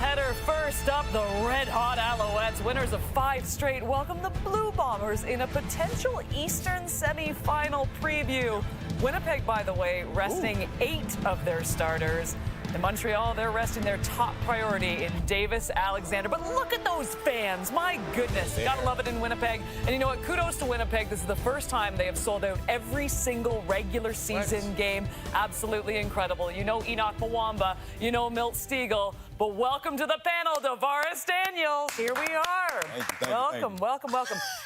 doubleheader. First up, the red-hot Alouettes, winners of 5 straight, welcome the Blue Bombers in a potential Eastern semifinal preview. Winnipeg, by the way, resting 8 of their starters. In Montreal, they're resting their top priority in Davis Alexander. But look at those fans. My goodness. Gotta love it in Winnipeg. And you know what? Kudos to Winnipeg. This is the first time they have sold out every single regular season game. Absolutely incredible. You know Enoch Mwamba. You know Milt Stegall. But welcome to the panel, Davaris Daniels. Here we are. Welcome.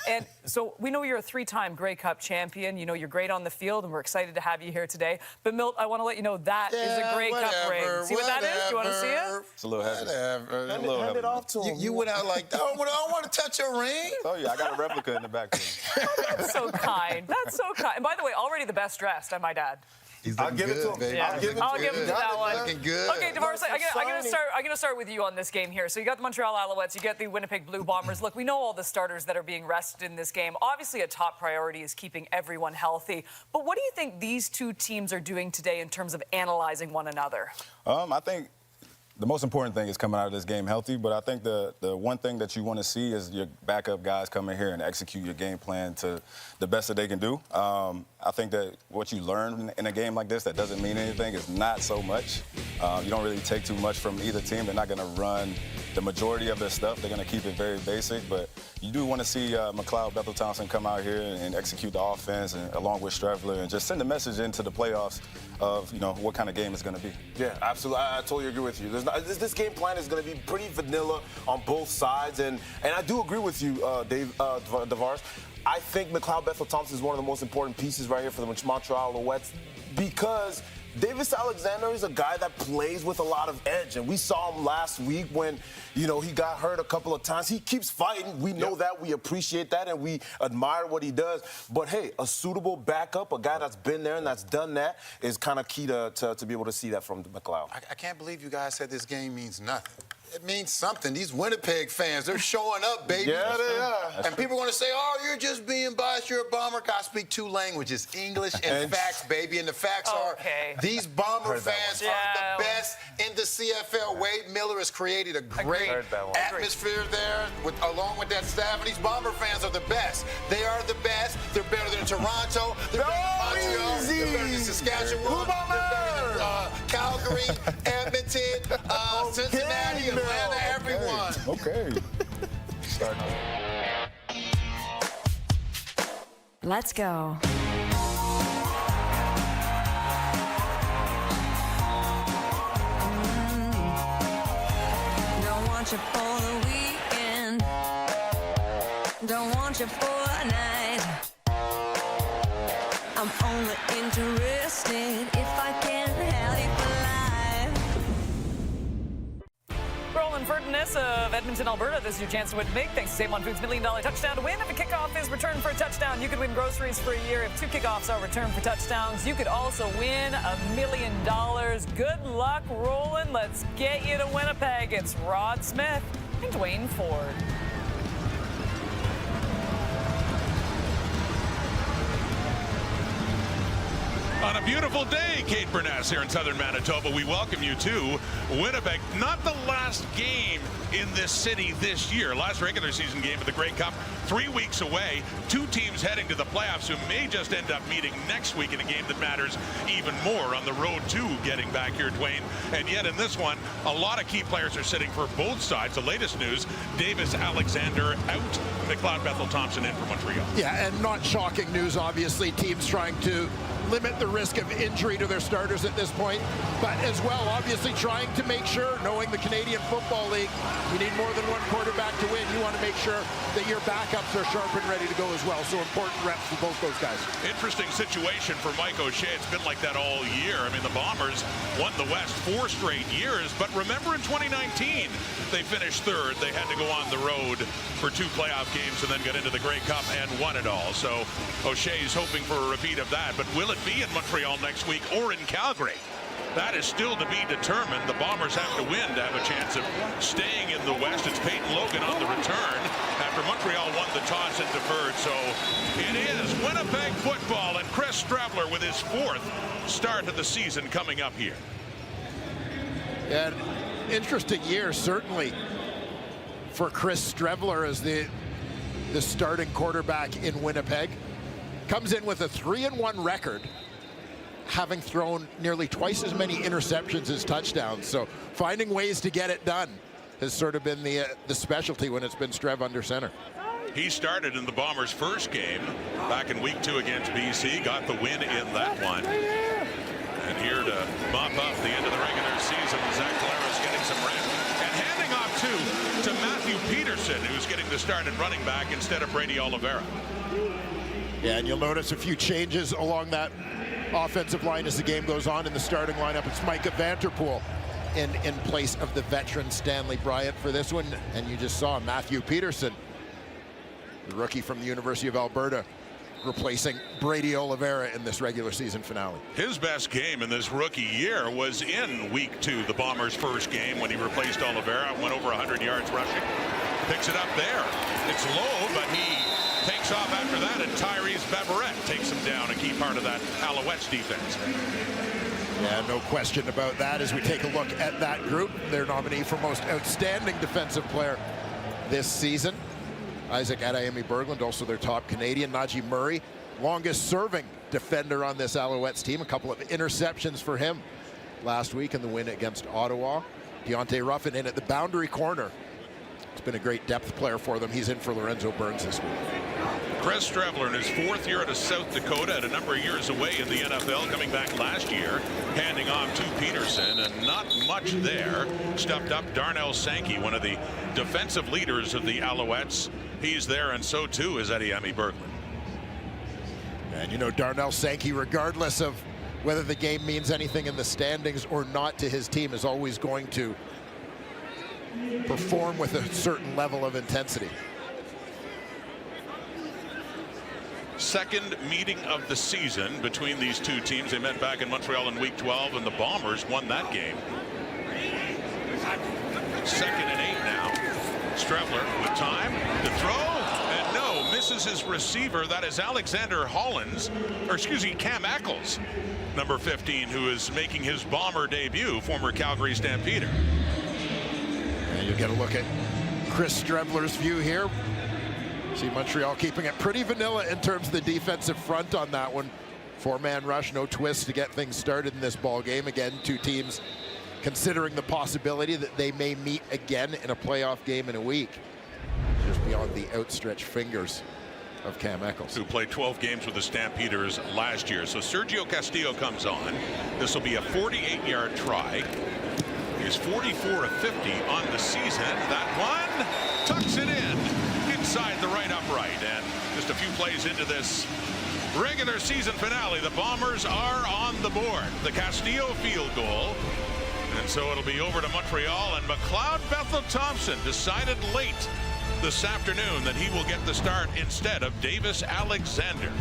And so we know you're a 3-time Grey Cup champion. You know you're great on the field, and we're excited to have you here today. But Milt, I want to let you know that is a Grey Cup ring. See what that is? Do you want to see it? It's a little heavy. Hand it off to him. You went out like, I don't want to touch your ring. Oh, yeah, I got a replica in the back. That's so kind. That's so kind. And by the way, already the best dressed, I might add. I'll give it to him. Baby. Yeah. I'll give him to that one. Looking good. Okay, Davaris, I'm gonna start with you on this game here. So you got the Montreal Alouettes, you get the Winnipeg Blue Bombers. Look, we know all the starters that are being rested in this game. Obviously, a top priority is keeping everyone healthy. But what do you think these two teams are doing today in terms of analyzing one another? I think the most important thing is coming out of this game healthy, but I think the one thing that you want to see is your backup guys come in here and execute your game plan to the best that they can do. I think that what you learn in a game like this that doesn't mean anything is not so much. You don't really take too much from either team. They're not going to run the majority of their stuff. They're going to keep it very basic, but you do want to see McLeod Bethel-Thompson come out here and execute the offense and, along with Strevler, and just send a message into the playoffs of, what kind of game it's going to be. Yeah, absolutely. I totally agree with you. This game plan is going to be pretty vanilla on both sides, and I do agree with you, Davaris. I think McLeod Bethel-Thompson is one of the most important pieces right here for the Montreal Alouettes because Davis Alexander is a guy that plays with a lot of edge, and we saw him last week when, he got hurt a couple of times. He keeps fighting. We know that. We appreciate that, and we admire what he does. But, hey, a suitable backup, a guy that's been there and that's done that, is kind of key to be able to see that from McLeod. I can't believe you guys said this game means nothing. It means something. These Winnipeg fans, they're showing up, baby. Yeah, they are. And people are going to say, oh, you're just being biased. You're a Bomber. I speak 2 languages, English and facts, baby. And the facts are these Bomber fans are the best in the CFL. Wade Miller has created a great atmosphere there along with that staff. And these Bomber fans are the best. They are the best. They're better than Toronto. They're better than Montreal. They're better than Saskatchewan. They're better than Calgary, Edmonton, Cincinnati, Atlanta, everyone. Okay. Let's go. Don't want you for the weekend. Don't want you for a night. I'm only interested if I can have you for life. Roland Ferdinand of Edmonton, Alberta. This is your chance to win big. Thanks to Save On Foods $1 million touchdown to win. If a kickoff is returned for a touchdown, you could win groceries for a year. If 2 kickoffs are returned for touchdowns, you could also win $1 million. Good luck, Roland. Let's get you to Winnipeg. It's Rod Smith and Dwayne Ford. On a beautiful day, Kate Burness here in southern Manitoba, we welcome you to Winnipeg. Not the last game in this city this year. Last regular season game of the Grey Cup, 3 weeks away. 2 teams heading to the playoffs who may just end up meeting next week in a game that matters even more on the road to getting back here, Dwayne. And yet in this one, a lot of key players are sitting for both sides. The latest news, Davis Alexander out, McLeod Bethel-Thompson in for Montreal. Yeah, and not shocking news, obviously. Teams trying to limit the risk of injury to their starters at this point, but as well, obviously trying to make sure, knowing the Canadian Football League, you need more than one quarterback to win. You want to make sure that your backups are sharp and ready to go as well. So important reps for both those guys. Interesting situation for Mike O'Shea. It's been like that all year. I mean, the Bombers won the West 4 straight years, but remember in 2019, they finished 3rd. They had to go on the road for 2 playoff games and then got into the Grey Cup and won it all. So O'Shea's hoping for a repeat of that, but will it be in Montreal next week or in Calgary? That is still to be determined. The Bombers have to win to have a chance of staying in the West. It's Peyton Logan on the return after Montreal won the toss and deferred. So it is Winnipeg football, and Chris Strevler with his 4th start of the season coming up here. Yeah, interesting year, certainly, for Chris Streveler as the starting quarterback in Winnipeg. Comes in with a 3-1 record, having thrown nearly twice as many interceptions as touchdowns. So finding ways to get it done has sort of been the specialty when it's been Strev under center. He started in the Bombers' first game back in week 2 against BC, got the win in that one. And here to mop up the end of the regular season, Zach Collaros getting some rest. And handing off to Matthew Peterson, who's getting the start at running back instead of Brady Oliveira. Yeah, and you'll notice a few changes along that offensive line as the game goes on. In the starting lineup, it's Micah Vanterpool in place of the veteran Stanley Bryant for this one. And you just saw Matthew Peterson, the rookie from the University of Alberta, replacing Brady Oliveira in this regular season finale. His best game in this rookie year was in week 2, the Bombers' first game, when he replaced Oliveira, went over 100 yards rushing. Picks it up there. It's low, but he takes off after that, and Tyrese Beverette takes him down, a key part of that Alouettes defense. Yeah, no question about that. As we take a look at that group, their nominee for most outstanding defensive player this season, Isaac Adeyemi-Berglund, also their top Canadian. Najee Murray, longest serving defender on this Alouettes team. A couple of interceptions for him last week in the win against Ottawa. Deontay Ruffin in at the boundary corner. It's been a great depth player for them. He's in for Lorenzo Burns this week. Chris Streveler in his 4th year out of South Dakota, at a number of years away in the NFL, coming back last year, handing off to Peterson, and not much there. Stuffed up Darnell Sankey, one of the defensive leaders of the Alouettes. He's there, and so too is Adeyemi-Berglund. And you know, Darnell Sankey, regardless of whether the game means anything in the standings or not to his team, is always going to perform with a certain level of intensity. Second meeting of the season between these two teams. They met back in Montreal in week 12, and the Bombers won that game. 2nd and 8 now. Streveler with time to throw, and no, misses his receiver. That is Alexander Hollins, or excuse me, Cam Eccles, number 15, who is making his Bomber debut, former Calgary Stampeder. And you get a look at Chris Streveler's view here. See Montreal keeping it pretty vanilla in terms of the defensive front on that one. 4-man rush, no twist to get things started in this ball game. Again, two teams considering the possibility that they may meet again in a playoff game in a week. Just beyond the outstretched fingers of Cam Eccles, who played 12 games with the Stampeders last year. So Sergio Castillo comes on. This will be a 48-yard try. He's 44 of 50 on the season. That one tucks it in inside the right upright. And just a few plays into this regular season finale, the Bombers are on the board. The Castillo field goal. And so it'll be over to Montreal, and McLeod Bethel-Thompson decided late this afternoon that he will get the start instead of Davis Alexander.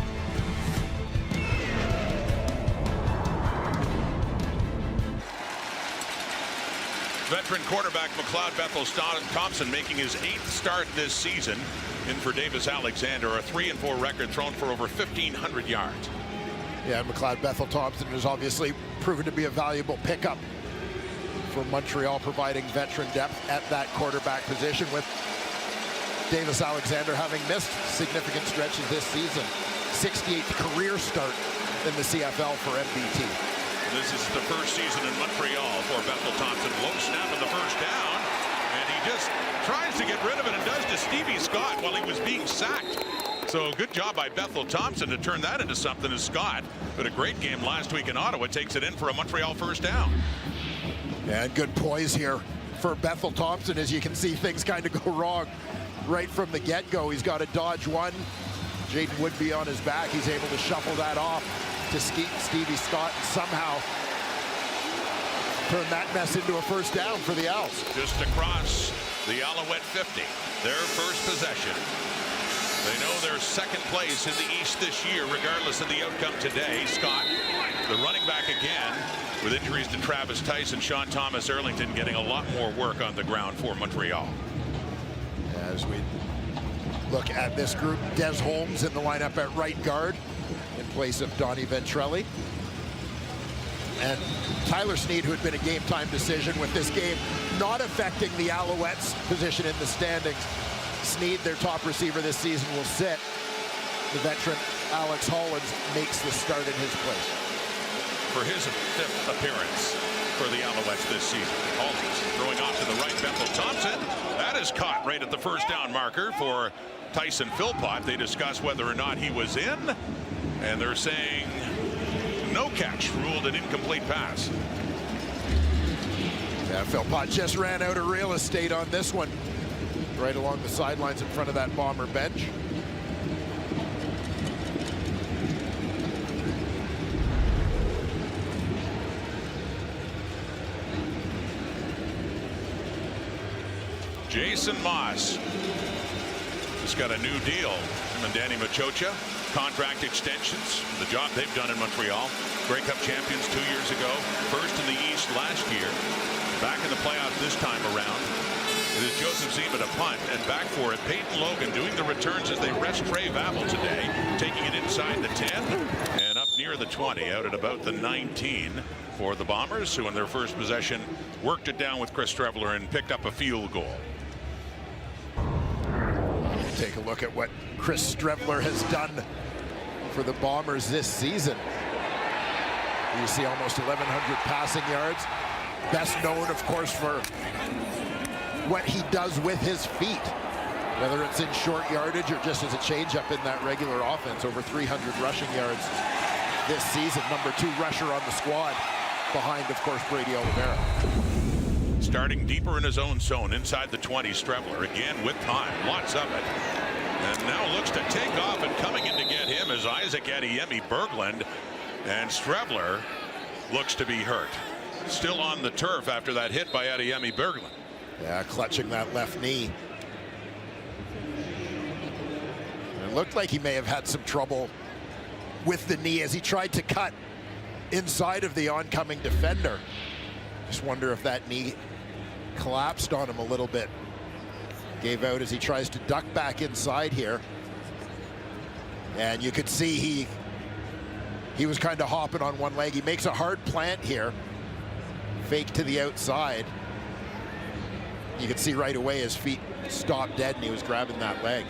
Veteran quarterback McLeod Bethel-Thompson making his 8th start this season. In for Davis Alexander, a 3-4 record, thrown for over 1,500 yards. Yeah, McLeod Bethel-Thompson has obviously proven to be a valuable pickup for Montreal, providing veteran depth at that quarterback position, with Davis Alexander having missed significant stretches this season. 68th career start in the CFL for MBT. This is the first season in Montreal for Bethel-Thompson. Low snap in the first down, and he just tries to get rid of it and does to Stevie Scott while he was being sacked. So good job by Bethel-Thompson to turn that into something as Scott. But a great game last week in Ottawa, takes it in for a Montreal first down. And good poise here for Bethel-Thompson. As you can see, things kind of go wrong right from the get-go. He's got to dodge one. Jaden Woodby on his back. He's able to shuffle that off to Stevie Scott and somehow turn that mess into a first down for the Owls. Just across the Alouette 50, their first possession. They know they're second place in the East this year, regardless of the outcome today. Scott, the running back again, with injuries to Travis Tice and Sean Thomas Erlington, getting a lot more work on the ground for Montreal. As we look at this group, Des Holmes in the lineup at right guard in place of Donnie Ventrelli. And Tyler Sneed, who had been a game-time decision with this game not affecting the Alouettes' position in the standings. Sneed, their top receiver this season, will sit. The veteran Alex Hollins makes the start in his place. For his 5th appearance for the Alouettes this season. Hollins throwing off to the right, Bethel Thompson. That is caught right at the first down marker for Tyson Philpott. They discuss whether or not he was in, and they're saying no catch, ruled an incomplete pass. Yeah, Philpott just ran out of real estate on this one, right along the sidelines in front of that Bomber bench. Jason Moss has got a new deal. Him and Danny Machocha, contract extensions. The job they've done in Montreal. Grey Cup champions 2 years ago. First in the East last year. Back in the playoffs this time around. It is Joseph Zima to punt, and back for it, Peyton Logan doing the returns as they rest Trey Vavel today, taking it inside the 10 and up near the 20, out at about the 19 for the Bombers, who in their first possession worked it down with Chris Streveler and picked up a field goal. Take a look at what Chris Streveler has done for the Bombers this season. You see almost 1,100 passing yards. Best known, of course, for what he does with his feet, whether it's in short yardage or just as a changeup in that regular offense. Over 300 rushing yards this season. Number 2 rusher on the squad, behind, of course, Brady Oliveira. Starting deeper in his own zone, inside the 20, Streveler again with time, lots of it. And now looks to take off, and coming in to get him is Isaac Adeyemi Berglund. And Streveler looks to be hurt. Still on the turf after that hit by Adeyemi Berglund. Yeah, clutching that left knee. It looked like he may have had some trouble with the knee as he tried to cut inside of the oncoming defender. Just wonder if that knee collapsed on him a little bit. Gave out as he tries to duck back inside here. And you could see he was kind of hopping on one leg. He makes a hard plant here. Fake to the outside. You could see right away his feet stopped dead and he was grabbing that leg.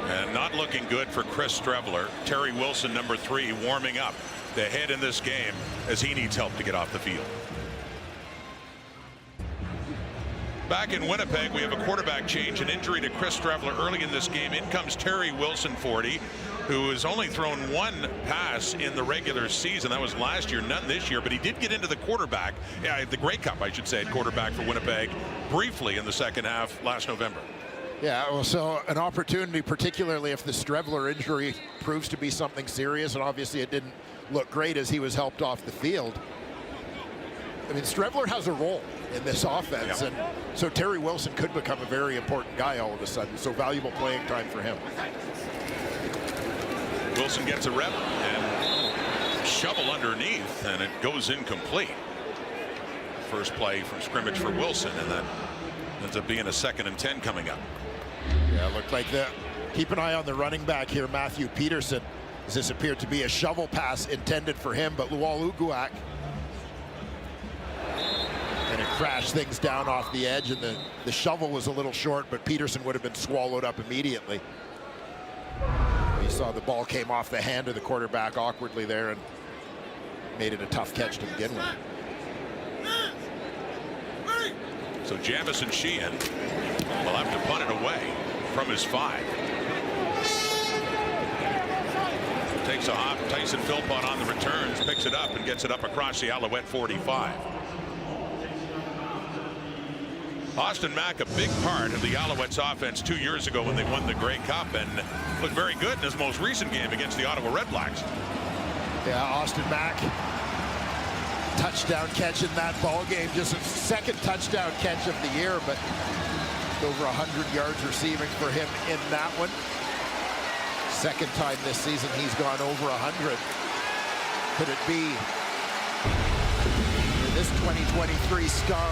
And not looking good for Chris Streveler. Terry Wilson, number 3, warming up the head in this game as he needs help to get off the field. Back in Winnipeg, we have a quarterback change, an injury to Chris Streveler early in this game. In comes Terry Wilson, 40, who has only thrown 1 pass in the regular season. That was last year, none this year, but he did get into the quarterback, the Grey Cup, I should say, at quarterback for Winnipeg briefly in the second half last November. Yeah, well, so an opportunity, particularly if the Streveler injury proves to be something serious, and obviously it didn't look great as he was helped off the field. I mean, Streveler has a role in this offense, and so Terry Wilson could become a very important guy all of a sudden, so valuable playing time for him. Wilson gets a rep and shovel underneath, and it goes incomplete. First play from scrimmage for Wilson, and that ends up being a 2nd and 10 coming up. Yeah, looked like that. Keep an eye on the running back here, Matthew Peterson, as this appeared to be a shovel pass intended for him, but Lual Uguak, and it crashed things down off the edge, and the shovel was a little short, but Peterson would have been swallowed up immediately. You saw the ball came off the hand of the quarterback awkwardly there and made it a tough catch to begin with. So Jamison Sheehan will have to punt it away from his 5. Takes a hop. Tyson Philpott on the returns, picks it up and gets it up across the Alouette 45. Austin Mack, a big part of the Alouettes offense 2 years ago when they won the Grey Cup, and looked very good in his most recent game against the Ottawa Red Blacks. Yeah, Austin Mack, touchdown catch in that ball game, just a 2nd touchdown catch of the year, but over 100 yards receiving for him in that one. 2nd time this season he's gone over 100. Could it be this 2023 star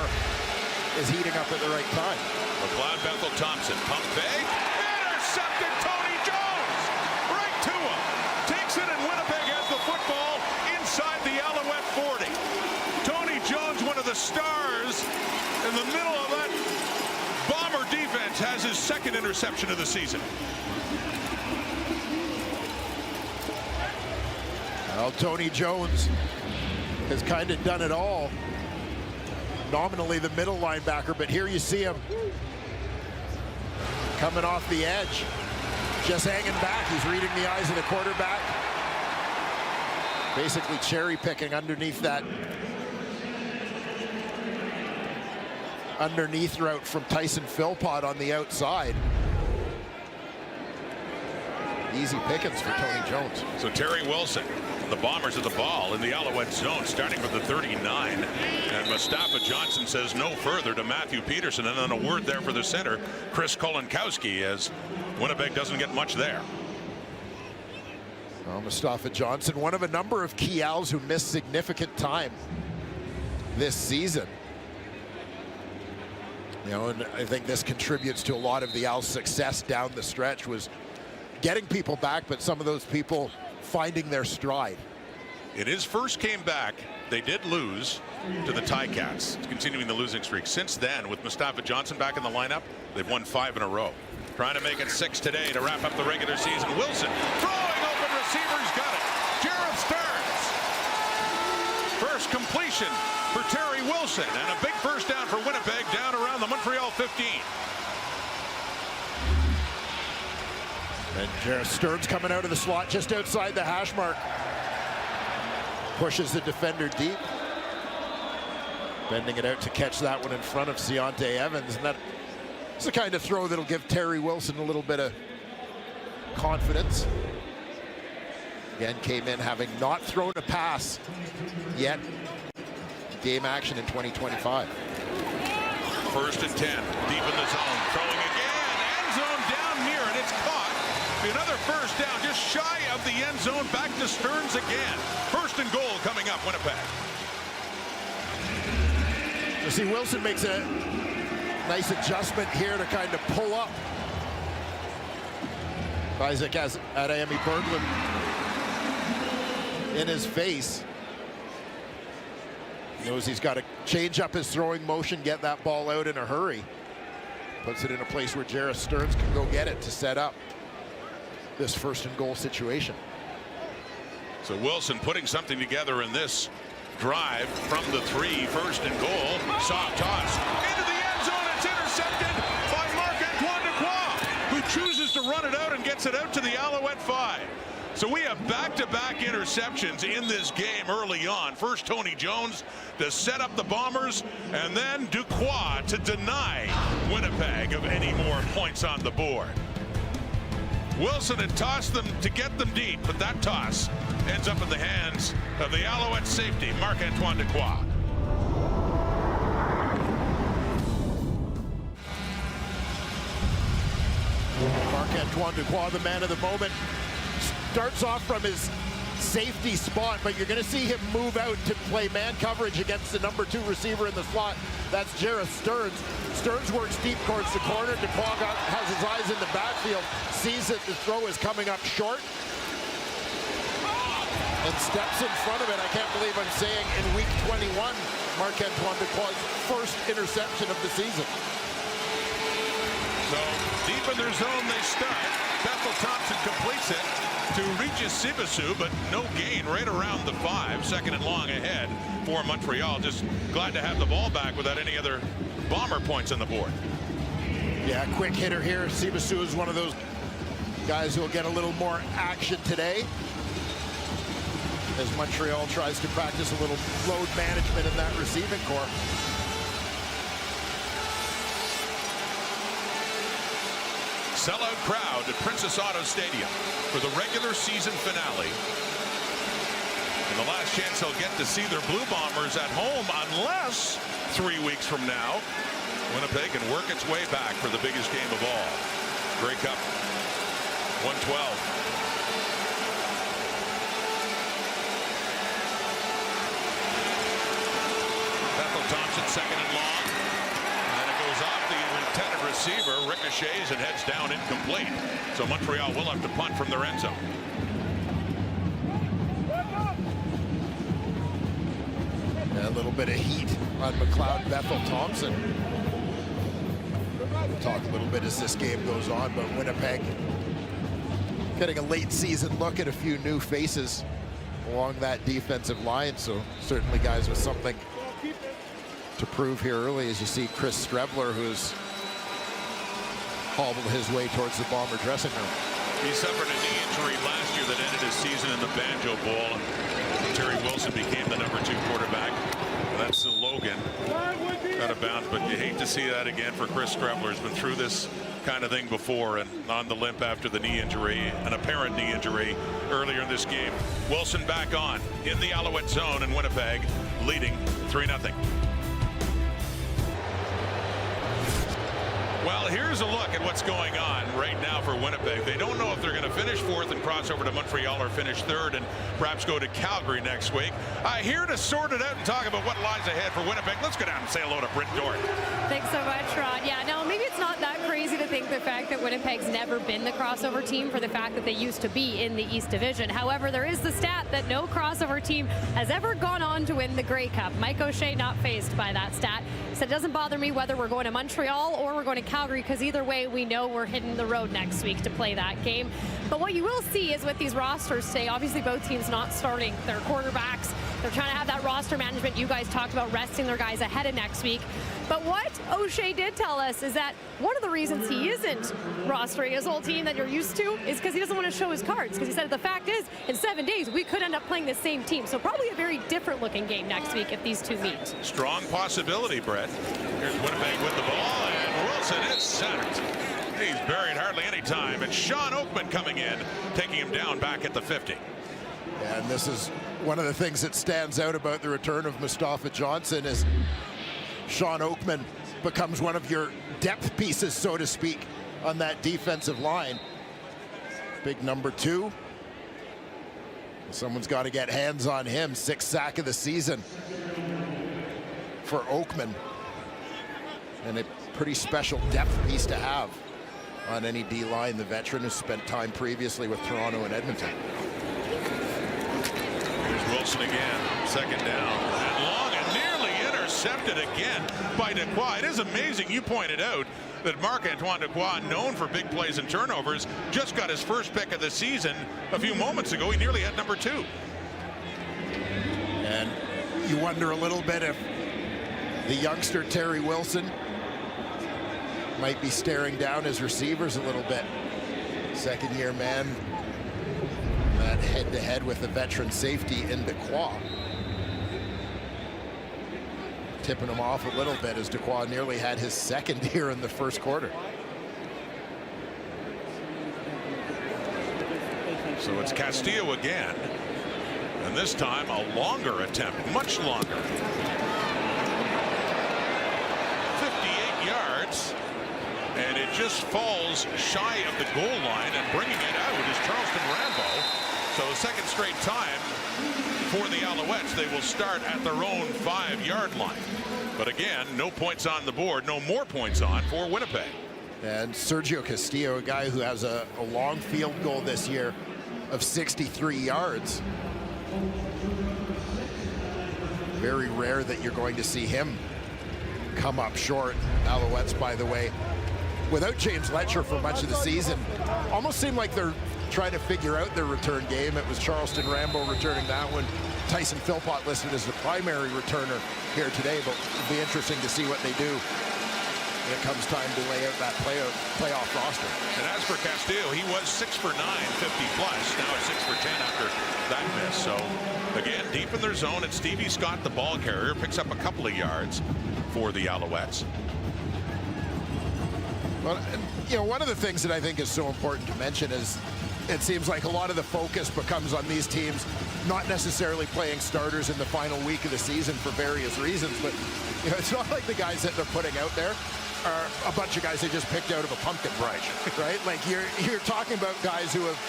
is heating up at the right time? McLeod Bethel Thompson, pump fake, intercepted. Tony Jones right to him, takes it and the Stars in the middle of that Bomber defense has his second interception of the season. Well, Tony Jones has kind of done it all. Nominally the middle linebacker, but here you see him coming off the edge, just hanging back. He's reading the eyes of the quarterback. Basically cherry picking underneath that route from Tyson Philpott on the outside. Easy pickings for Tony Jones. So Terry Wilson, the Bombers of the ball in the Alouette zone, starting with the 39. And Mustafa Johnson says no further to Matthew Peterson. And then a word there for the center, Chris Kolinkowski, as Winnipeg doesn't get much there. Well, Mustafa Johnson, one of a number of key Owls who missed significant time this season. You know, and I think this contributes to a lot of the Owls' success down the stretch, was getting people back, but some of those people finding their stride. In his first game back, they did lose to the Ticats, continuing the losing streak. Since then, with Mustafa Johnson back in the lineup, they've won 5 in a row. Trying to make it 6 today to wrap up the regular season. Wilson throwing open receiver's got it. Jarrett Stearns. First completion for Terry Wilson, and a big first down for Winnipeg down around the Montreal 15. And Jarrett Stearns coming out of the slot just outside the hash mark. Pushes the defender deep. Bending it out to catch that one in front of Deontay Evans. And that's the kind of throw that'll give Terry Wilson a little bit of confidence. Again, came in having not thrown a pass yet. Game action in 2025. First and 10, deep in the zone. Throwing again, end zone down near it. It's caught. Another first down, just shy of the end zone. Back to Stearns again. First and goal coming up, Winnipeg. You see, Wilson makes a nice adjustment here to kind of pull up Isaac Adeyemi Berglund in his face. He knows he's got to change up his throwing motion, get that ball out in a hurry. Puts it in a place where Jarrett Stearns can go get it to set up this first and goal situation. So Wilson putting something together in this drive from the 3, first and goal. Soft toss into the end zone. It's intercepted by Marc-Antoine Dequoy, who chooses to run it out and gets it out to the Alouette 5. So we have back-to-back interceptions in this game early on. First Tony Jones to set up the Bombers, and then Dequoy to deny Winnipeg of any more points on the board. Wilson had tossed them to get them deep, but that toss ends up in the hands of the Alouette safety, Marc-Antoine Dequoy. Marc-Antoine Dequoy, the man of the moment, starts off from his safety spot, but you're going to see him move out to play man coverage against the number 2 receiver in the slot. That's Jarrett Stearns. Stearns works deep towards the corner. Dequoy has his eyes in the backfield, sees that the throw is coming up short, and steps in front of it. I can't believe I'm saying in week 21, Marc-Antoine Dequoy's first interception of the season. So deep in their zone they start. Bethel Thompson completes it to Regis Sibasu, but no gain right around the 5. Second and long ahead for Montreal. Just glad to have the ball back without any other Bomber points on the board. Yeah, quick hitter here. Sibasu is one of those guys who will get a little more action today, as Montreal tries to practice a little load management in that receiving corps. Sellout crowd at Princess Auto Stadium for the regular season finale. And the last chance they'll get to see their Blue Bombers at home, unless 3 weeks from now, Winnipeg can work its way back for the biggest game of all. Grey Cup 112. Bethel Thompson, second and long. And it goes off the intended receiver, ricochets and heads down incomplete. So Montreal will have to punt from their end zone. A little bit of heat on McLeod Bethel Thompson. We'll talk a little bit as this game goes on, but Winnipeg getting a late season look at a few new faces along that defensive line, so certainly guys with something to prove here early, as you see Chris Strebler, who's hobbled his way towards the Bomber dressing room. He suffered a knee injury last year that ended his season in the Banjo Bowl. Terry Wilson became the #2 quarterback. That's Logan out of bounds, but you hate to see that again for Chris Strebler. He's been through this kind of thing before and on the limp after the knee injury, an apparent knee injury earlier in this game. Wilson back on in the Alouette zone, and Winnipeg leading 3-0. Well, here's a look at what's going on right now for Winnipeg. They don't know if they're going to finish 4th and cross over to Montreal, or finish 3rd and perhaps go to Calgary next week. Here to sort it out and talk about what lies ahead for Winnipeg, let's go down and say hello to Britt Dort. Thanks so much, Rod. Yeah, no, maybe it's not that crazy to think the fact that Winnipeg's never been the crossover team, for the fact that they used to be in the East Division. However, there is the stat that no crossover team has ever gone on to win the Grey Cup. Mike O'Shea not faced by that stat. So it doesn't bother me whether we're going to Montreal or we're going to Calgary, because either way we know we're hitting the road next week to play that game. But what you will see is with these rosters today, obviously both teams not starting their quarterbacks. They're trying to have that roster management. You guys talked about resting their guys ahead of next week. But what O'Shea did tell us is that one of the reasons he isn't rostering his whole team that you're used to is because he doesn't want to show his cards. Because he said the fact is, in 7 days, we could end up playing the same team. So probably a very different looking game next week if these two meet. Strong possibility, Brett. Here's Winnipeg with the ball, and Wilson is sacked. He's buried hardly any time. And Sean Oakman coming in, taking him down back at the 50. And this is one of the things that stands out about the return of Mustafa Johnson, is Sean Oakman becomes one of your depth pieces, so to speak, on that defensive line. Big #2. Someone's got to get hands on him. 6th sack of the season for Oakman. And a pretty special depth piece to have on any D-line. The veteran who spent time previously with Toronto and Edmonton. Here's Wilson again, 2nd down, and long, and nearly intercepted again by Dequoy. It is amazing, you pointed out, that Marc-Antoine Dequoy, known for big plays and turnovers, just got his first pick of the season a few moments ago. He nearly had #2. And you wonder a little bit if the youngster Terry Wilson might be staring down his receivers a little bit. 2nd-year man, that head-to-head with the veteran safety in Dequoy. Tipping him off a little bit, as Dequoy nearly had his 2nd here in the 1st quarter. So it's Castillo again, and this time a longer attempt, much longer. 58 yards, and it just falls shy of the goal line, and bringing it out is Charleston Rambo. So the 2nd straight time for the Alouettes, they will start at their own 5-yard line. But again, no points on the board, no more points on for Winnipeg. And Sergio Castillo, a guy who has a long field goal this year of 63 yards. Very rare that you're going to see him come up short. Alouettes, by the way, without James Letcher for much of the season, almost seemed like they're trying to figure out their return game. It was Charleston Rambo returning that one. Tyson Philpott listed as the primary returner here today, but it'll be interesting to see what they do when it comes time to lay out that playoff roster. And as for Castillo, he was 6 for 9, 50 plus. Now it's 6 for 10 after that miss. So again, deep in their zone, it's Stevie Scott, the ball carrier, picks up a couple of yards for the Alouettes. Well, and, you know, one of the things that I think is so important to mention is it seems like a lot of the focus becomes on these teams not necessarily playing starters in the final week of the season for various reasons, but you know, it's not like the guys that they're putting out there are a bunch of guys they just picked out of a pumpkin patch, right? Like you're talking about guys who have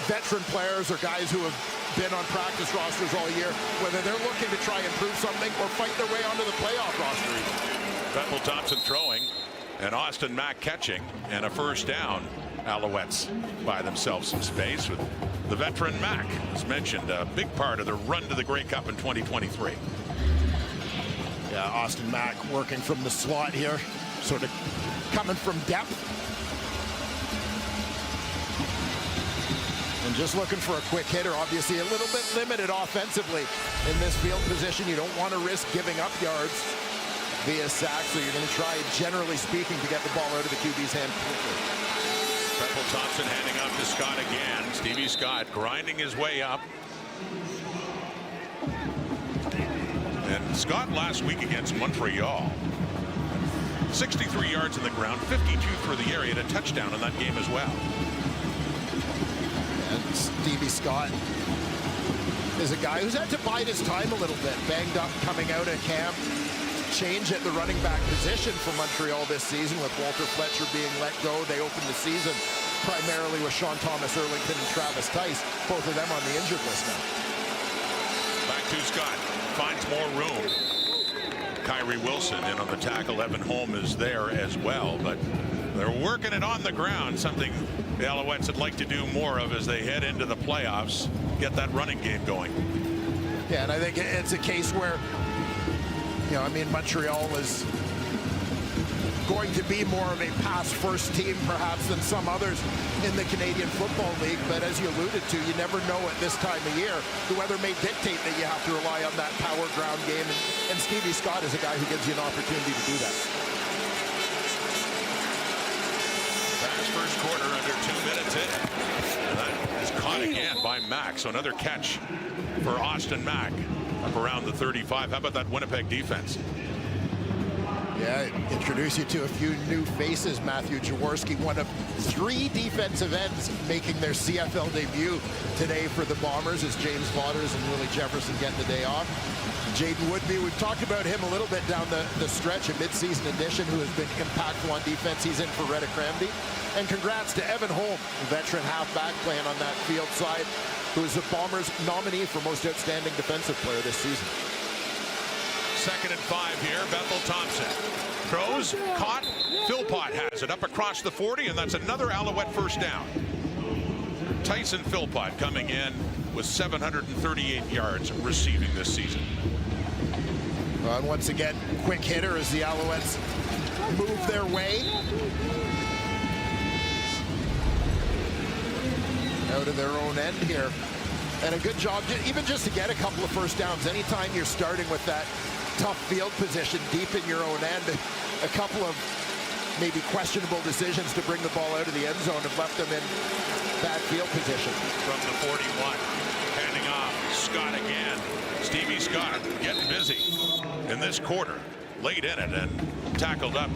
veteran players or guys who have been on practice rosters all year, whether they're looking to try and prove something or fight their way onto the playoff roster even. Bethel Thompson throwing, and Austin Mack catching, and a 1st down. Alouettes buy themselves some space with the veteran Mack, as mentioned, a big part of the run to the Grey Cup in 2023. Yeah, Yeah, Austin Mack working from the slot here, sort of coming from depth. And just looking for a quick hitter, obviously a little bit limited offensively in this field position. You don't want to risk giving up yards via sack, so you're going to try, generally speaking, to get the ball out of the QB's hand quickly. Bethel Thompson handing off to Scott again. Stevie Scott grinding his way up. And Scott last week against Montreal, 63 yards in the ground, 52 through the area, and a touchdown in that game as well. And Stevie Scott is a guy who's had to bide his time a little bit, banged up coming out of camp. Change at the running back position for Montreal this season with Walter Fletcher being let go. They opened the season primarily with Sean Thomas Erlington and Travis Tice, both of them on the injured list now. Back to Scott, finds more room. Kyrie Wilson in on the tackle. Evan Holm is there as well, but they're working it on the ground, something the Alouettes would like to do more of as they head into the playoffs, get that running game going. Yeah, and I think it's a case where, you know, I mean, Montreal is going to be more of a pass-first team, perhaps, than some others in the Canadian Football League. But as you alluded to, you never know at this time of year. The weather may dictate that you have to rely on that power ground game. And Stevie Scott is a guy who gives you an opportunity to do that. Pass first quarter under 2 minutes in. And that is caught again by Mack. So another catch for Austin Mack up around the 35. How about that Winnipeg defense? Yeah, introduce you to a few new faces. Matthew Jaworski, one of 3 defensive ends making their CFL debut today for the Bombers, as James Vaughters and Willie Jefferson getting the day off. Jaden Woodby, we've talked about him a little bit down the stretch, a mid-season addition who has been impactful on defense. He's in for Reddick Ramsey. And congrats to Evan Holm, veteran halfback playing on that field side, who is the Bombers nominee for most outstanding defensive player this season. 2nd and 5 here. Bethel Thompson throws, caught. Philpott has it up across the 40, and that's another Alouette first down. Tyson Philpott coming in with 738 yards receiving this season. And once again, quick hitter as the Alouettes move their way out of their own end here. And a good job, even just to get a couple of first downs. Anytime you're starting with that tough field position deep in your own end, a couple of maybe questionable decisions to bring the ball out of the end zone have left them in bad field position. From the 41, handing off, Scott again. Stevie Scott getting busy in this quarter, late in it, and tackled up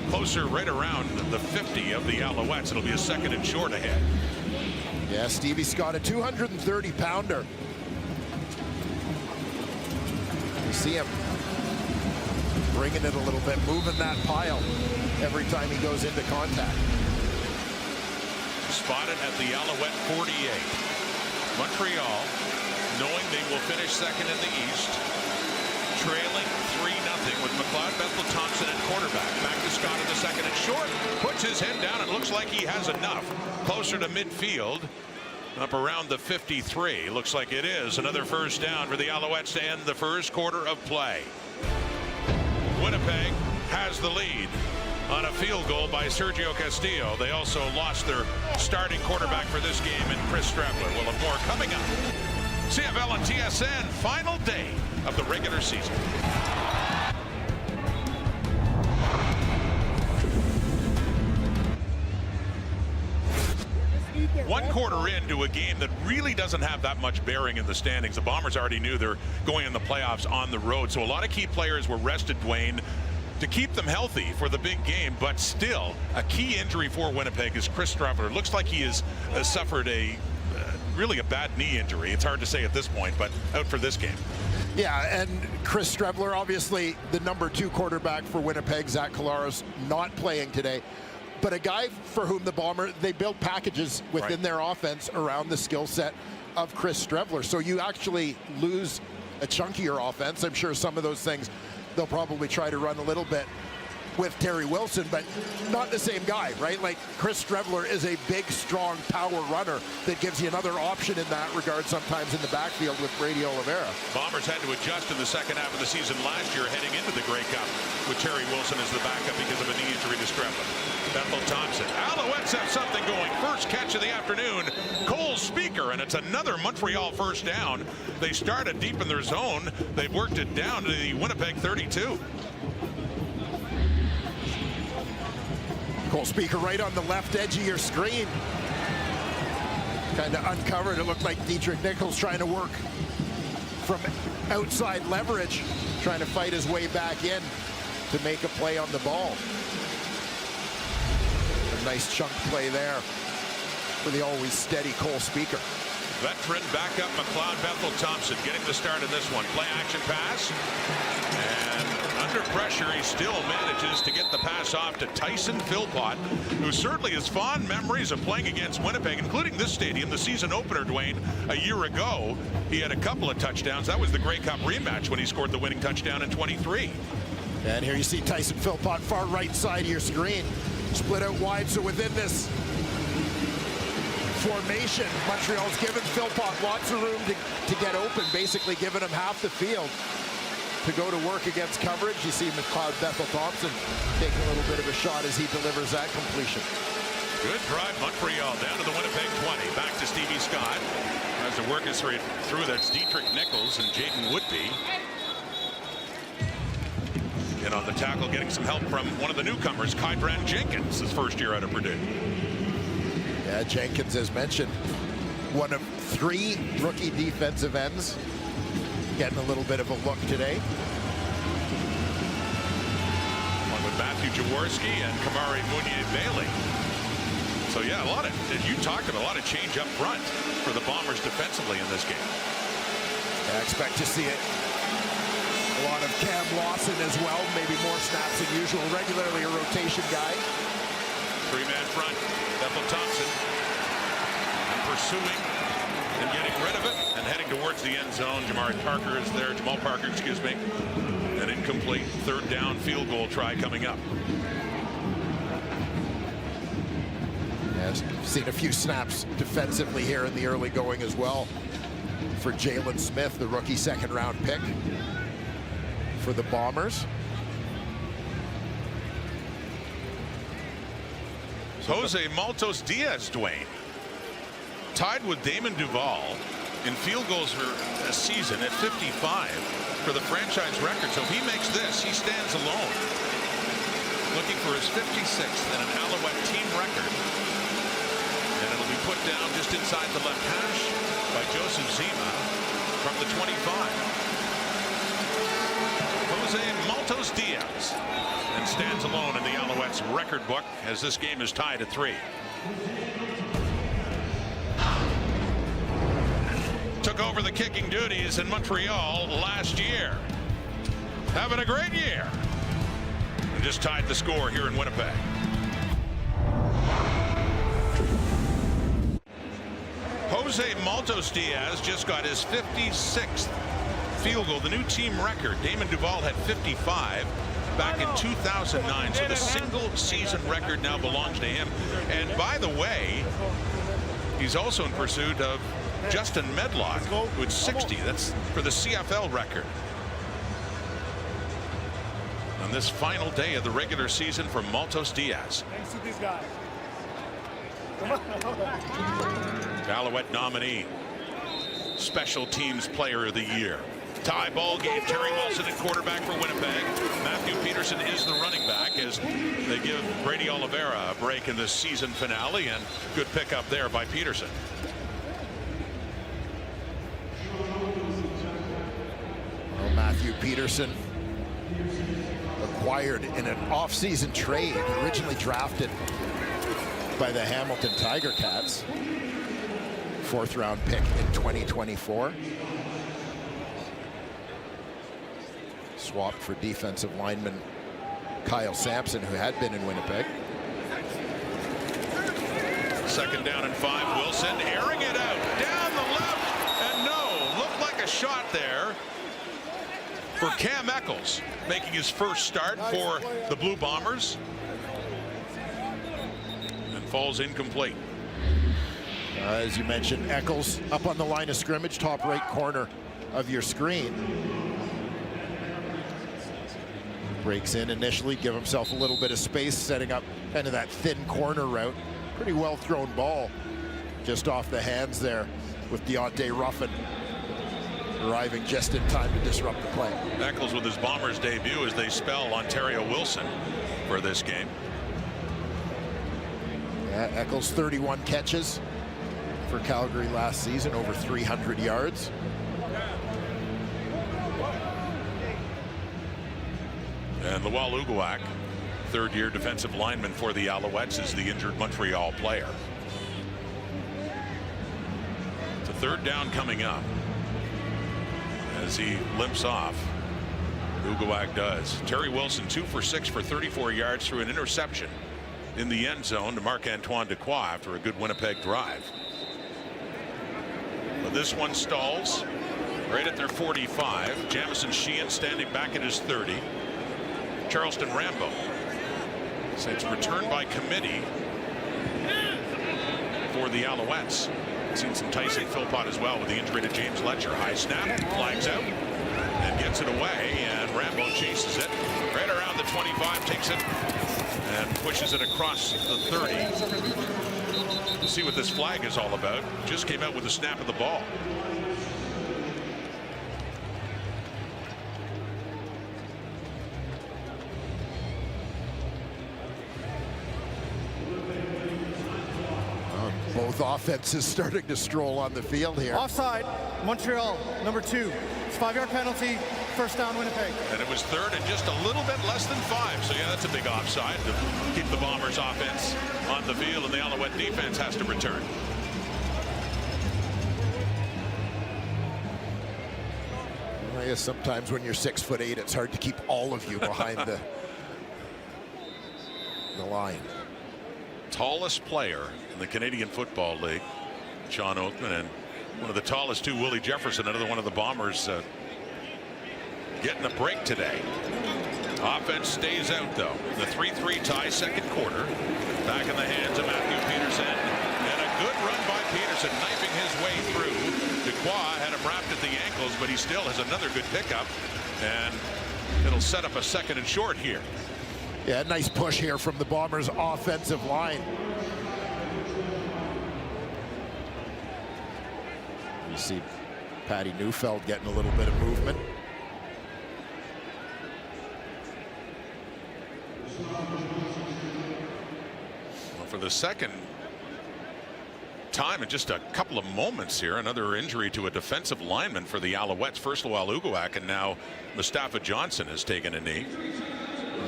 closer right around the 50 of the Alouettes. It'll be a 2nd and short ahead. Yeah, Stevie Scott, a 230-pounder. You see him bringing it a little bit, moving that pile every time he goes into contact. Spotted at the Alouette 48. Montreal, knowing they will finish 2nd in the East, trailing 3-0 with McLeod, Bethel Thompson at quarterback. Back to Scott in the 2nd and short. Puts his head down and looks like he has enough. Closer to midfield, up around the 53. Looks like it is another first down for the Alouettes to end the first quarter of play. Winnipeg has the lead on a field goal by Sergio Castillo. They also lost their starting quarterback for this game in Chris Strebler. We'll have more coming up. CFL and TSN, final day of the regular season. One quarter into a game that really doesn't have that much bearing in the standings. The Bombers already knew they're going in the playoffs on the road, so a lot of key players were rested, Dwayne, to keep them healthy for the big game. But still, a key injury for Winnipeg is Chris Strebler. Looks like he has suffered really a bad knee injury. It's hard to say at this point, but out for this game. Yeah, and Chris Strebler, obviously the number 2 quarterback for Winnipeg. Zach Collaros not playing today. But a guy for whom the Bombers, they build packages within their offense around the skill set of Chris Strebler. So you actually lose a chunkier offense. I'm sure some of those things they'll probably try to run a little bit with Terry Wilson, but not the same guy, right? Like Chris Streveler is a big, strong power runner that gives you another option in that regard sometimes in the backfield with Brady Oliveira. Bombers had to adjust in the second half of the season last year heading into the Grey Cup with Terry Wilson as the backup because of a knee injury to Streveler. Bethel Thompson. Alouettes have something going. First catch of the afternoon. Cole Speaker, and it's another Montreal first down. They started deep in their zone. They've worked it down to the Winnipeg 32. Cole Speaker right on the left edge of your screen. Kind of uncovered. It looked like Dietrich Nichols trying to work from outside leverage, trying to fight his way back in to make a play on the ball. A nice chunk play there for the always steady Cole Speaker. Veteran backup McLeod Bethel Thompson getting the start in this one. Play action pass. And under pressure, he still manages to get the pass off to Tyson Philpott, who certainly has fond memories of playing against Winnipeg, including this stadium, the season opener, Dwayne, a year ago. He had a couple of touchdowns. That was the Grey Cup rematch when he scored the winning touchdown in 23. And here you see Tyson Philpott, far right side of your screen. Split out wide, so within this formation, Montreal's given Philpott lots of room to get open, basically giving him half the field to go to work against coverage. You see McLeod Bethel Thompson taking a little bit of a shot as he delivers that completion. Good drive, Montreal down to the Winnipeg 20. Back to Stevie Scott. As to work his way through, that's Dietrich Nichols and Jaden Woodby. And on the tackle, getting some help from one of the newcomers, Kydran Jenkins, his first year out of Purdue. Yeah, Jenkins, as mentioned, one of 3 rookie defensive ends. Getting a little bit of a look today. Along with Matthew Jaworski and Kamari Mounier-Bailey. So yeah, you talked about a lot of change up front for the Bombers defensively in this game. I expect to see it. A lot of Cam Lawson as well, maybe more snaps than usual. Regularly a rotation guy. 3-man front, Bethel Thompson. And pursuing and getting rid of it and heading towards the end zone. Jamal Parker, excuse me. An incomplete third down field goal try coming up. Yes, seen a few snaps defensively here in the early going as well for Jalen Smith, the rookie second-round pick for the Bombers. Jose Maltos Diaz, Dwayne, tied with Damon Duval in field goals for a season at 55 for the franchise record. So if he makes this, he stands alone, looking for his 56th and an Alouette team record. And it'll be put down just inside the left hash by Joseph Zima from the 25. Jose Maltos Diaz, and stands alone in the Alouettes record book as this game is tied at 3. Took over the kicking duties in Montreal last year. Having a great year. And just tied the score here in Winnipeg. Jose Maltos Diaz just got his 56th field goal, the new team record. Damon Duval had 55 back in 2009, so the single season record now belongs to him. And by the way, he's also in pursuit of Justin Medlock, who had 60. That's for the CFL record. On this final day of the regular season for Maltos Diaz. Thanks to these guys. Alouette nominee, special teams player of the year. Tie ball game. Terry Wilson at quarterback for Winnipeg. Matthew Peterson is the running back as they give Brady Oliveira a break in the season finale, and good pickup there by Peterson. Well, Matthew Peterson acquired in an off-season trade, originally drafted by the Hamilton Tiger Cats. 4th-round pick in 2024. Swapped for defensive lineman Kyle Sampson, who had been in Winnipeg. 2nd down and 5. Wilson airing it out down the left, and no, looked like a shot there for Cam Eccles, making his first start for the Blue Bombers. And falls incomplete. As you mentioned, Eccles up on the line of scrimmage, top right corner of your screen. Breaks in initially, give himself a little bit of space, setting up kind of that thin corner route. Pretty well thrown ball, just off the hands there with Deontay Ruffin arriving just in time to disrupt the play. Eccles with his Bombers debut as they spell Ontario Wilson for this game. Yeah, Eccles 31 catches for Calgary last season, over 300 yards. And Lawal Uguak, third-year defensive lineman for the Alouettes, is the injured Montreal player. It's a third down coming up as he limps off. Uguak does. Terry Wilson 2 for 6 for 34 yards through an interception in the end zone to Marc-Antoine Dequoy after a good Winnipeg drive. But this one stalls right at their 45. Jamison Sheehan standing back at his 30. Charleston Rambo. So it's returned by committee for the Alouettes. Seen some Tyson Philpott as well with the injury to James Letcher. High snap, flags out, and gets it away, and Rambo chases it right around the 25, takes it and pushes it across the 30. We'll see what this flag is all about. Just came out with the snap of the ball. Both offenses starting to stroll on the field here. Offside, Montreal, number 2. It's 5-yard penalty, first down Winnipeg. And it was third and just a little bit less than 5. So yeah, that's a big offside to keep the Bombers offense on the field, and the Alouette defense has to return. I guess sometimes when you're 6'8", it's hard to keep all of you behind the line. Tallest player in the Canadian Football League, Sean Oathman, and one of the tallest too, Willie Jefferson, another one of the Bombers getting a break today. Offense stays out though. The 3-3 tie, second quarter. Back in the hands of Matthew Peterson, and a good run by Peterson, knifing his way through. Dequoy had him wrapped at the ankles, but he still has another good pickup, and it'll set up a second and short here. Yeah, nice push here from the Bombers' offensive line. You see Patty Neufeld getting a little bit of movement. Well, for the second time in just a couple of moments here, another injury to a defensive lineman for the Alouettes. First Lawal Uguak, and now Mustafa Johnson has taken a knee.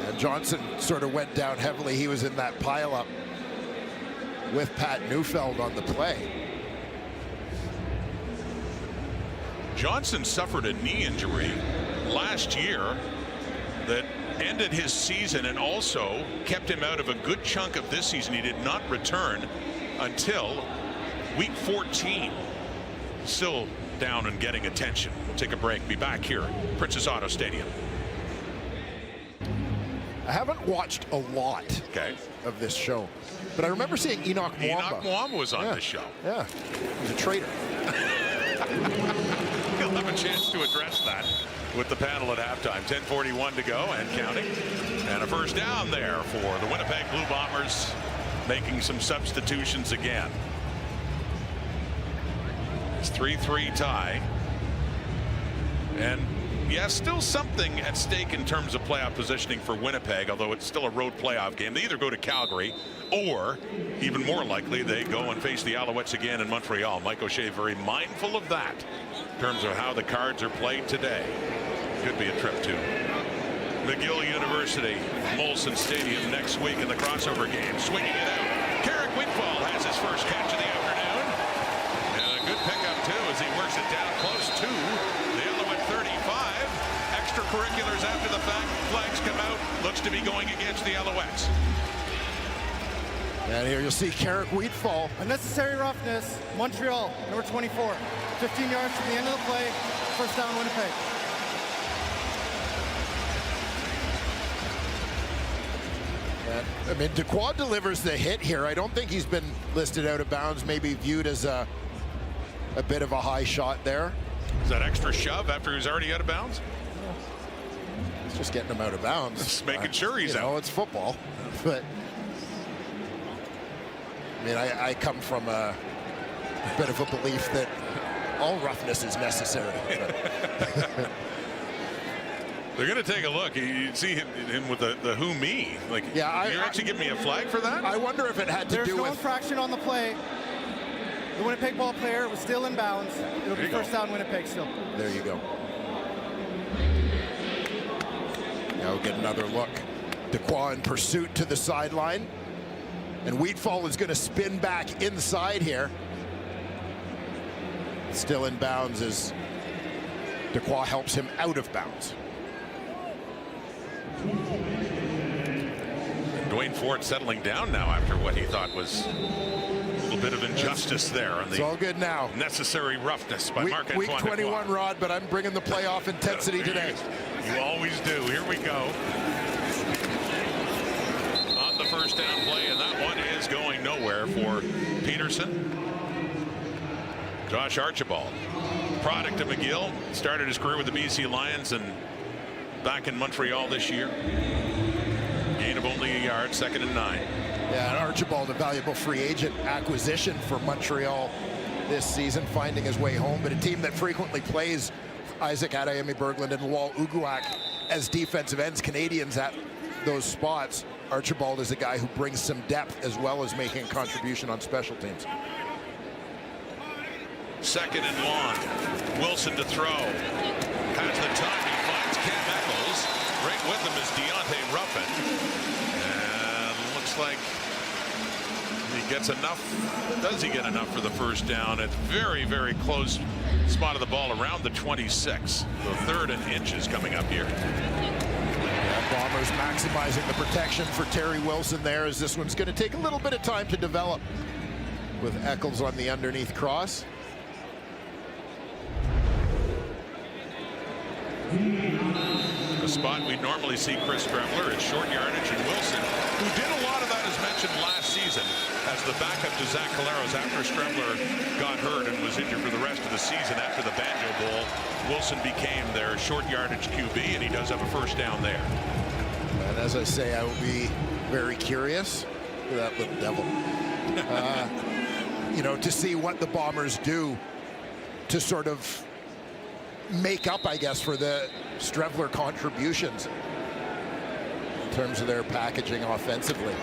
And Johnson sort of went down heavily. He was in that pileup with Pat Neufeld on the play. Johnson suffered a knee injury last year that ended his season and also kept him out of a good chunk of this season. He did not return until week 14. Still down and getting attention. We'll take a break. Be back here at Princess Auto Stadium. I haven't watched a lot of this show, but I remember seeing Enoch Mwamba. Enoch Mwamba was on this show. Yeah, he's a traitor. He'll have a chance to address that with the panel at halftime. 10:41 to go and counting. And a first down there for the Winnipeg Blue Bombers, making some substitutions again. It's 3-3 tie. And yeah, still something at stake in terms of playoff positioning for Winnipeg, although it's still a road playoff game. They either go to Calgary or, even more likely, they go and face the Alouettes again in Montreal. Mike O'Shea very mindful of that in terms of how the cards are played today. Could be a trip to McGill University, Molson Stadium next week in the crossover game. Swinging it out. Carrick Whitfall has his first catch of the afternoon. And a good pickup, too, as he works it down close to the Alouette 35. Extracurriculars after the fact. Flags come out. Looks to be going against the Alouettes. And here you'll see Carrick Wheatfall. Unnecessary roughness, Montreal, number 24. 15 yards from the end of the play, first down Winnipeg. I mean, Dequoy delivers the hit here. I don't think he's been listed out of bounds, maybe viewed as a bit of a high shot there. Is that extra shove after he was already out of bounds? It's just getting him out of bounds. Just making sure he's out. It's football. But, I mean, I come from a bit of a belief that all roughness is necessary. They're going to take a look. You see him with the who me. Like, yeah, you actually give me a flag for that? I wonder if it had to do with... There's no infraction on the play. The Winnipeg ball player was still in bounds. It'll be first down Winnipeg still. There you go. Now we'll get another look. Dequoy in pursuit to the sideline. And Wheatfall is going to spin back inside here. Still in bounds as Dequoy helps him out of bounds. Dwayne Ford settling down now after what he thought was a little bit of injustice there on the it's all good now. Necessary roughness by Marc-Antoine Week 21, Rod, but I'm bringing the playoff intensity today. You always do. Here we go. On the first down play, and that one is going nowhere for Peterson. Josh Archibald, product of McGill, started his career with the BC Lions and back in Montreal this year. Gain of only a yard, 2nd and 9. Yeah, and Archibald, a valuable free agent acquisition for Montreal this season, finding his way home, but a team that frequently plays Isaac Adeyemi-Berglund and Lawal Uguak as defensive ends, Canadians at those spots. Archibald is a guy who brings some depth as well as making a contribution on special teams. 2nd and long. Wilson to throw. Has the time. He finds Cam Eccles. Right with him is Deontay Ruffin. And looks like he gets enough. Does he get enough for the first down? It's very, very close. Spotted the ball around the 26. The 3rd and inches coming up here. Yeah, Bombers maximizing the protection for Terry Wilson there, as this one's going to take a little bit of time to develop with Eccles on the underneath cross. A spot we'd normally see Chris Stremler at short yardage, and Wilson, who did a lot of that as mentioned last season as the backup to Zach Collaros after Stremler got hurt and was injured for the rest of the season after the Banjo Bowl. Wilson became their short yardage QB, and he does have a first down there. And as I say, I will be very curious. Look at that little devil. You know, to see what the Bombers do to sort of make up, I guess, for the Strevler contributions in terms of their packaging offensively.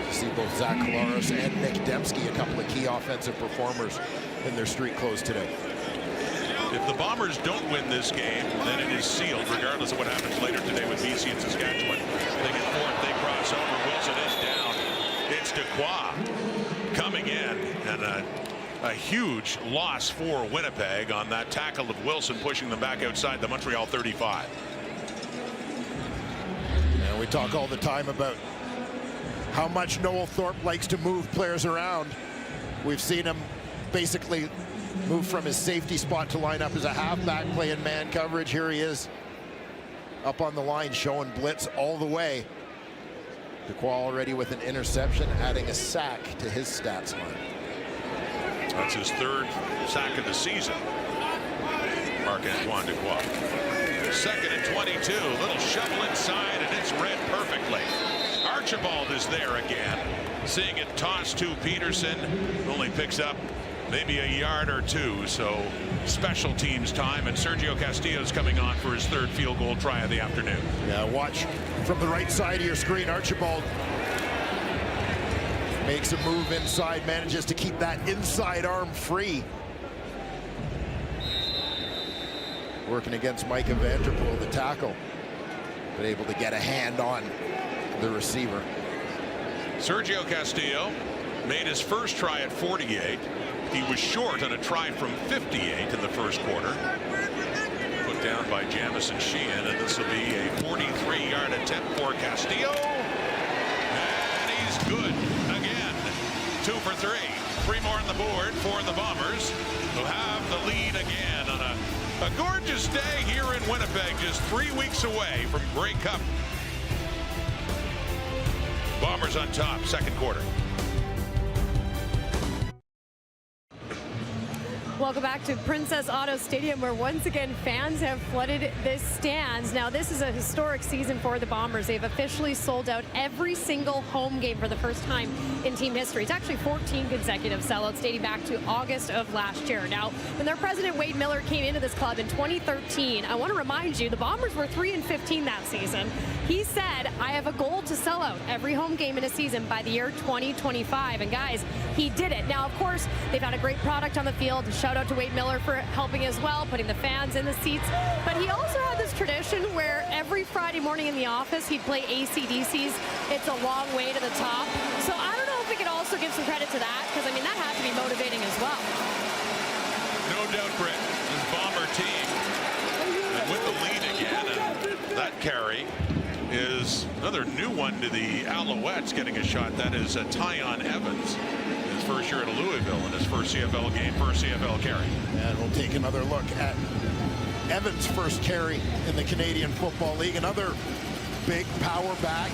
You see both Zach Collaros and Nick Dembski, a couple of key offensive performers in their street clothes today. If the Bombers don't win this game, then it is sealed, regardless of what happens later today with BC and Saskatchewan. They get 4th, they cross over. Wilson is down. It's Dequoy coming in, and a huge loss for Winnipeg on that tackle of Wilson, pushing them back outside the Montreal 35. And we talk all the time about how much Noel Thorpe likes to move players around. We've seen him basically move from his safety spot to line up as a halfback, playing man coverage. Here he is up on the line, showing blitz all the way. Dequoy already with an interception, adding a sack to his stats line. That's his 3rd sack of the season. Marc-Antoine Dequoy. 2nd and 22. Little shovel inside, and it's read perfectly. Archibald is there again. Seeing it tossed to Peterson. Only picks up maybe a yard or 2. So special teams time, and Sergio Castillo's coming on for his 3rd field goal try of the afternoon. Yeah, watch from the right side of your screen. Archibald makes a move inside, manages to keep that inside arm free. Working against Micah Vanderpool, the tackle, but able to get a hand on the receiver. Sergio Castillo made his first try at 48. He was short on a try from 58 in the first quarter. Put down by Jamison Sheehan, and this will be a 43-yard attempt for Castillo. And he's good again. 2 for 3. 3 more on the board for the Bombers, who have the lead again on a gorgeous day here in Winnipeg, just 3 weeks away from Grey Cup. Bombers Bombers on top, second quarter. Welcome back to Princess Auto Stadium, where once again fans have flooded the stands. Now, this is a historic season for the Bombers. They've officially sold out every single home game for the first time in team history. It's actually 14 consecutive sellouts dating back to August of last year. Now, when their president Wade Miller came into this club in 2013, I want to remind you, the Bombers were 3-15 that season. He said, I have a goal to sell out every home game in a season by the year 2025. And guys, he did it. Now, of course, they've had a great product on the field. Shout out to Wade Miller for helping as well, putting the fans in the seats. But he also had this tradition where every Friday morning in the office, he'd play AC/DC's It's a Long Way to the Top. So I don't know if we could also give some credit to that, because, I mean, that had to be motivating as well. No doubt, Britt, this Bomber team, and with the lead again, and that carry is another new one to the Alouettes getting a shot. That is Tyon Evans, his first year at Louisville in his first CFL game, first CFL carry. And we'll take another look at Evans' first carry in the Canadian Football League. Another big power back.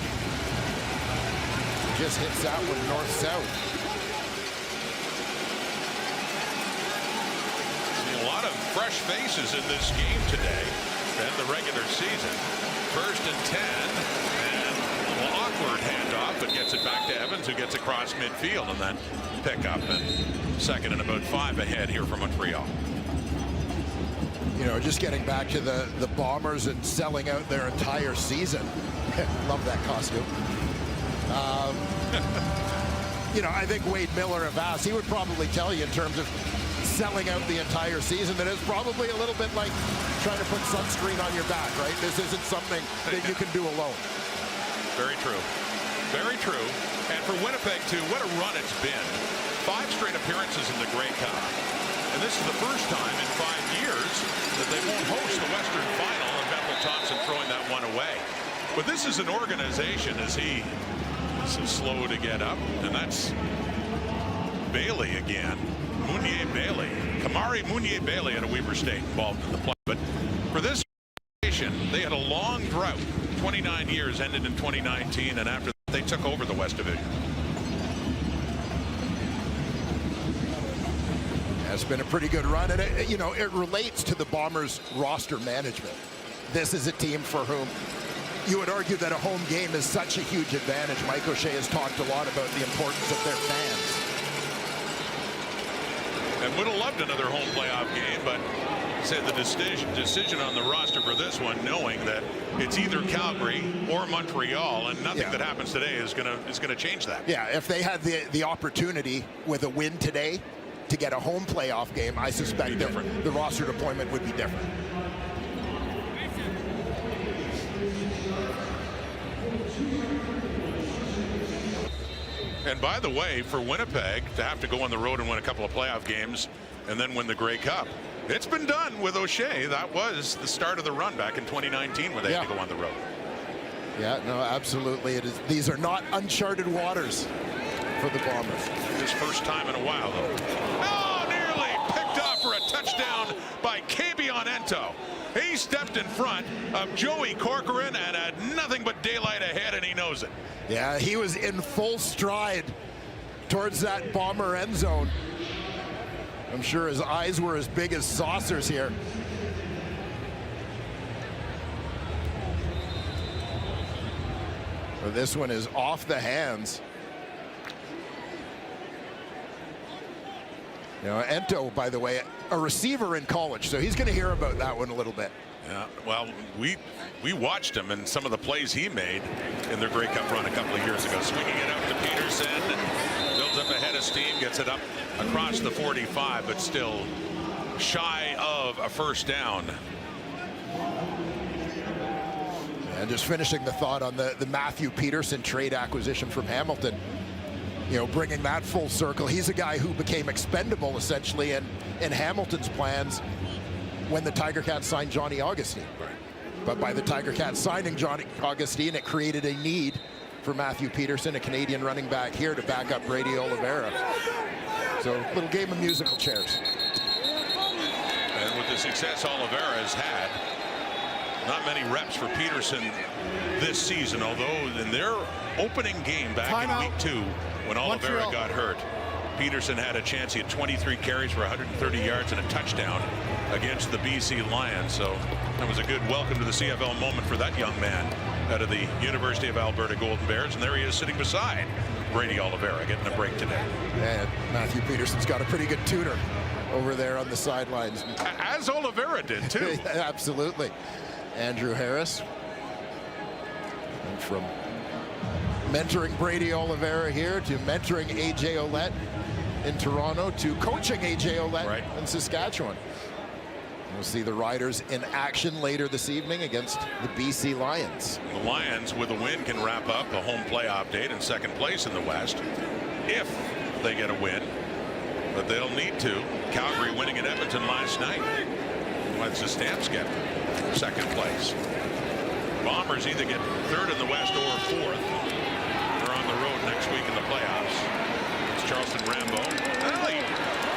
Just hits that one north-south. A lot of fresh faces in this game today and the regular season. First and 10, and a little awkward handoff, but gets it back to Evans, who gets across midfield, and then pick up and second and about 5 ahead here from Montreal. You know, just getting back to the Bombers and selling out their entire season. Love that costume. You know, I think Wade Miller, if asked, he would probably tell you in terms of selling out the entire season that it's probably a little bit like trying to put sunscreen on your back, right? This isn't something that you can do alone. Very true. Very true. And for Winnipeg, too, what a run it's been. 5 straight appearances in the Grey Cup. And this is the first time in 5 years that they won't host the Western Final, and Bethel Thompson throwing that one away. But this is an organization as he is slow to get up, and that's Bailey again. Mounier Bailey, Kamari Mounier Bailey out of Weber State involved in the play. But for this nation, they had a long drought. 29 years ended in 2019, and after that, they took over the West Division. It's been a pretty good run, and you know, it relates to the Bombers' roster management. This is a team for whom you would argue that a home game is such a huge advantage. Mike O'Shea has talked a lot about the importance of their fans. And would have loved another home playoff game, but said the decision on the roster for this one, knowing that it's either Calgary or Montreal, and nothing that happens today is gonna change that. Yeah, if they had the opportunity with a win today to get a home playoff game, I suspect the roster deployment would be different. And by the way, for Winnipeg to have to go on the road and win a couple of playoff games and then win the Grey Cup, it's been done with O'Shea. That was the start of the run back in 2019 where they had to go on the road. Yeah, no, absolutely. It is. These are not uncharted waters for the Bombers. His first time in a while, though. Oh, nearly picked off for a touchdown by Kabion Ento. He stepped in front of Joey Corcoran and had nothing but daylight ahead, and he knows it. Yeah, he was in full stride towards that Bomber end zone. I'm sure his eyes were as big as saucers here. Well, this one is off the hands. You know, Ento, by the way, a receiver in college, so he's going to hear about that one a little bit. Yeah, well, we watched him and some of the plays he made in their Grey Cup run a couple of years ago. Swinging it up to Peterson and builds up a head of steam, gets it up across the 45, but still shy of a first down. And just finishing the thought on the Matthew Peterson trade acquisition from Hamilton. You know, bringing that full circle. He's a guy who became expendable essentially in Hamilton's plans when the Tiger Cats signed Johnny Augustine. Right. But by the Tiger Cats signing Johnny Augustine, it created a need for Matthew Peterson, a Canadian running back here, to back up Brady Oliveira. So a little game of musical chairs. And with the success Oliveira has had, not many reps for Peterson this season, although in their opening game back in week 2 when Oliveira got hurt. Peterson had a chance. He had 23 carries for 130 yards and a touchdown against the BC Lions. So that was a good welcome to the CFL moment for that young man out of the University of Alberta Golden Bears. And there he is sitting beside Brady Oliveira, getting a break today. And Matthew Peterson's got a pretty good tutor over there on the sidelines. As Oliveira did, too. Absolutely. Andrew Harris. And from mentoring Brady Oliveira here to mentoring A.J. Ouellette in Toronto to coaching A.J. Ouellette in Saskatchewan. We'll see the Riders in action later this evening against the BC Lions. The Lions, with a win, can wrap up a home playoff date in second place in the West if they get a win. But they'll need to. Calgary winning at Edmonton last night. Let's the Stamps get second place. Bombers either get third in the West or fourth. They're on the road next week in the playoffs. It's Charleston Rambo. Well, he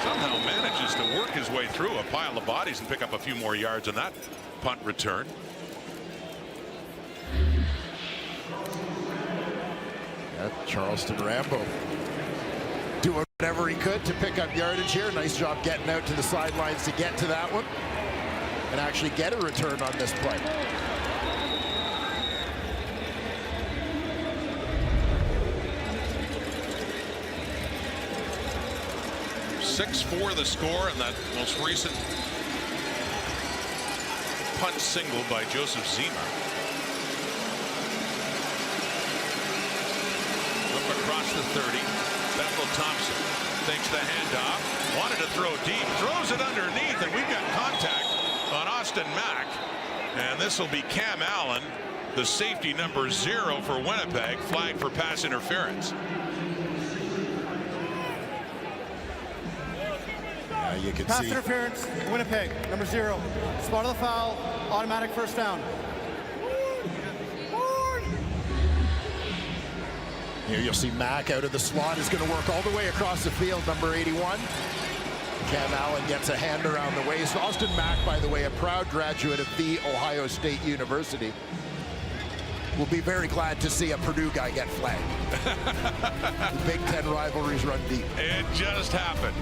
somehow manages to work his way through a pile of bodies and pick up a few more yards on that punt return. Charleston Rambo doing whatever he could to pick up yardage here. Nice job getting out to the sidelines to get to that one and actually get a return on this play. 6-4 the score, and that most recent punt single by Joseph Zima. Up across the 30, Bethel Thompson takes the handoff, wanted to throw deep, throws it underneath, and we've got contact on Austin Mack. And this will be Cam Allen, the safety number 0 for Winnipeg, flagged for pass interference. You can pass see interference, Winnipeg, number 0. Spot of the foul, automatic first down. Here you'll see Mack out of the slot, is going to work all the way across the field, number 81. Cam Allen gets a hand around the waist. Austin Mack, by the way, a proud graduate of The Ohio State University. We'll be very glad to see a Purdue guy get flagged. The Big Ten rivalries run deep. It just happened.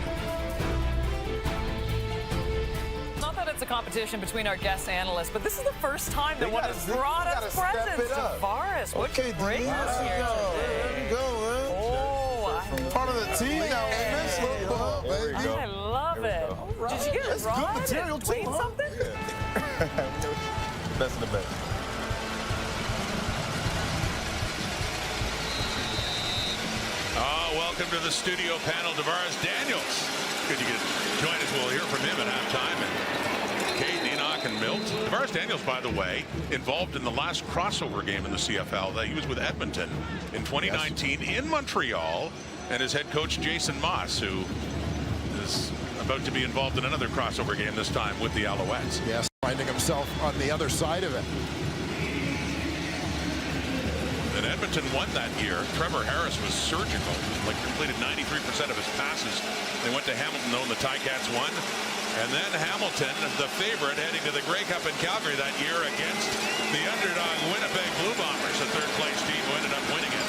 Not that it's a competition between our guest analysts, but this is the first time that one has brought us presents. Tavares, what great this year today. There we go, man. Oh, part of the team now. Miss football, baby. I love it. Right. Did you get Rod good material too, something? Best of the best. Welcome to the studio panel, Tavares Daniels. Good you could join us. We'll hear from him at halftime. And Kate, Enoch, and Milt. Tavares Daniels, by the way, involved in the last crossover game in the CFL. He was with Edmonton in 2019 in Montreal, and his head coach Jason Moss, who is about to be involved in another crossover game this time with the Alouettes. Yes, finding himself on the other side of it. And Edmonton won that year. Trevor Harris was surgical, completed 93% of his passes. They went to Hamilton, though, and the Ticats won. And then Hamilton, the favorite, heading to the Grey Cup in Calgary that year against the underdog Winnipeg Blue Bombers, a third-place team who ended up winning it.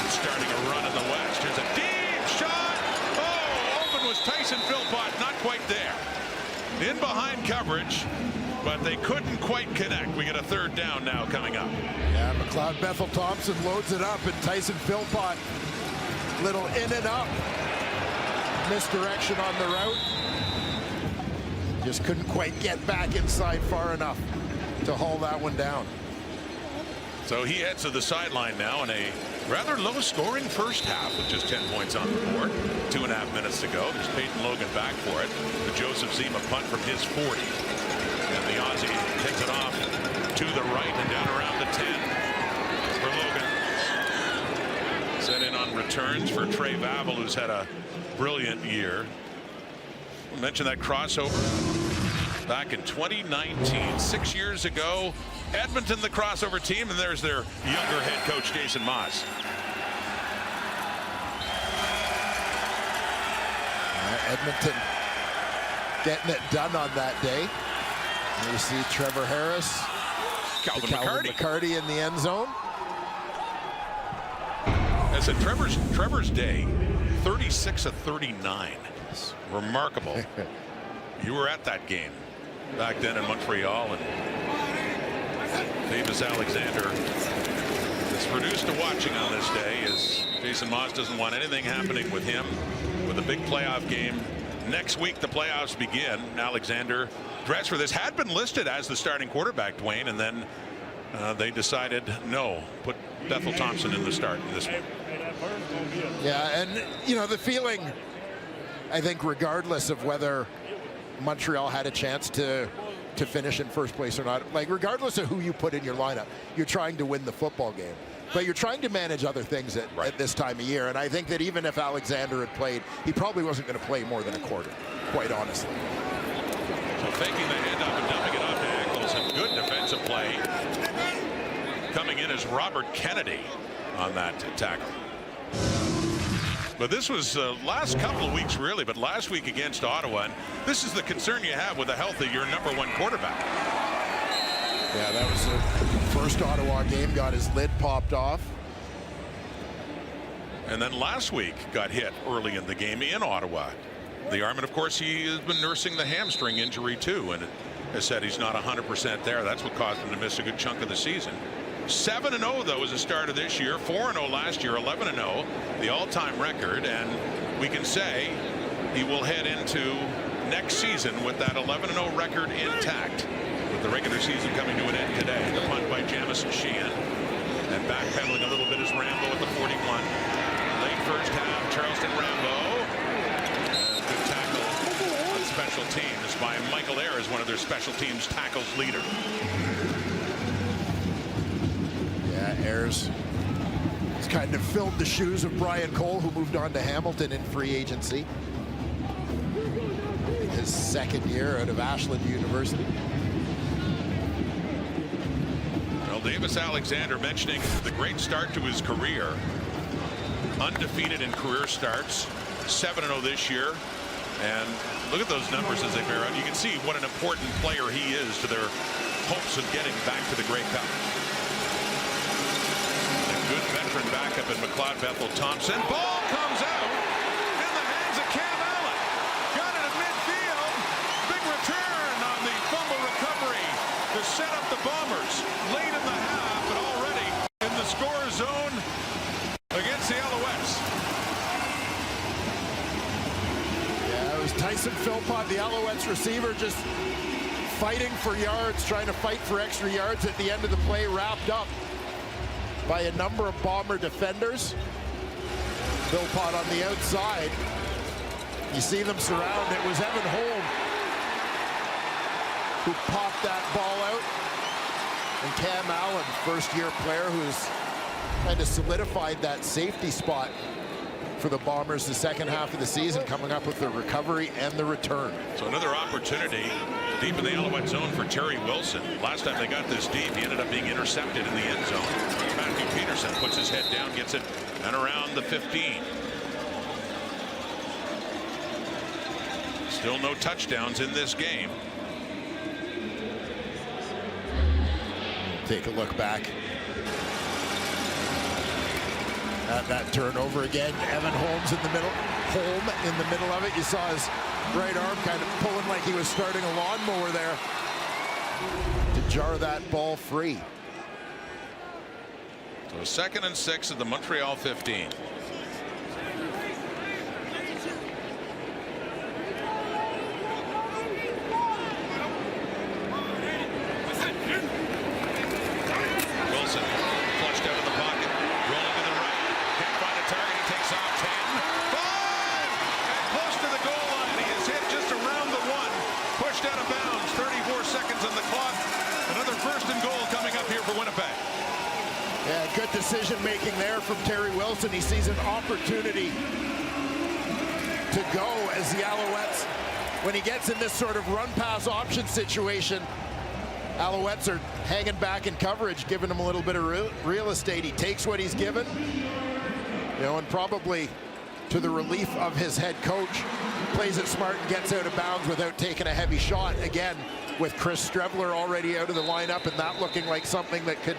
Starting a run in the West. Here's a deep shot. Oh, open was Tyson Philpott, not quite there. In behind coverage, but they couldn't quite connect. We get a third down now coming up. Yeah, McLeod Bethel Thompson loads it up, and Tyson Philpott, little in and up. Misdirection on the route. Just couldn't quite get back inside far enough to haul that one down. So he heads to the sideline now in a rather low-scoring first half with just 10 points on the board. 2.5 minutes to go. There's Peyton Logan back for it. The Joseph Zima punt from his 40. And the Aussie hits it off to the right and down around the 10 for Logan. Set in on returns for Trey Vavel, who's had a brilliant year. We mentioned that crossover back in 2019, 6 years ago. Edmonton, the crossover team, and there's their younger head coach, Jason Moss. Edmonton getting it done on that day. And you see Trevor Harris, Calvin McCarty in the end zone. I said Trevor's day, 36 of 39. It's remarkable. You were at that game back then in Montreal, and Davis Alexander is reduced to watching on this day as Jason Maas doesn't want anything happening with him with a big playoff game. Next week the playoffs begin. Alexander, dressed for this, had been listed as the starting quarterback, Dwayne, and then they decided no, put Bethel Thompson in the start in this one. Yeah, and you know the feeling, I think regardless of whether Montreal had a chance to finish in first place or not, like regardless of who you put in your lineup, you're trying to win the football game. But you're trying to manage other things at this time of year. And I think that even if Alexander had played, he probably wasn't going to play more than a quarter, quite honestly. So faking the handoff and dumping it off to Eccles, and good defensive play. Coming in as Robert Kennedy on that tackle. But this was last couple of weeks, really, but last week against Ottawa. And this is the concern you have with the health of your #1 quarterback. Yeah, that was the first Ottawa game, got his lid popped off. And then last week got hit early in the game in Ottawa. The arm, and of course, he has been nursing the hamstring injury too, and has said he's not 100% there. That's what caused him to miss a good chunk of the season. 7-0 though is the start of this year. 4-0 last year. 11-0, the all-time record, and we can say he will head into next season with that 11-0 record intact. With the regular season coming to an end today. The punt by Jamison Sheehan, and backpedaling a little bit is Rambo at the 41. Late first half, Charleston Rambo. Good tackle on special teams by Michael Ayers, one of their special teams tackles leader. Yeah, Ayers has kind of filled the shoes of Brian Cole, who moved on to Hamilton in free agency. His second year out of Ashland University. Davis Alexander mentioning the great start to his career. Undefeated in career starts, 7-0 this year. And look at those numbers as they bear out. You can see what an important player he is to their hopes of getting back to the Grey Cup. A good veteran backup in McLeod Bethel Thompson. Ball comes out in the hands of Cam Allen. Got it at midfield. Big return on the fumble recovery to set up the Bombers late in the half, but already in the score zone against the Alouettes. Yeah, it was Tyson Philpott, the Alouettes receiver, just fighting for yards, trying to fight for extra yards at the end of the play, wrapped up by a number of Bomber defenders. Philpott on the outside. You see them surround. It was Evan Holm who popped that ball out. And Cam Allen, first-year player who's kind of solidified that safety spot for the Bombers the second half of the season, coming up with the recovery and the return. So another opportunity deep in the Alouette zone for Terry Wilson. Last time they got this deep, he ended up being intercepted in the end zone. Matthew Peterson puts his head down, gets it, and around the 15. Still no touchdowns in this game. Take a look back at that turnover again. Evan Holmes in the middle. Holm in the middle of it. You saw his right arm kind of pulling like he was starting a lawnmower there to jar that ball free. So 2nd and 6 at the Montreal 15. Good decision making there from Terry Wilson. He sees an opportunity to go as the Alouettes, when he gets in this sort of run pass option situation, Alouettes are hanging back in coverage, giving him a little bit of real estate. He takes what he's given, you know, and probably to the relief of his head coach, plays it smart and gets out of bounds without taking a heavy shot. Again, with Chris Strebler already out of the lineup, and that looking like something that could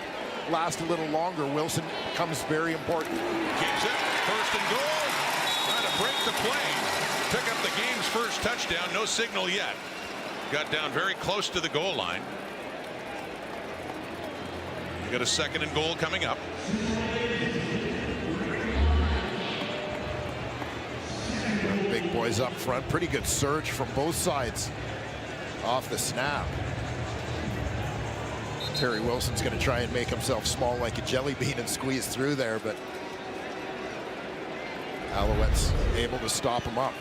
last a little longer. Wilson becomes very important. Keeps it. First and goal. Trying to break the play. Pick up the game's first touchdown. No signal yet. Got down very close to the goal line. You got a second and goal coming up. Big boys up front. Pretty good surge from both sides off the snap. Terry Wilson's going to try and make himself small like a jelly bean and squeeze through there, but Alouettes able to stop him up.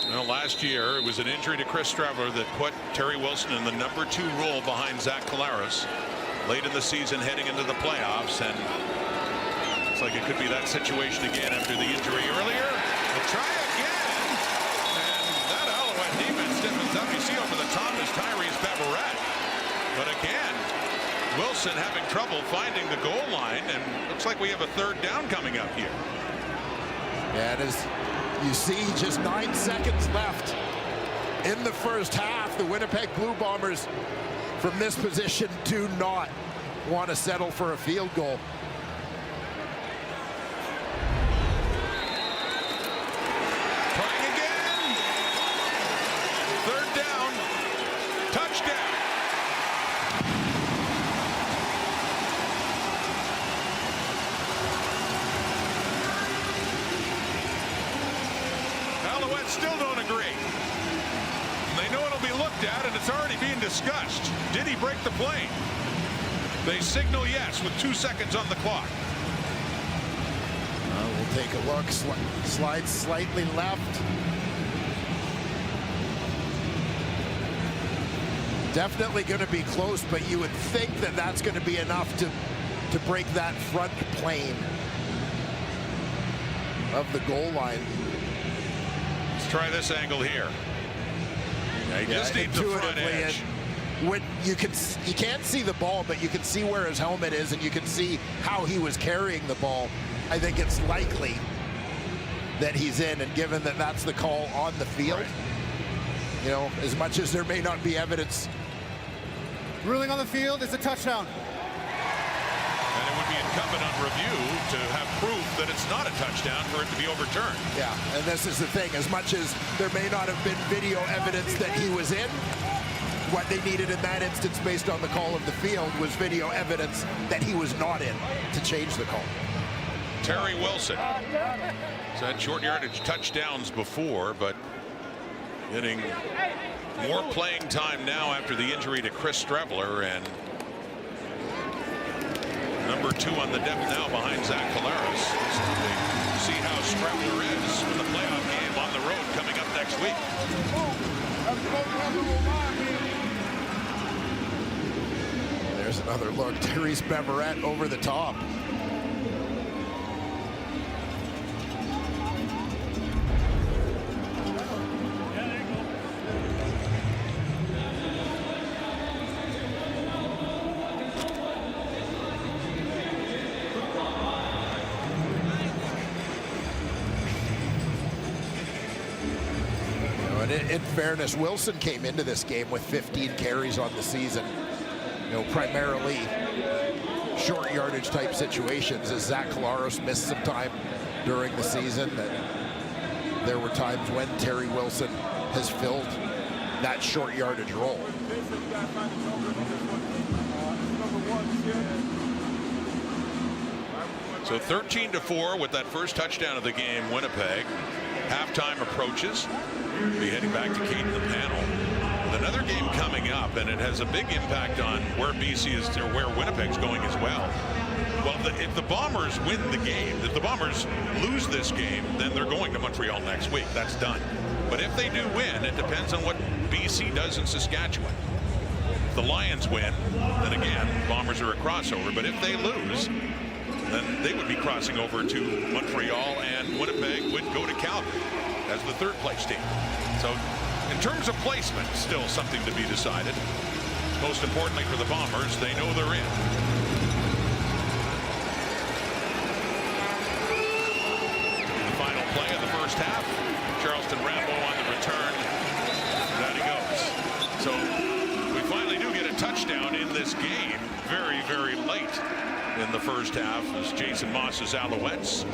Well, last year it was an injury to Chris Streveler that put Terry Wilson in the number 2 role behind Zach Collaros late in the season heading into the playoffs, and looks like it could be that situation again after the injury earlier. They'll try again, and that Alouette defense stiffens up. You see over the top is Tyrese Beverette, but again Wilson having trouble finding the goal line, and looks like we have a third down coming up here. And as you see, just 9 seconds left in the first half. The Winnipeg Blue Bombers from this position do not want to settle for a field goal. Trying again. Third down. Touchdown. Alouettes still don't agree. They know it'll be looked at, and it's already being discussed. Did he break the plane? They signal yes with 2 seconds on the clock. We'll take a look. Slide slightly left. Definitely going to be close, but you would think that that's going to be enough to break that front plane of the goal line. Let's try this angle here. He just needs the front edge. When you can't see the ball, but you can see where his helmet is, and you can see how he was carrying the ball. I think it's likely that he's in, and given that that's the call on the field, right, you know, as much as there may not be evidence. Ruling on the field is a touchdown. And it would be incumbent on review to have proof that it's not a touchdown for it to be overturned. Yeah, and this is the thing. As much as there may not have been video evidence that he was in, what they needed in that instance based on the call of the field was video evidence that he was not in to change the call. Terry Wilson has had short yardage touchdowns before, but getting more playing time now after the injury to Chris Streveler, and number 2 on the depth now behind Zach Collaros. See how Streveler is with the playoff game on the road coming up next week. There's another look. Tyrese Beverette over the top. In fairness, Wilson came into this game with 15 carries on the season, you know, primarily short yardage type situations, as Zach Collaros missed some time during the season. There were times when Terry Wilson has filled that short yardage role. So 13-4 with that first touchdown of the game, Winnipeg. Halftime approaches. Be heading back to Kate in the panel with another game coming up, and it has a big impact on where BC is, or where Winnipeg's going as well. Well, if the Bombers win the game, if the Bombers lose this game, then they're going to Montreal next week. That's done. But if they do win, it depends on what BC does in Saskatchewan. If the Lions win, then again, Bombers are a crossover. But if they lose, then they would be crossing over to Montreal, and Winnipeg would go to Calgary as the third place team. So in terms of placement, still something to be decided. Most importantly for the Bombers, they know they're in. The final play of the first half. Charleston Rambo on the return. Down he goes. So we finally do get a touchdown in this game. very, very late in the first half as Jason Moss's Alouettes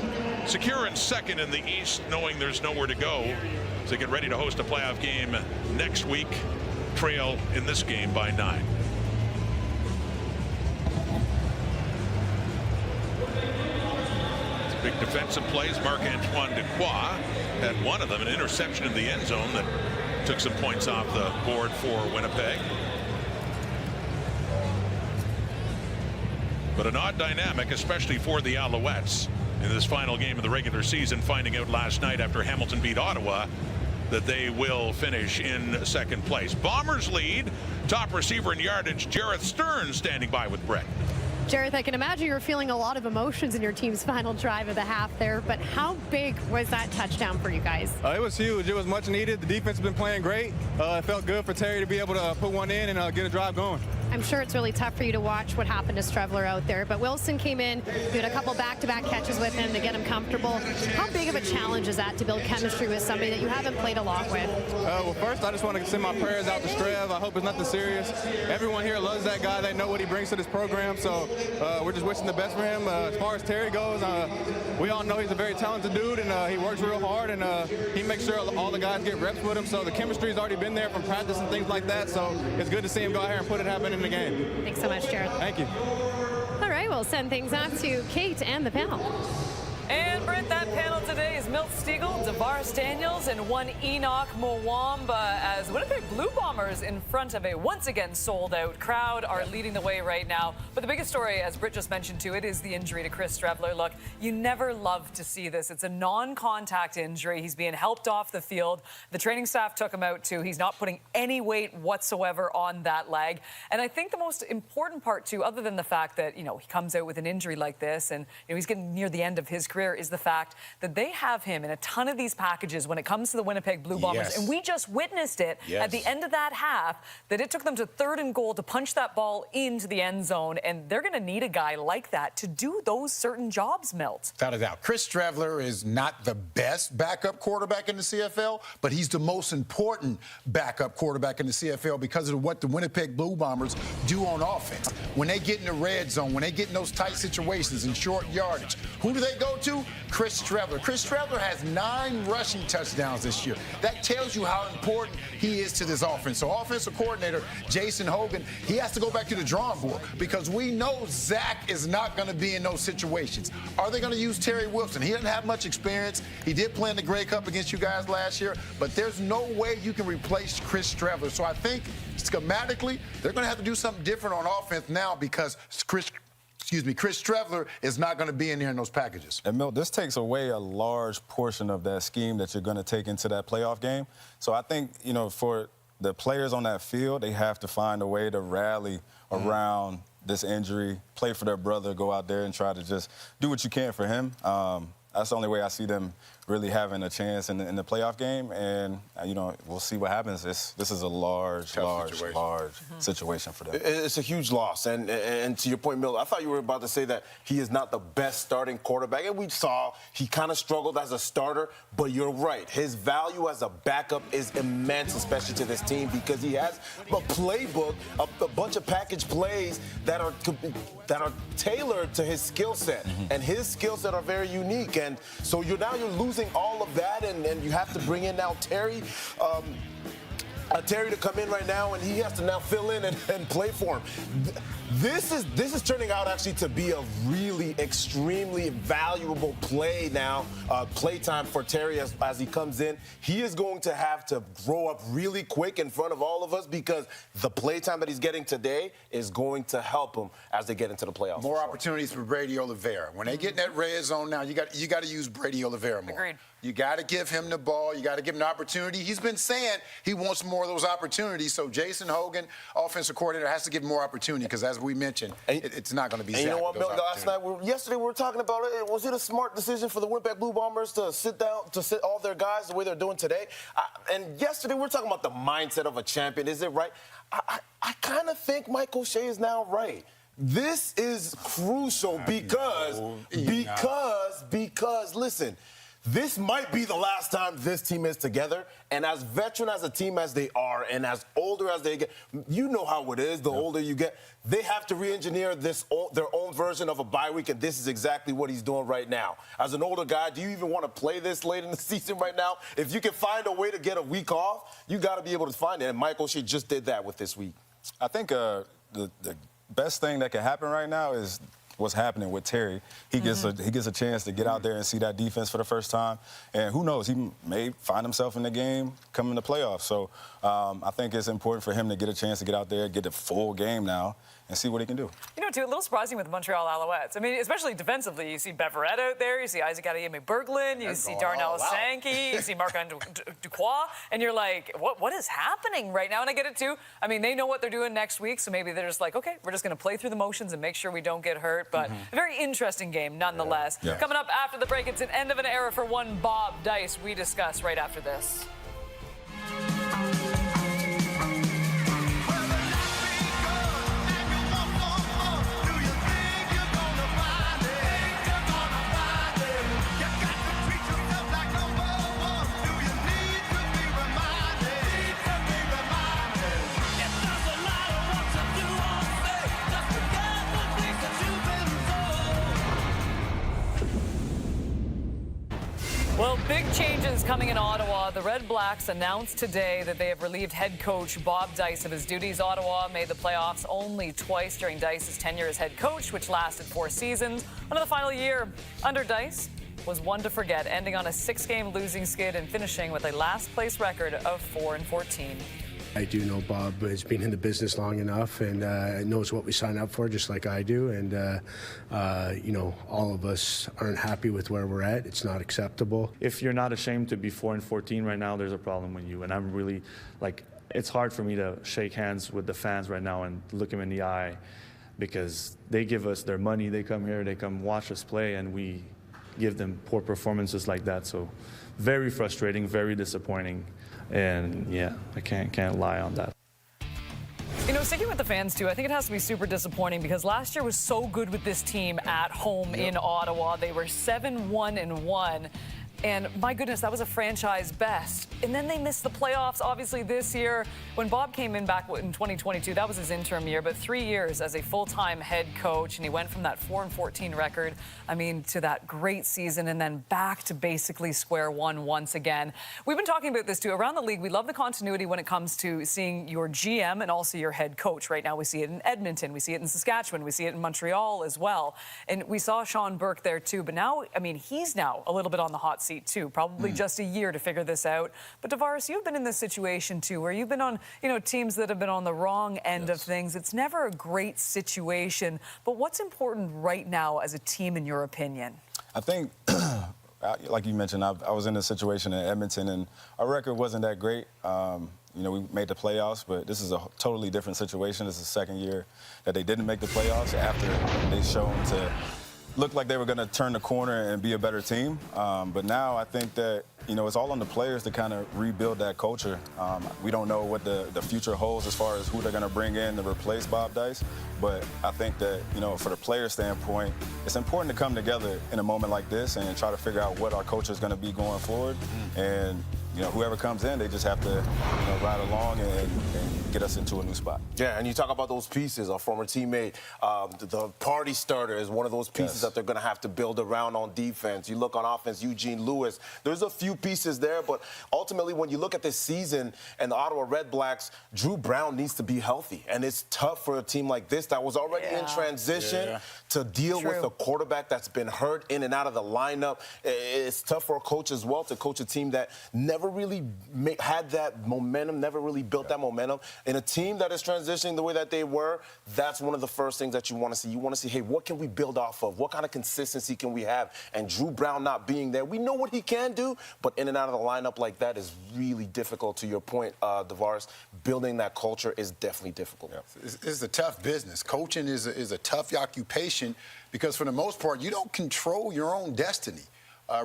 secure in second in the East, knowing there's nowhere to go as they get ready to host a playoff game next week. Trail in this game by 9. Big defensive plays. Marc-Antoine Dequoy had one of them, an interception in the end zone that took some points off the board for Winnipeg. But an odd dynamic, especially for the Alouettes in this final game of the regular season, finding out last night after Hamilton beat Ottawa that they will finish in second place. Bombers lead. Top receiver in yardage, Jareth Stearns, standing by with Brett. Jareth, I can imagine you're feeling a lot of emotions in your team's final drive of the half there, but how big was that touchdown for you guys? It was huge. It was much needed. The defense has been playing great. It felt good for Terry to be able to put one in and get a drive going. I'm sure it's really tough for you to watch what happened to Strevler out there, but Wilson came in, you had a couple back-to-back catches with him to get him comfortable. How big of a challenge is that to build chemistry with somebody that you haven't played a lot with? Well, first, I just want to send my prayers out to Strev. I hope it's nothing serious. Everyone here loves that guy. They know what he brings to this program, so we're just wishing the best for him. As far as Terry goes, we all know he's a very talented dude, and he works real hard, and he makes sure all the guys get reps with him, so the chemistry's already been there from practice and things like that, so it's good to see him go out here and put it happen in the game. Thanks so much, Jareth. Thank you. All right, we'll send things off to Kate and the panel. And Brent, that panel today is Milt Stegall, DeVaris Daniels, and one Enoch Mwamba as Winnipeg Blue Bombers in front of a once again sold-out crowd are leading the way right now. But the biggest story, as Britt just mentioned too, it is the injury to Chris Strevler. Look, you never love to see this. It's a non-contact injury. He's being helped off the field. The training staff took him out too. He's not putting any weight whatsoever on that leg. And I think the most important part too, other than the fact that, he comes out with an injury like this and, he's getting near the end of his career, is the fact that they have him in a ton of these packages when it comes to the Winnipeg Blue Bombers. Yes. And we just witnessed it at the end of that half, that it took them to 3rd and goal to punch that ball into the end zone. And they're going to need a guy like that to do those certain jobs, Milt. Without a doubt. Chris Strevler is not the best backup quarterback in the CFL, but he's the most important backup quarterback in the CFL because of what the Winnipeg Blue Bombers do on offense. When they get in the red zone, when they get in those tight situations and short yardage, who do they go to? Chris Strevler. Chris Strevler has 9 rushing touchdowns this year. That tells you how important he is to this offense. So offensive coordinator Jason Hogan, he has to go back to the drawing board because we know Zach is not going to be in those situations. Are they going to use Terry Wilson? He doesn't have much experience. He did play in the Grey Cup against you guys last year, but there's no way you can replace Chris Strevler. So I think schematically, they're going to have to do something different on offense now because Chris Strevler is not going to be in there in those packages. And Milt, this takes away a large portion of that scheme that you're going to take into that playoff game. So I think, for the players on that field, they have to find a way to rally around this injury, play for their brother, go out there and try to just do what you can for him. That's the only way I see them really having a chance in the playoff game. And, we'll see what happens. This is a large situation for them. It's a huge loss. And to your point, Miller, I thought you were about to say that he is not the best starting quarterback. And we saw he kind of struggled as a starter. But you're right. His value as a backup is immense, especially to this team, because he has a playbook, a bunch of package plays that are tailored to his skill set. And his skill set are very unique. And so you're losing all of that, and you have to bring in now Terry. Terry to come in right now, and he has to now fill in and play for him. This is turning out actually to be a really extremely valuable play now, play time for Terry as he comes in. He is going to have to grow up really quick in front of all of us because the play time that he's getting today is going to help him as they get into the playoffs. More opportunities for Brady Oliveira. When they get in that red zone now, you got to use Brady Oliveira more. Agreed. You got to give him the ball. You got to give him an opportunity. He's been saying he wants more of those opportunities. So Jason Hogan, offensive coordinator, has to give him more opportunity because, as we mentioned, it's not going to be Zach. And you know what, yesterday we were talking about it. Was it a smart decision for the Winnipeg Blue Bombers to sit all their guys the way they're doing today? And yesterday we were talking about the mindset of a champion. Is it right? I kind of think Mike O'Shea is now right. This is crucial because listen, this might be the last time this team is together. And as veteran as a team as they are and as older as they get, you know how it is, the older you get, they have to re-engineer their own version of a bye week, and this is exactly what he's doing right now. As an older guy, do you even want to play this late in the season right now? If you can find a way to get a week off, you got to be able to find it, and Mike O'Shea just did that with this week. I think the best thing that can happen right now is what's happening with Terry. He gets a chance to get out there and see that defense for the first time, and who knows, he may find himself in the game coming to playoffs. So I think it's important for him to get a chance to get out there, get a full game now, and see what he can do. You know, too, a little surprising with the Montreal Alouettes. I mean, especially defensively, you see Beverette out there, you see Isaac Adeyemi-Berglund, you see Darnell Sankey, you see Marc-Andre Duquois, and you're like, what is happening right now? And I get it, too. I mean, they know what they're doing next week, so maybe they're just like, okay, we're just going to play through the motions and make sure we don't get hurt. But a very interesting game, nonetheless. Yeah. Coming up after the break, it's an end of an era for one Bob Dice. We discuss right after this. Well, big changes coming in Ottawa. The Red Blacks announced today that they have relieved head coach Bob Dice of his duties. Ottawa made the playoffs only twice during Dice's tenure as head coach, which lasted 4 seasons. Under the final year under Dice was one to forget, ending on a 6-game losing skid and finishing with a last-place record of 4-14. I do know Bob has been in the business long enough and knows what we sign up for, just like I do. And, you know, all of us aren't happy with where we're at. It's not acceptable. If you're not ashamed to be 4-14 right now, there's a problem with you. And I'm really, like, it's hard for me to shake hands with the fans right now and look them in the eye because they give us their money. They come here, they come watch us play, and we give them poor performances like that. So very frustrating, very disappointing. And yeah, I can't lie on that. You know, sticking with the fans, too, I think it has to be super disappointing because last year was so good with this team at home in Ottawa. They were 7-1-1. And my goodness, that was a franchise best. And then they missed the playoffs, obviously, this year. When Bob came in back in 2022, that was his interim year, but 3 years as a full-time head coach. And he went from that 4-14 record, I mean, to that great season and then back to basically square one once again. We've been talking about this, too. Around the league, we love the continuity when it comes to seeing your GM and also your head coach. Right now, we see it in Edmonton. We see it in Saskatchewan. We see it in Montreal as well. And we saw Sean Burke there, too. But now, I mean, he's now a little bit on the hot seat, too. Probably just a year to figure this out. But, Tavares, you've been in this situation, too, where you've been on, you know, teams that have been on the wrong end of things. It's never a great situation. But what's important right now as a team, in your opinion? I think, like you mentioned, I was in a situation in Edmonton, and our record wasn't that great. You know, we made the playoffs, but this is a totally different situation. This is the second year that they didn't make the playoffs after they shown to look like they were going to turn the corner and be a better team. But now I think that, you know, it's all on the players to kind of rebuild that culture. We don't know what the future holds as far as who they're going to bring in to replace Bob Dice. But I think that, you know, for the player standpoint, it's important to come together in a moment like this and try to figure out what our culture is going to be going forward. And, you know, whoever comes in, they just have to, you know, ride along and get us into a new spot. Yeah, and you talk about those pieces. Our former teammate, the party starter is one of those pieces that they're going to have to build around on defense. You look on offense, Eugene Lewis. There's a few pieces there, but ultimately when you look at this season and the Ottawa Red Blacks, Drew Brown needs to be healthy. And it's tough for a team like this that was already in transition to deal with a quarterback that's been hurt in and out of the lineup. It's tough for a coach as well to coach a team that never really had that momentum, never really built that momentum. In a team that is transitioning the way that they were, that's one of the first things that you want to see. You want to see, hey, what can we build off of? What kind of consistency can we have? And Drew Brown not being there, we know what he can do, but in and out of the lineup like that is really difficult. To your point, Tavares, building that culture is definitely difficult. Yeah. It's a tough business. Coaching is a tough occupation because for the most part, you don't control your own destiny.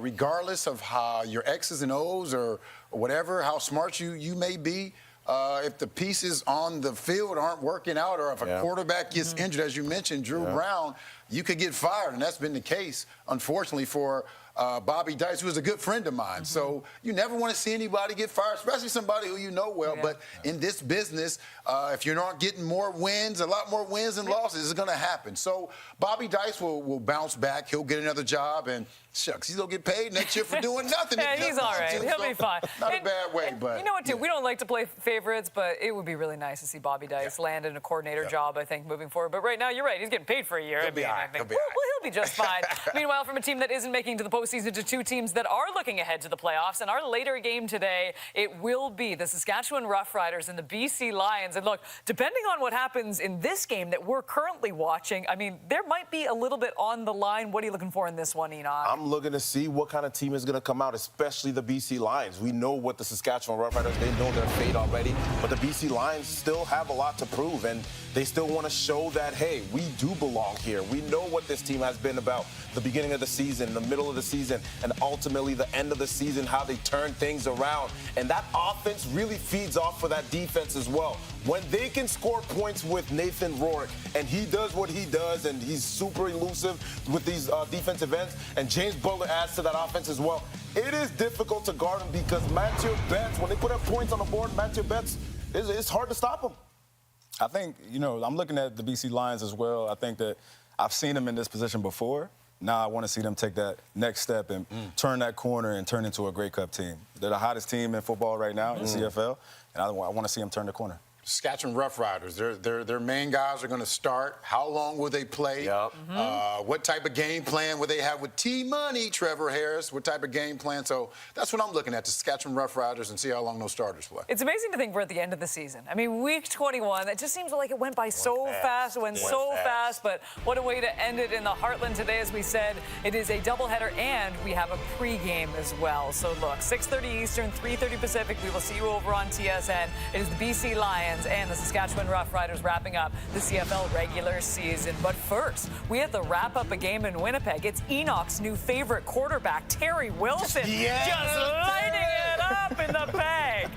Regardless of how your X's and O's or whatever, how smart you may be, if the pieces on the field aren't working out or if a quarterback gets injured, as you mentioned, Drew Brown, you could get fired, and that's been the case, unfortunately, for Bobby Dice, who is a good friend of mine. So you never want to see anybody get fired, especially somebody who you know well. But in this business, if you're not getting more wins, a lot more wins and losses is going to happen. So Bobby Dice will bounce back. He'll get another job, and shucks, he's going to get paid next year for doing nothing. Yeah, he's all right. He'll be fine. Not a bad way, but... You know what, too? We don't like to play favorites, but it would be really nice to see Bobby Dice land in a coordinator job, I think, moving forward. But right now, you're right. He's getting paid for a year. He'll be all right. He'll be just fine. Meanwhile, from a team that isn't making to the postseason to two teams that are looking ahead to the playoffs, and our later game today, it will be the Saskatchewan Roughriders and the BC Lions. And look, depending on what happens in this game that we're currently watching, I mean, there might be a little bit on the line. What are you looking for in this one, Enoch? I'm looking to see what kind of team is going to come out, especially the BC Lions. We know what the Saskatchewan Roughriders, they know their fate already, but the BC Lions still have a lot to prove, and they still want to show that, hey, we do belong here. We know what this team has been about the beginning of the season, the middle of the season, and ultimately the end of the season, how they turn things around. And that offense really feeds off for that defense as well. When they can score points with Nathan Rourke, and he does what he does, and he's super elusive with these defensive ends, and James Butler adds to that offense as well, it is difficult to guard him because Mathieu Betts, when they put up points on the board, Mathieu Betts, it's hard to stop him. I think, you know, I'm looking at the BC Lions as well. I think that I've seen them in this position before. Now I want to see them take that next step and turn that corner and turn into a Grey Cup team. They're the hottest team in football right now in CFL, and I want to see them turn the corner. Saskatchewan Roughriders, their main guys are going to start. How long will they play? What type of game plan will they have with T-Money, Trevor Harris? What type of game plan? So that's what I'm looking at, the Saskatchewan Roughriders, and see how long those starters play. It's amazing to think we're at the end of the season. I mean, week 21, it just seems like it went by so fast. It went so fast, but what a way to end it in the Heartland today. As we said, it is a doubleheader, and we have a pregame as well. So look, 6:30 Eastern, 3:30 Pacific. We will see you over on TSN. It is the BC Lions and the Saskatchewan Roughriders wrapping up the CFL regular season. But first, we have to wrap up a game in Winnipeg. It's Enoch's new favorite quarterback, Terry Wilson, just lighting it up in the peg.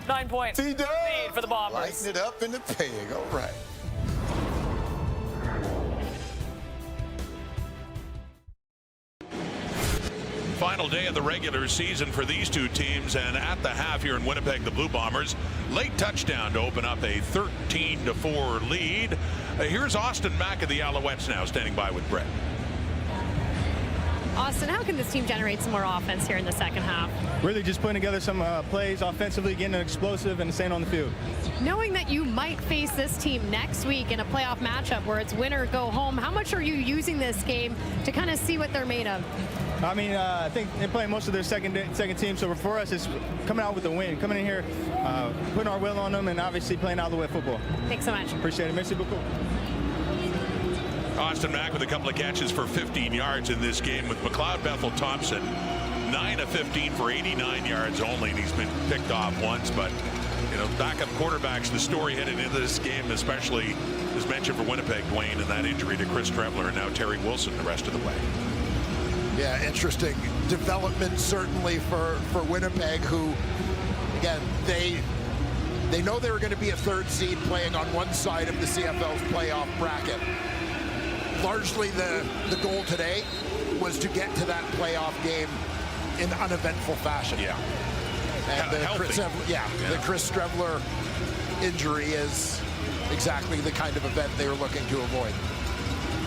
9-point lead for the Bombers. Lighting it up in the peg. All right. Final day of the regular season for these two teams, and at the half here in Winnipeg, the Blue Bombers late touchdown to open up a 13-4 lead. Here's Austin Mack of the Alouettes now standing by with Brett. Austin, how can this team generate some more offense here in the second half? Really just putting together some plays offensively, getting explosive and staying on the field. Knowing that you might face this team next week in a playoff matchup where it's win or go home, how much are you using this game to kind of see what they're made of? I mean, I think they're playing most of their second team, so for us, it's coming out with a win, coming in here, putting our will on them, and obviously playing Alouette football. Thanks so much. Appreciate it. Merci beaucoup. Austin Mack with a couple of catches for 15 yards in this game with McLeod Bethel Thompson, 9 of 15 for 89 yards only, and he's been picked off once. But, you know, backup quarterbacks, the story heading into this game, especially as mentioned for Winnipeg, Dwayne, and that injury to Chris Trevler, and now Terry Wilson the rest of the way. Yeah, interesting development certainly for Winnipeg, who, again, they know they were going to be a third seed playing on one side of the CFL's playoff bracket. Largely the goal today was to get to that playoff game in uneventful fashion. Yeah. And the Chris Trevler injury is exactly the kind of event they were looking to avoid.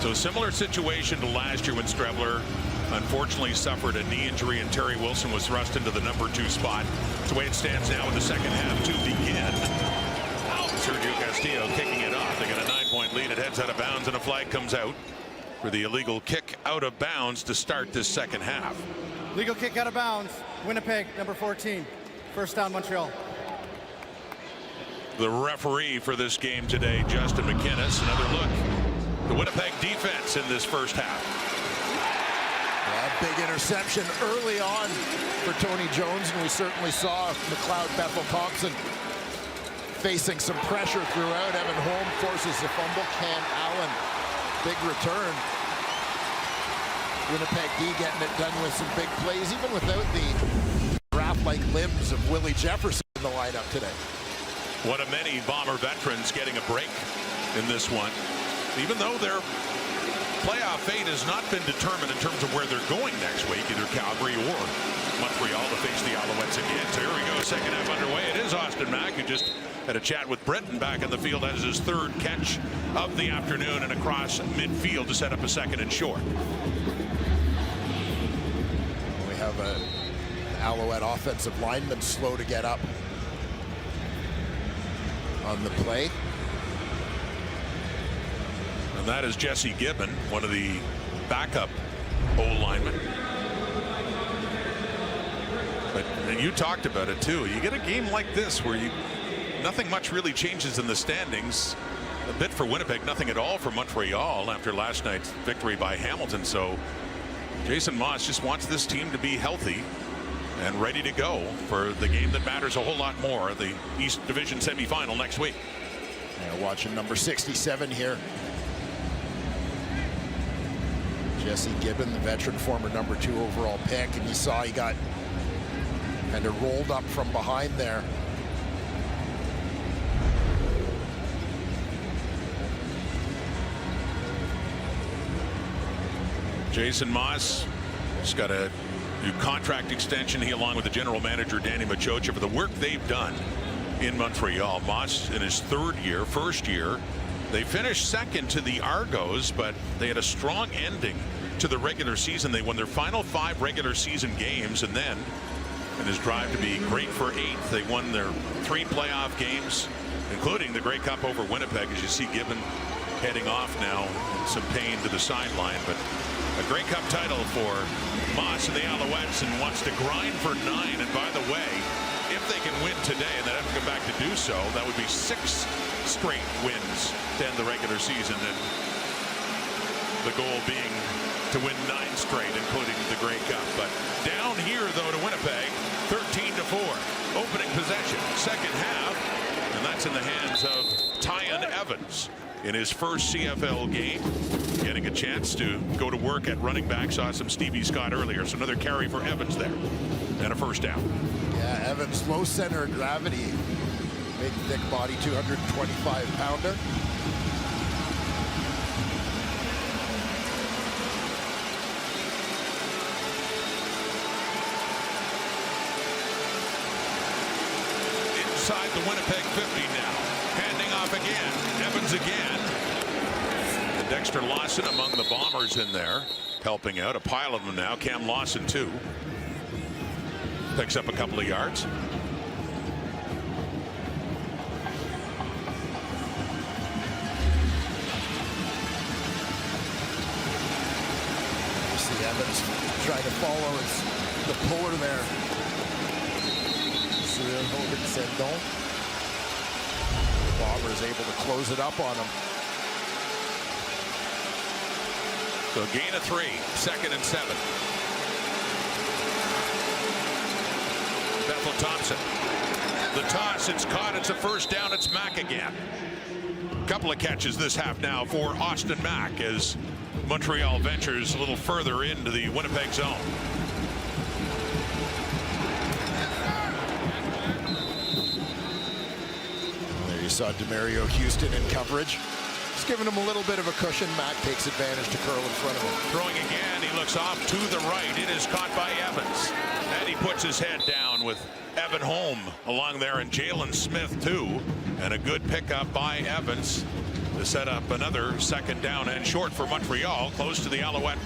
So similar situation to last year when Trevler unfortunately suffered a knee injury and Terry Wilson was thrust into the #2 spot. It's the way it stands now in the second half to begin. Sergio Castillo kicking it off. They got a 9-point lead. It heads out of bounds, and a flag comes out for the illegal kick out of bounds to start this second half. Legal kick out of bounds. Winnipeg, number 14. First down, Montreal. The referee for this game today, Justin McInnes. Another look. The Winnipeg defense in this first half. Yeah, big interception early on for Tony Jones, and we certainly saw McLeod Bethel Thompson facing some pressure throughout. Evan Holm forces the fumble. Cam Allen, big return. Winnipeg D getting it done with some big plays, even without the draft-like limbs of Willie Jefferson in the lineup today. One of many Bomber veterans getting a break in this one. Even though they're playoff fate has not been determined in terms of where they're going next week, either Calgary or Montreal to face the Alouettes again. So here we go, second half underway. It is Austin Mack, who just had a chat with Britton back in the field as his third catch of the afternoon and across midfield to set up a second and short. We have an Alouette offensive lineman slow to get up on the play. And that is Jesse Gibbon, one of the backup O-linemen. And you talked about it too. You get a game like this where nothing much really changes in the standings. A bit for Winnipeg, nothing at all for Montreal after last night's victory by Hamilton. So Jason Maas just wants this team to be healthy and ready to go for the game that matters a whole lot more, the East Division semifinal next week. Yeah, watching number 67 here. Jesse Gibbon, the veteran, former number 2 overall pick, and you saw he got kind of rolled up from behind there. Jason Maas has got a new contract extension, he along with the general manager Danny Machocha, for the work they've done in Montreal. Maas in his first year. They finished second to the Argos, but they had a strong ending to the regular season. They won their final 5 regular season games, and then in his drive to be great for 8th, they won their 3 playoff games, including the Grey Cup over Winnipeg, as you see Gibbon heading off now, some pain to the sideline, but a Grey Cup title for Maas and the Alouettes, and wants to grind for 9. And by the way, if they can win today and then have to go back to do so, that would be 6 straight wins to end the regular season, and the goal being to win 9 straight, including the Grey Cup. But down here, though, to Winnipeg, 13-4. Opening possession, second half, and that's in the hands of Tyon Evans in his first CFL game, getting a chance to go to work at running back. Saw some Stevie Scott earlier, so another carry for Evans there, and a first down. Yeah, Evans, low center of gravity, big, thick body, 225-pounder. Inside the Winnipeg 50 now. Handing off again. Evans again. And Dexter Lawson among the Bombers in there, helping out. A pile of them now. Cam Lawson, too. Picks up a couple of yards. You see Evans trying to follow the puller there. Bombers able to close it up on him. So gain of 3, second and 7. Bethel Thompson. The toss, it's caught, it's a first down, it's Mack again. Couple of catches this half now for Austin Mack as Montreal ventures a little further into the Winnipeg zone. There you saw Demario Houston in coverage. Just giving him a little bit of a cushion. Mack takes advantage to curl in front of him. Throwing again, he looks off to the right. It is caught by Evans. And he puts his head down with Evan Holm along there, and Jalen Smith too. And a good pickup by Evans to set up another second down and short for Montreal, close to the Alouette,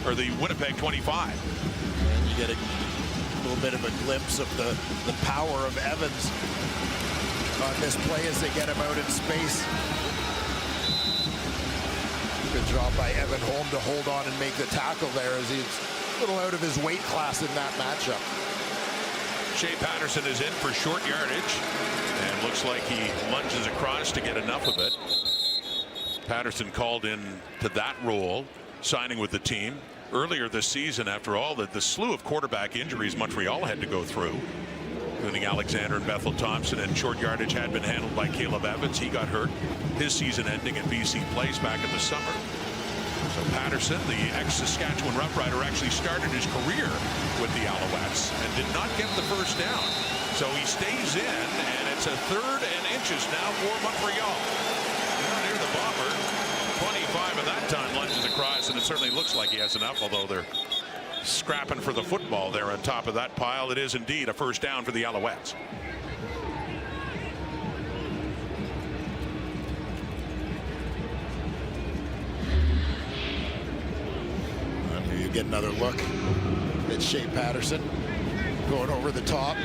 or the Winnipeg 25. And you get a little bit of a glimpse of the power of Evans on this play as they get him out in space. Good job by Evan Holm to hold on and make the tackle there, as he's a little out of his weight class in that matchup. Shea Patterson is in for short yardage, and looks like he lunges across to get enough of it. Patterson called in to that role, signing with the team earlier this season after all the slew of quarterback injuries Montreal had to go through, including Alexander and Bethel Thompson, and short yardage had been handled by Caleb Evans. He got hurt his season ending at BC Place back in the summer. So Patterson, the ex-Saskatchewan Rough Rider, actually started his career with the Alouettes and did not get the first down. So he stays in, and it's a 3rd and inches now for Montreal. Near the Bomber. 25 at that time, lunges across, and it certainly looks like he has enough, although they're scrapping for the football there on top of that pile. It is indeed a first down for the Alouettes. And here you get another look at Shea Patterson going over the top.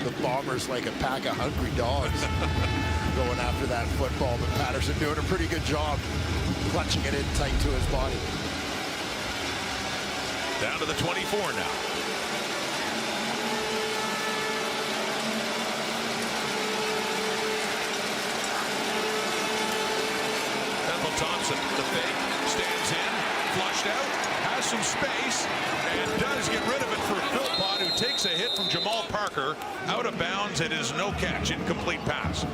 The Bombers like a pack of hungry dogs going after that football, but Patterson doing a pretty good job clutching it in tight to his body. Down to the 24 now. Bethel Thompson, the fake, stands in, flushed out, has some space, and does get rid of it for Philpott, who takes a hit from Jamal Parker. Out of bounds. It is no catch. Incomplete pass.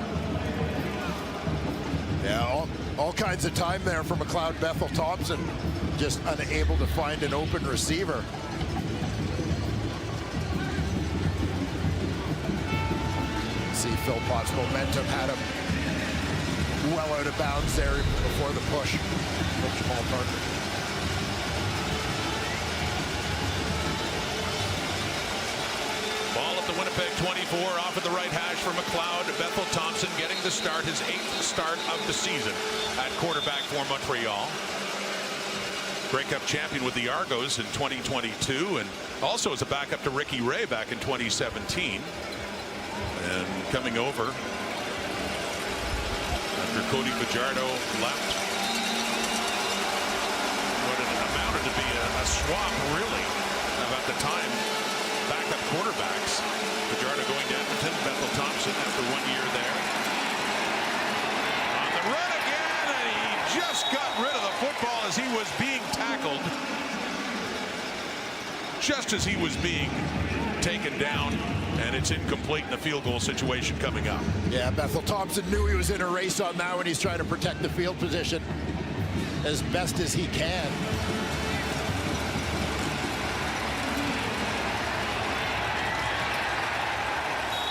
Yeah, all kinds of time there for McLeod. Bethel Thompson just unable to find an open receiver. See Philpott's momentum had him well out of bounds there before the push from Jamal Parker. Ball at the Winnipeg 24, off at the right hash for McLeod. Bethel Thompson getting the start, his 8th start of the season at quarterback for Montreal. Grey Cup champion with the Argos in 2022, and also as a backup to Ricky Ray back in 2017. And coming over after Cody Fajardo left. What it amounted to be a swap, really, about the time. Backup quarterbacks. Fajardo going to Edmonton, Bethel Thompson after 1 year there. On the run again, and he just got rid of the football as he was being tackled. Just as he was being taken down, and it's incomplete in the field goal situation coming up. Yeah, Bethel Thompson knew he was in a race on that one. He's trying to protect the field position as best as he can.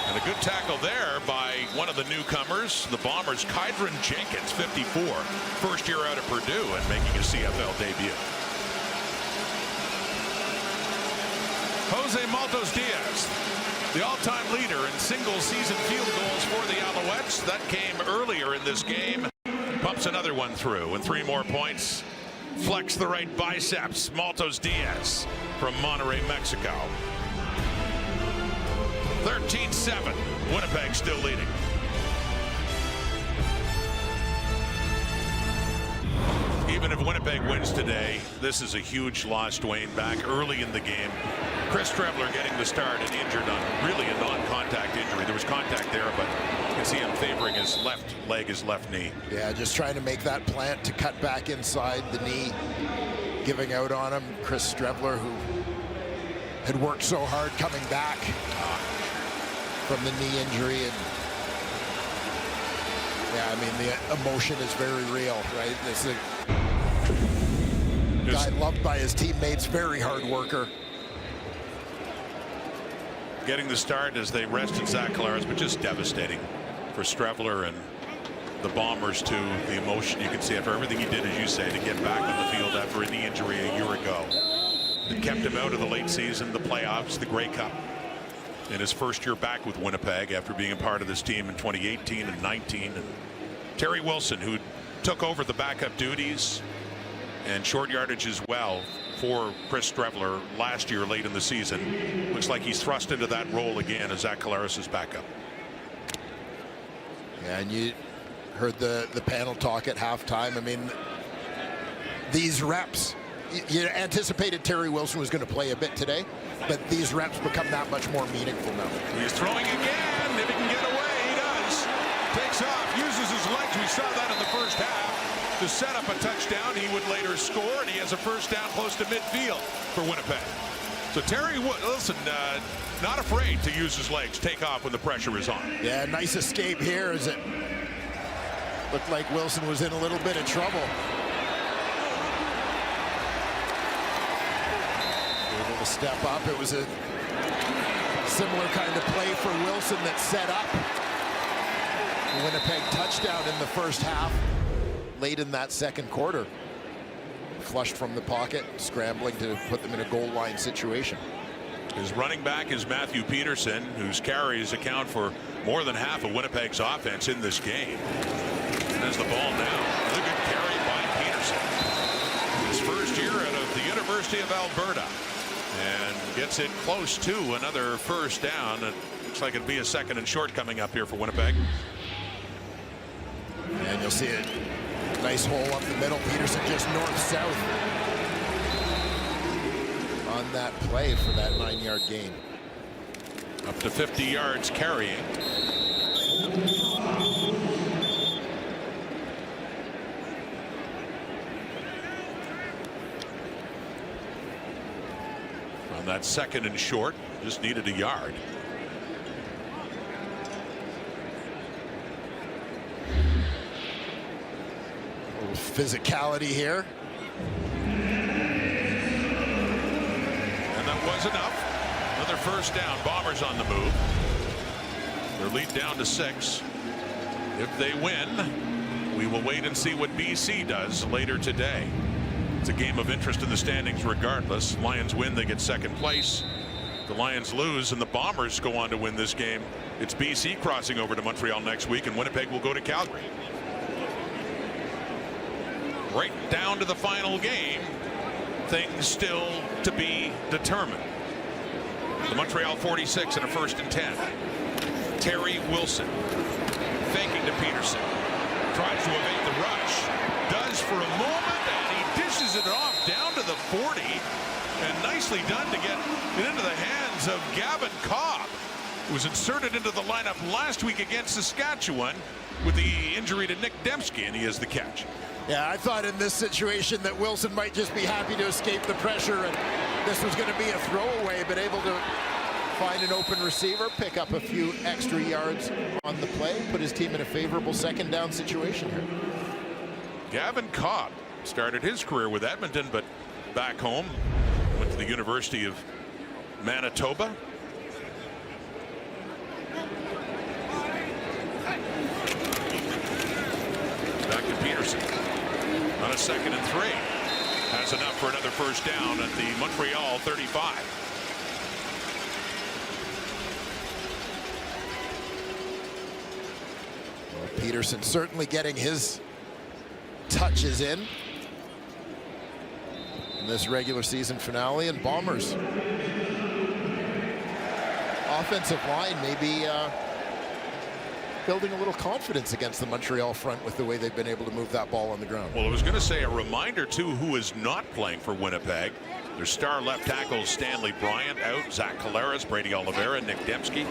And a good tackle there by one of the newcomers, the Bombers, Kydron Jenkins, 54. First year out of Purdue and making a CFL debut. Jose Maltos Diaz, the all-time leader in single-season field goals for the Alouettes. That came earlier in this game. Pumps another one through, and 3 more points. Flex the right biceps. Maltos Diaz from Monterrey, Mexico. 13-7. Winnipeg still leading. Even if Winnipeg wins today, this is a huge loss. Dwayne back early in the game. Chris Trevler getting the start and injured on really a non-contact injury. There was contact there, but you can see him favoring his left leg, his left knee. Yeah, just trying to make that plant to cut back inside the knee, giving out on him. Chris Trevler, who had worked so hard coming back from the knee injury, and yeah, I mean the emotion is very real, right? This is a guy loved by his teammates, very hard worker. Getting the start as they rested Zach Collaros, but just devastating for Strevler and the Bombers too. The emotion you can see after everything he did, as you say, to get back on the field after a knee injury a year ago. It kept him out of the late season, the playoffs, the Grey Cup. In his first year back with Winnipeg after being a part of this team in 2018 and 19. And Terry Wilson, who took over the backup duties and short yardage as well for Chris Strevler last year late in the season. Looks like he's thrust into that role again as Zach Collaros' backup. Yeah, and you heard the panel talk at halftime. I mean, these reps, you anticipated Terry Wilson was going to play a bit today, but these reps become that much more meaningful now. He's throwing again. If he can get away, he does. Takes off, uses his legs. We saw that in the first half to set up a touchdown. He would later score, and he has a first down close to midfield for Winnipeg. So Terry Wilson not afraid to use his legs, take off when the pressure is on. Yeah, nice escape here as it looked like Wilson was in a little bit of trouble. Able to step up. It was a similar kind of play for Wilson that set up the Winnipeg touchdown in the first half, late in that second quarter. flushed from the pocket, scrambling to put them in a goal line situation. His running back is Matthew Peterson, whose carries account for more than half of Winnipeg's offense in this game. There's the ball now. Really good carry by Peterson. His first year out of the University of Alberta. And gets it close to another first down. It looks like it'll be a 2nd and short coming up here for Winnipeg. And you'll see it. Nice hole up the middle. Peterson just north-south on that play for that 9-yard gain. Up to 50 yards carrying. On that 2nd and short, just needed a yard. A little physicality here. And that was enough. Another first down. Bombers on the move. Their lead down to 6. If they win, we will wait and see what BC does later today. It's a game of interest in the standings regardless. Lions win, they get 2nd place. The Lions lose and the Bombers go on to win this game. It's BC crossing over to Montreal next week, and Winnipeg will go to Calgary. Right down to the final game. Things still to be determined. The Montreal 46 and a 1st and 10. Terry Wilson faking to Peterson. Tries to evade the rush. Does for a moment, and he dishes it off down to the 40. And nicely done to get it into the hands of Gavin Cobb, who was inserted into the lineup last week against Saskatchewan with the injury to Nick Dembski, and he has the catch. Yeah, I thought in this situation that Wilson might just be happy to escape the pressure, and this was going to be a throwaway, but able to find an open receiver, pick up a few extra yards on the play, put his team in a favorable 2nd down situation here. Gavin Cobb started his career with Edmonton, but back home, went to the University of Manitoba. Back to Peterson on a 2nd and 3. Has enough for another first down at the Montreal 35. Peterson certainly getting his touches in this regular season finale, and Bombers offensive line maybe building a little confidence against the Montreal front with the way they've been able to move that ball on the ground. Well, I was going to say a reminder too who is not playing for Winnipeg. Their star left tackle Stanley Bryant out, Zach Collaros, Brady Oliveira, Nick Dembski.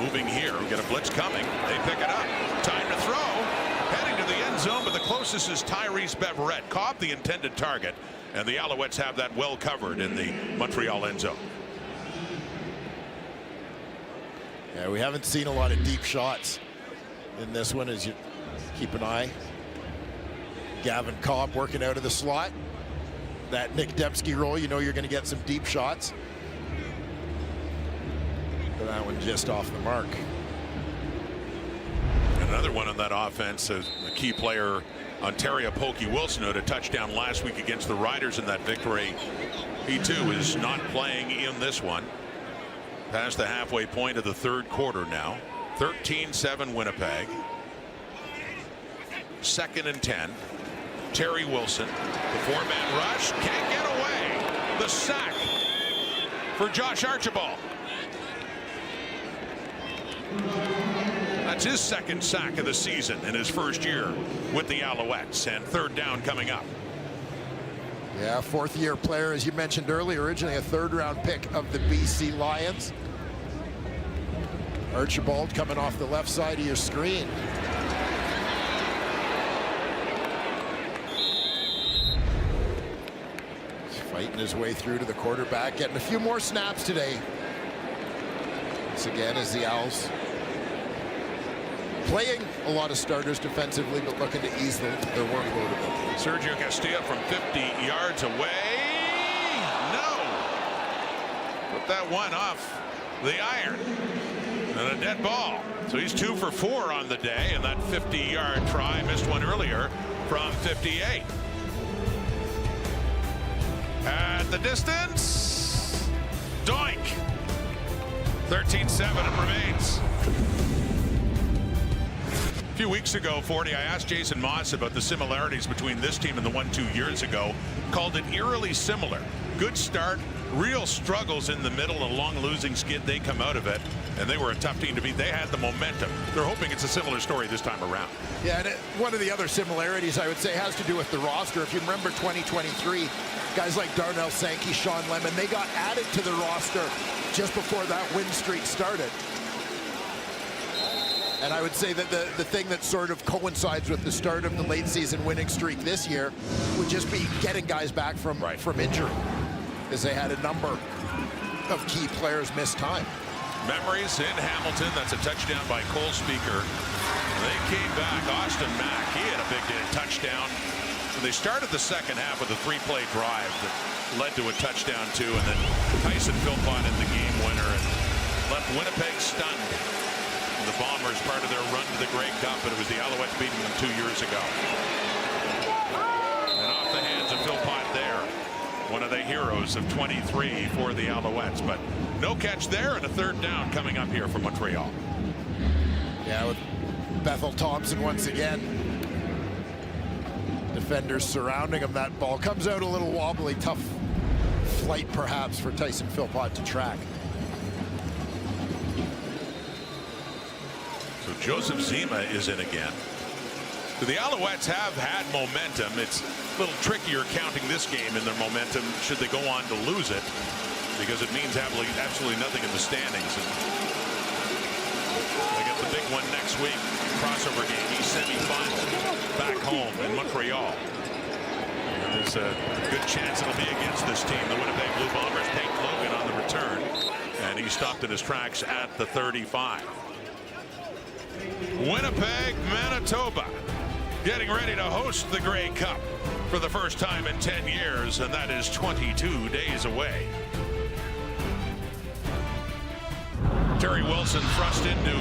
Moving here, we get a blitz coming. They pick it up. Time to throw. Heading to the end zone, but the closest is Tyrese Beverette. Cobb, the intended target, and the Alouettes have that well covered in the Montreal end zone. Yeah, we haven't seen a lot of deep shots in this one, as you keep an eye. Gavin Cobb working out of the slot. That Nick Dembski role, you know you're going to get some deep shots. But that one just off the mark. Another one on that offense is the key player, Ontario Pokey Wilson, who had a touchdown last week against the Riders in that victory. He too is not playing in this one. Past the halfway point of the 3rd quarter now. 13-7 Winnipeg. 2nd and 10. Terry Wilson, the 4-man rush, can't get away. The sack for Josh Archibald. That's his 2nd sack of the season in his first year with the Alouettes, and 3rd down coming up. Yeah, 4th-year player, as you mentioned earlier, originally a 3rd-round pick of the BC Lions. Archibald coming off the left side of your screen. He's fighting his way through to the quarterback, getting a few more snaps today. Once again, as the Owls playing a lot of starters defensively, but looking to ease their workload a bit. Sergio Castilla from 50 yards away. No. Put that one off the iron. And a dead ball. So he's 2 for 4 on the day, and that 50-yard try, missed one earlier from 58. the distance. Doink. 13-7 it remains. A few weeks ago, 40, I asked Jason Moss about the similarities between this team and the one 2 years ago. Called it eerily similar. Good start, real struggles in the middle, a long losing skid. They come out of it, and they were a tough team to beat. They had the momentum. They're hoping it's a similar story this time around. Yeah, and one of the other similarities I would say has to do with the roster. If you remember 2023, guys like Darnell Sankey, Sean Lemon, they got added to the roster just before that win streak started. And I would say that the thing that sort of coincides with the start of the late season winning streak this year would just be getting guys back from injury, as they had a number of key players miss time. Memories in Hamilton. That's a touchdown by Cole Speaker. They came back. Austin Mack, he had a big touchdown. So they started the second half with a 3-play drive that led to a touchdown too, and then Tyson Philpott in the game winner and left Winnipeg stunned. The Bombers part of their run to the Grey Cup, but it was the Alouettes beating them 2 years ago. And off the hands of Philpott there. One of the heroes of 23 for the Alouettes, but no catch there, and a third down coming up here from Montreal. Yeah, with Bethel Thompson once again. Defenders surrounding him. That ball comes out a little wobbly. Tough flight perhaps for Tyson Philpott to track. So Joseph Zima is in again. So the Alouettes have had momentum. It's a little trickier counting this game in their momentum should they go on to lose it, because it means absolutely nothing in the standings. And they get the big one next week, crossover game, East semifinal, back home in Montreal. And there's a good chance it'll be against this team, the Winnipeg Blue Bombers. Peyton Logan on the return, and he stopped in his tracks at the 35. Winnipeg, Manitoba, getting ready to host the Grey Cup for the first time in 10 years, and that is 22 days away. Terry Wilson thrust into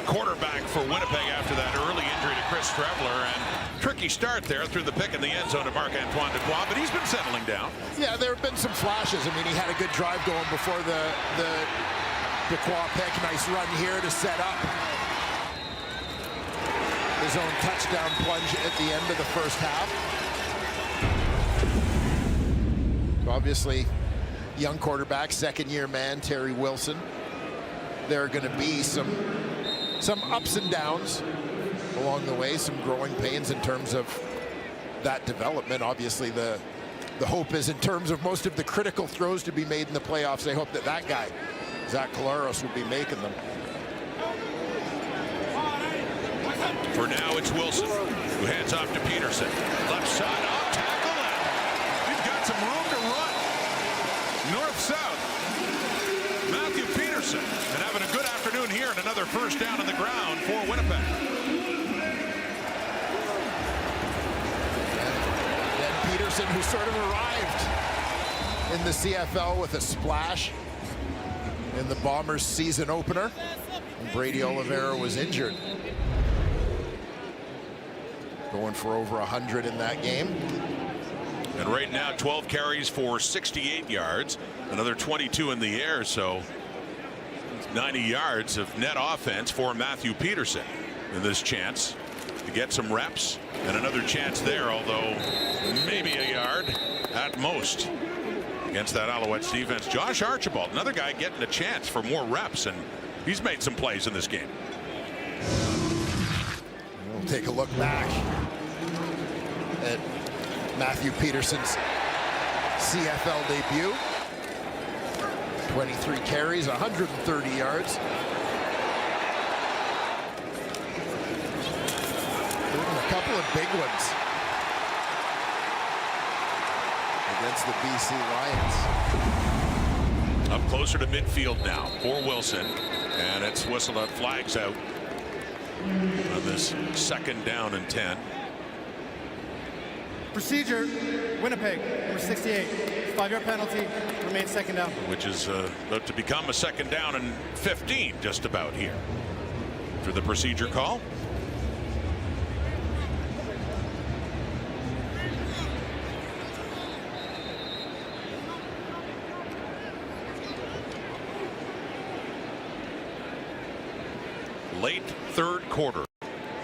quarterback for Winnipeg after that early injury to Chris Streveler, and tricky start there through the pick in the end zone of Marc-Antoine Dequoy, but he's been settling down. Yeah, there have been some flashes. I mean, he had a good drive going before the Dequoy pick. Nice run here to set up his own touchdown plunge at the end of the first half. So obviously, young quarterback, second-year man, Terry Wilson. There are going to be some ups and downs along the way, some growing pains in terms of that development. Obviously, the hope is in terms of most of the critical throws to be made in the playoffs. They hope that guy, Zach Collaros, will be making them. For now, it's Wilson, who hands off to Peterson. Left side, off tackle, and he's got some room to run. North-south. Matthew Peterson, and having a good afternoon here, and another first down on the ground for Winnipeg. And Peterson, who sort of arrived in the CFL with a splash in the Bombers season opener, and Brady Oliveira was injured. Going for over 100 in that game. And right now, 12 carries for 68 yards, another 22 in the air, so 90 yards of net offense for Matthew Peterson in this chance to get some reps, and another chance there, although maybe a yard at most against that Alouettes defense. Josh Archibald, another guy getting a chance for more reps, and he's made some plays in this game. We'll take a look back at Matthew Peterson's CFL debut. 23 carries, 130 yards. Including a couple of big ones against the BC Lions. Up closer to midfield now for Wilson, and it's whistled up, flags out on this second down and 10. Procedure, Winnipeg, number 68. 5-yard penalty, remains second down. Which is about to become a second down and 15 just about here. Through the procedure call. late third quarter.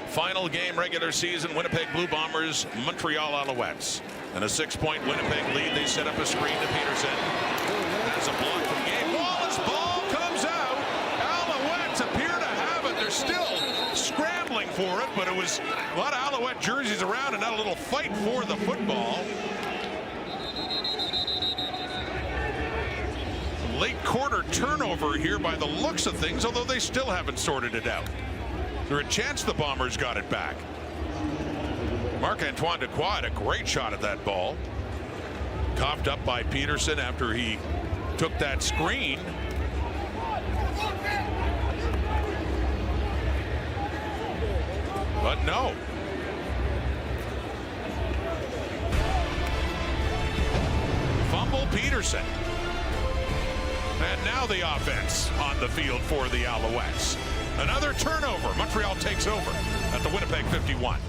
Final game, regular season, Winnipeg Blue Bombers, Montreal Alouettes. And a 6-point Winnipeg lead. They set up a screen to Peterson. Has a block from Gabe Wallace. Ball comes out. Alouettes appear to have it. They're still scrambling for it, but it was a lot of Alouette jerseys around and now a little fight for the football. Late quarter turnover here by the looks of things, although they still haven't sorted it out. There's a chance the Bombers got it back. Marc-Antoine Dequoy had a great shot at that ball. Coughed up by Peterson after he took that screen. But no. Fumble Peterson. And now the offense on the field for the Alouettes. Another turnover. Montreal takes over at the Winnipeg 51.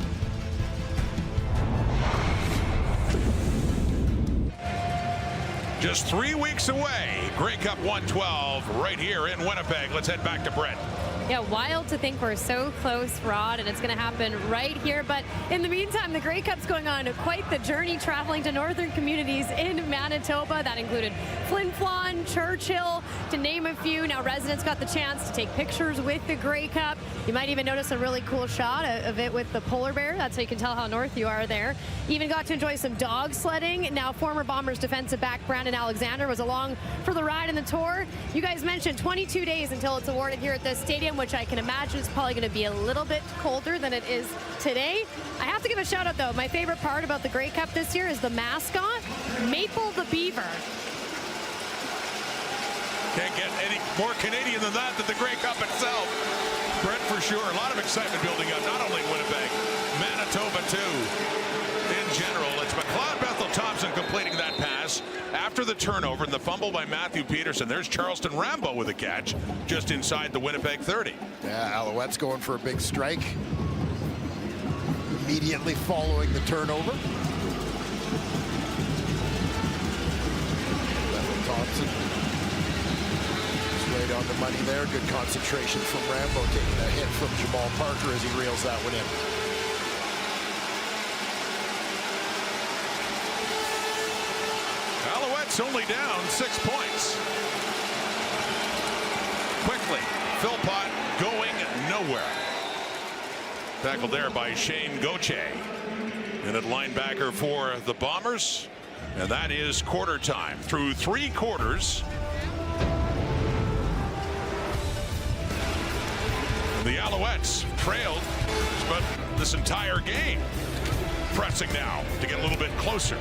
Just 3 weeks away. Grey Cup 112 right here in Winnipeg. Let's head back to Brett. Yeah, wild to think we're so close, Rod, and it's going to happen right here. But in the meantime, the Grey Cup's going on quite the journey, traveling to northern communities in Manitoba. That included Flin Flon, Churchill, to name a few. Now residents got the chance to take pictures with the Grey Cup. You might even notice a really cool shot of it with the polar bear. That's how you can tell how north you are there. Even got to enjoy some dog sledding. Now former Bombers defensive back Brandon Alexander was along for the ride in the tour. You guys mentioned 22 days until it's awarded here at this stadium, which I can imagine is probably going to be a little bit colder than it is today. I have to give a shout out though. My favorite part about the Grey Cup this year is the mascot, Maple the Beaver. Can't get any more Canadian than that, than the Grey Cup itself. Brett, for sure, a lot of excitement building up, not only Winnipeg, Manitoba too. In general, it's McLeod Bethel Thompson completing that pass after the turnover and the fumble by Matthew Peterson. There's Charleston Rambo with a catch just inside the Winnipeg 30. Yeah, Alouettes going for a big strike immediately following the turnover. Bethel Thompson right on the money there. Good concentration from Rambo, taking a hit from Jamal Parker as he reels that one in. Alouettes only down 6 points. Quickly, Philpott going nowhere. Tackled there by Shane Gauthier. And at linebacker for the Bombers. And that is quarter time. Through 3 quarters. The Alouettes trailed but this entire game. Pressing now to get a little bit closer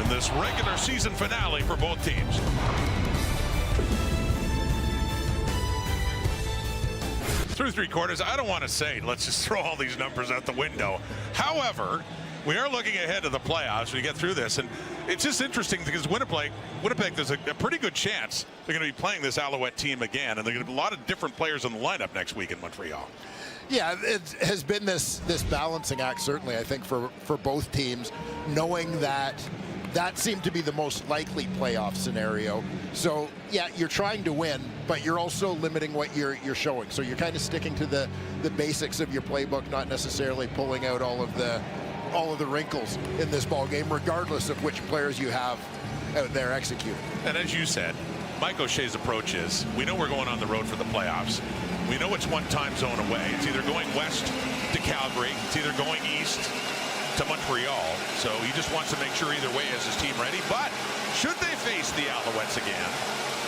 in this regular season finale for both teams. Through 3 quarters, I don't want to say let's just throw all these numbers out the window. However, we are looking ahead to the playoffs when we get through this, and it's just interesting because Winnipeg there's a pretty good chance they're going to be playing this Alouette team again, and they're going to be a lot of different players in the lineup next week in Montreal. Yeah, it has been this balancing act, certainly, I think, for both teams, knowing that seemed to be the most likely playoff scenario. So, yeah, you're trying to win, but you're also limiting what you're showing. So you're kind of sticking to the basics of your playbook, not necessarily pulling out all of the wrinkles in this ball game, regardless of which players you have out there executing. And as you said, Mike O'Shea's approach is, we know we're going on the road for the playoffs. We know it's one time zone away. It's either going west to Calgary, it's either going east to Montreal. So he just wants to make sure either way has his team ready. But should they face the Alouettes again,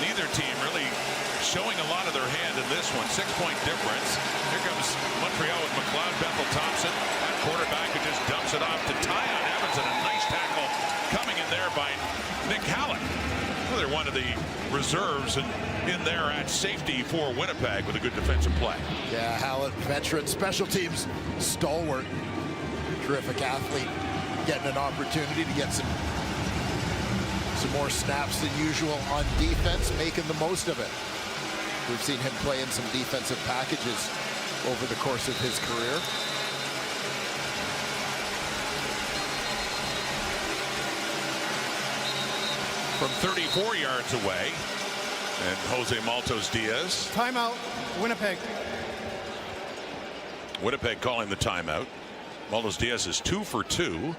neither team really showing a lot of their hand in this one. 6-point difference. Here comes Montreal with McLeod Bethel Thompson at quarterback, who just dumps it off to Tyon Evans, and a nice tackle coming in there by Nick Hallett. Well, they're one of the reserves in there at safety for Winnipeg with a good defensive play. Yeah, Hallett, veteran special teams stalwart, terrific athlete, getting an opportunity to get some more snaps than usual on defense, making the most of it. We've seen him play in some defensive packages over the course of his career. From 34 yards away, and Jose Maltos Diaz. Timeout, Winnipeg. Winnipeg calling the timeout. Mulders Diaz is 2 for 2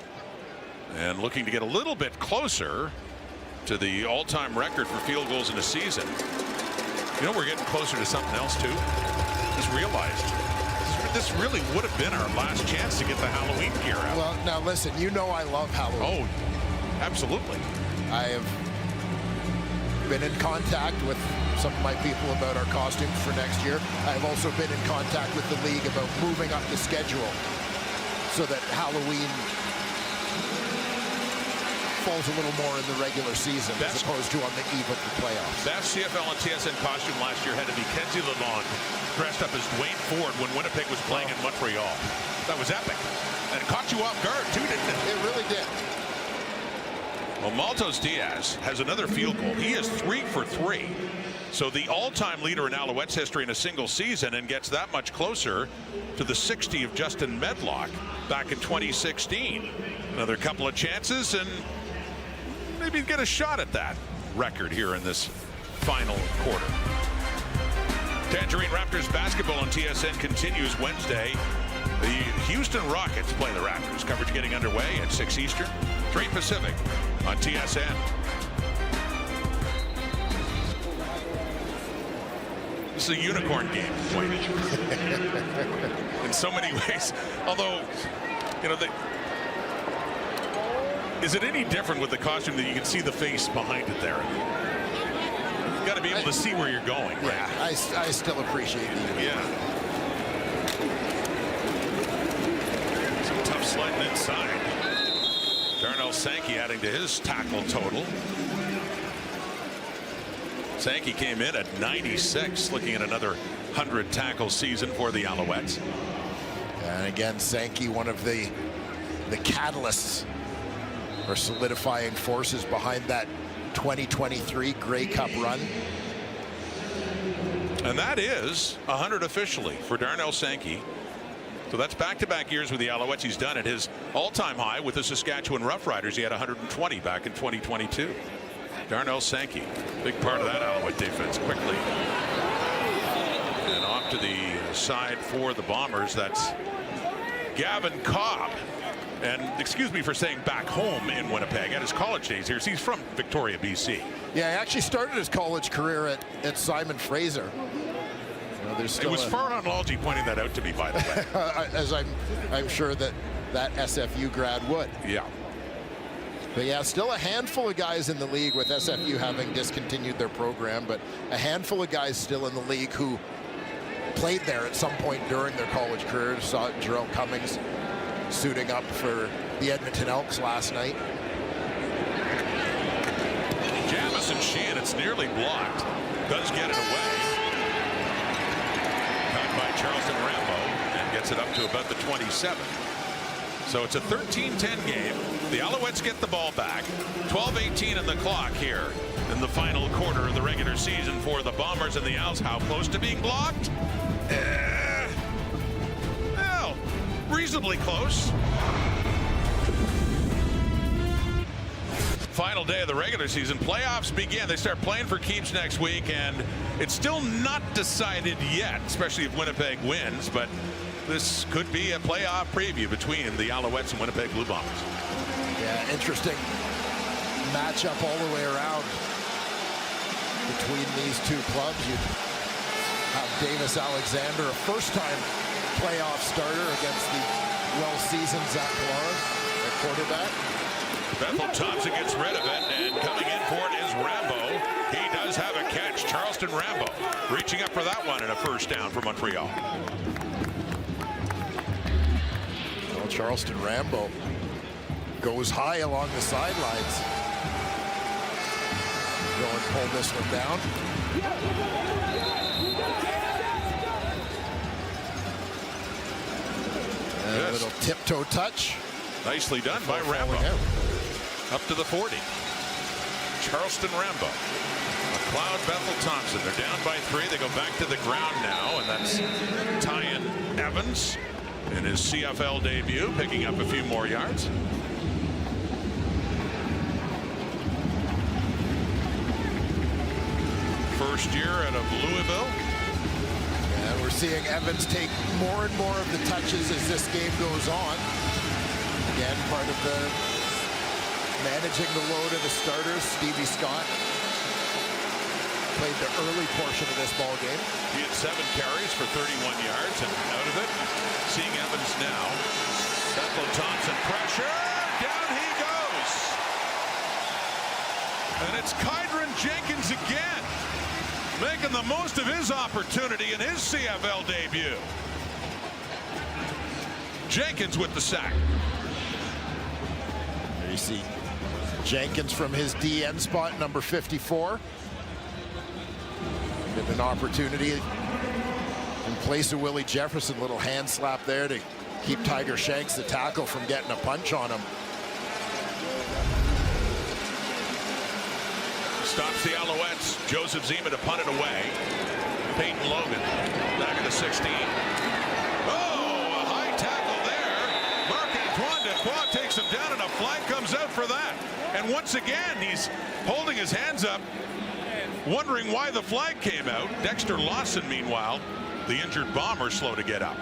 and looking to get a little bit closer to the all-time record for field goals in a season. You know, we're getting closer to something else too. Just realized this really would have been our last chance to get the Halloween gear out. Well, now listen, you know I love Halloween. Oh, absolutely. I have been in contact with some of my people about our costumes for next year. I've also been in contact with the league about moving up the schedule so that Halloween falls a little more in the regular season as opposed to on the eve of the playoffs. Best CFL and TSN costume last year had to be Kenzie Lalonde dressed up as Dwayne Ford when Winnipeg was playing in Montreal. That was epic. And it caught you off guard too, didn't it? It really did. Well, Maltos Diaz has another field goal. He is 3 for 3. So the all-time leader in Alouettes history in a single season, and gets that much closer to the 60 of Justin Medlock back in 2016. Another couple of chances and maybe get a shot at that record here in this final quarter. Tangerine Raptors basketball on TSN continues Wednesday. The Houston Rockets play the Raptors. Coverage getting underway at 6 Eastern, 3 Pacific on TSN. This is a unicorn game, in so many ways. Although, you know, is it any different with the costume that you can see the face behind it there? You've got to be able to see where you're going. Right? Yeah, I still appreciate it. Yeah. Some tough sledding inside. Darnell Sankey adding to his tackle total. Sankey came in at 96, looking at another 100 tackle season for the Alouettes. And again, Sankey, one of the catalysts or solidifying forces behind that 2023 Grey Cup run. And that is 100 officially for Darnell Sankey. So that's back-to-back years with the Alouettes. He's done it. His all-time high with the Saskatchewan Roughriders, he had 120 back in 2022. Darnell Sankey, big part of that Alouette defense. Quickly and off to the side for the Bombers. That's Gavin Cobb. And excuse me for saying back home in Winnipeg. At his college days here, he's from Victoria, BC. Yeah, he actually started his college career at Simon Fraser. You know, it was Farhan Lalji pointing that out to me, by the way. As I'm sure that SFU grad would. Yeah. But yeah, still a handful of guys in the league, with SFU having discontinued their program, but a handful of guys still in the league who played there at some point during their college career. Saw Jarrell Cummings suiting up for the Edmonton Elks last night. Jamison Sheehan, it's nearly blocked. Does get it away. Caught by Charleston Rambo and gets it up to about the 27. So it's a 13-10 game. The Alouettes get the ball back. 12:18 in the clock here in the final quarter of the regular season for the Bombers and the Owls. How close to being blocked? Well, reasonably close. Final day of the regular season. Playoffs begin. They start playing for keeps next week, and it's still not decided yet, especially if Winnipeg wins, but this could be a playoff preview between the Alouettes and Winnipeg Blue Bombers. Yeah, interesting matchup all the way around between these two clubs. You have Davis Alexander, a first-time playoff starter against the well-seasoned Zach Collaros at quarterback. Bethel Thompson gets rid of it, and coming in for it is Rambo. He does have a catch. Charleston Rambo reaching up for that one, and a first down for Montreal. Well, Charleston Rambo goes high along the sidelines. Go and pull this one down. And a little tiptoe touch. Nicely done by Rambo. Up to the 40. Charleston Rambo. McLeod, Bethel Thompson. They're down by 3. They go back to the ground now, and that's Tyan Evans in his CFL debut, picking up a few more yards. First year out of Louisville. And we're seeing Evans take more and more of the touches as this game goes on. Again, part of the managing the load of the starters. Stevie Scott played the early portion of this ball game. He had 7 carries for 31 yards, and out of it, seeing Evans now. Bethel Thompson pressure, down he goes. And it's Kydron Jenkins again, making the most of his opportunity in his CFL debut. Jenkins with the sack. There you see Jenkins from his DN spot, number 54. Get an opportunity in place of Willie Jefferson. Little hand slap there to keep Tiger Shanks, the tackle, from getting a punch on him. Stops the Alouettes. Joseph Zima to punt it away. Peyton Logan back at the 16. Oh, a high tackle there. Marc-Antoine Dequoy takes him down, and a flag comes out for that. And once again, he's holding his hands up, wondering why the flag came out. Dexter Lawson, meanwhile, the injured Bomber, slow to get up.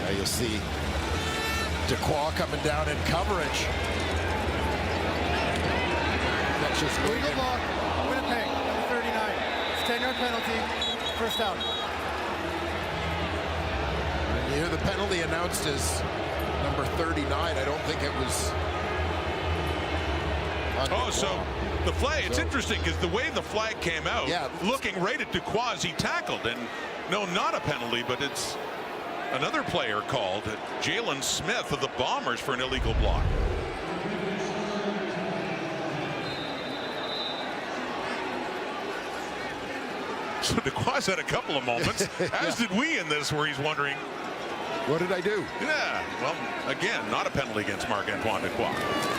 Now you'll see Dequoy coming down in coverage. That's just illegal block, Winnipeg, number 39. It's a 10-yard penalty, first down. And you hear the penalty announced as number 39. I don't think it was. Oh, so the flag, it's interesting because the way the flag came out, looking right at Dequoy as he tackled, and no, not a penalty, but it's another player called, Jalen Smith of the Bombers, for an illegal block. So Dequoy's had a couple of moments, as did we in this, where he's wondering, what did I do? Yeah, well, again, not a penalty against Marc-Antoine Dequoy.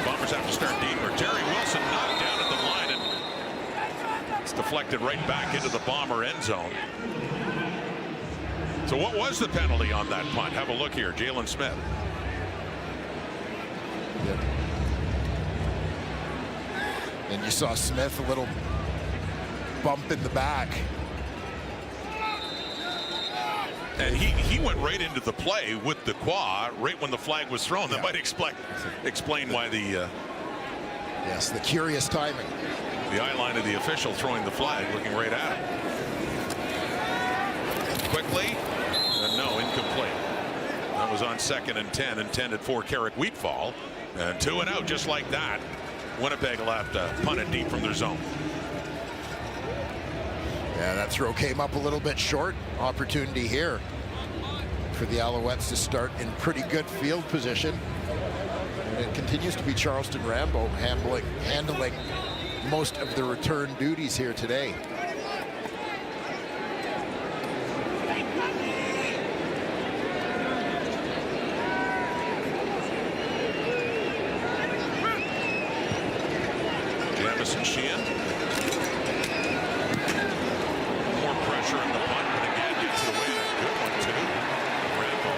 Bombers have to start deeper. Terry Wilson knocked down at the line, and it's deflected right back into the Bomber end zone. So what was the penalty on that punt? Have a look here. Jalen Smith. Yep. And you saw Smith, a little bump in the back. And he went right into the play with Dequoy right when the flag was thrown. That might explain why the yes, the curious timing. The eye line of the official throwing the flag, looking right at him. Quickly, no, incomplete. That was on 2nd and 10, intended for Carrick Wheatfall, and 2 and out just like that. Winnipeg will have to punt it deep from their zone. Yeah, that throw came up a little bit short. Opportunity here for the Alouettes to start in pretty good field position. And it continues to be Charleston Rambo handling most of the return duties here today. Jamison Sheehan. More pressure in the punt, but again gets it away. A good one too. Rambo.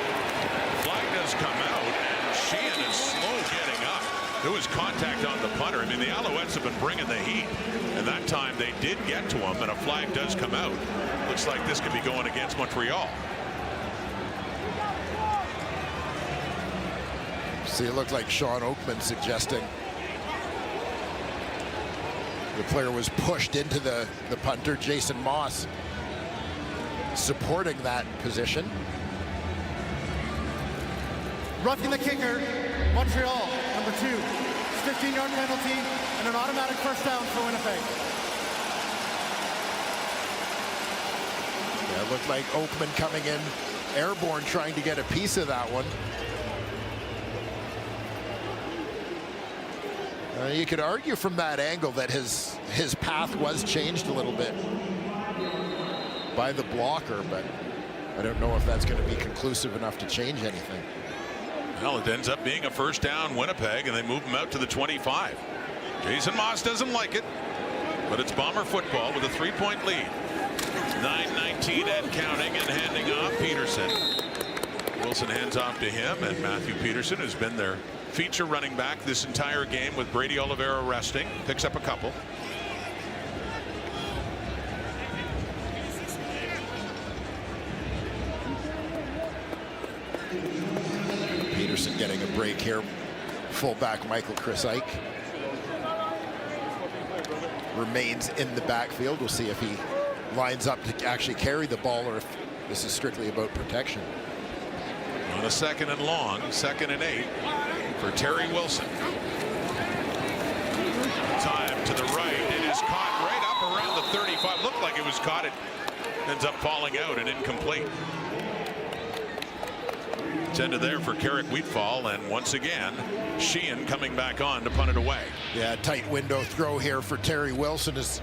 Flag does come out, and Sheehan is slow getting up. There was contact on the punter. I mean, the Alouettes have been bringing the heat, and that time they did get to him, and a flag does come out. Looks like this could be going against Montreal. See, it looked like Sean Oakman suggesting the player was pushed into the punter. Jason Moss supporting that position. Roughing the kicker, Montreal, number 2. 15-yard penalty and an automatic first down for Winnipeg. Yeah, it looked like Oakman coming in airborne, trying to get a piece of that one. You could argue from that angle that his path was changed a little bit by the blocker, but I don't know if that's going to be conclusive enough to change anything. Well, it ends up being a first down Winnipeg, and they move him out to the 25. Jason Moss doesn't like it, but it's Bomber football with a 3-point lead. 9:19 and counting, and handing off Peterson. Wilson hands off to him, and Matthew Peterson, who's been their feature running back this entire game with Brady Oliveira resting, picks up a couple. break here. Fullback Michael Chris Ike remains in the backfield. We'll see if he lines up to actually carry the ball or if this is strictly about protection. On a 2nd and long, 2nd and 8 for Terry Wilson. Time to the right. It is caught right up around the 35. Looked like it was caught. It ends up falling out and incomplete. Intended there for Carrick Wheatfall, and once again, Sheehan coming back on to punt it away. Yeah, tight window throw here for Terry Wilson as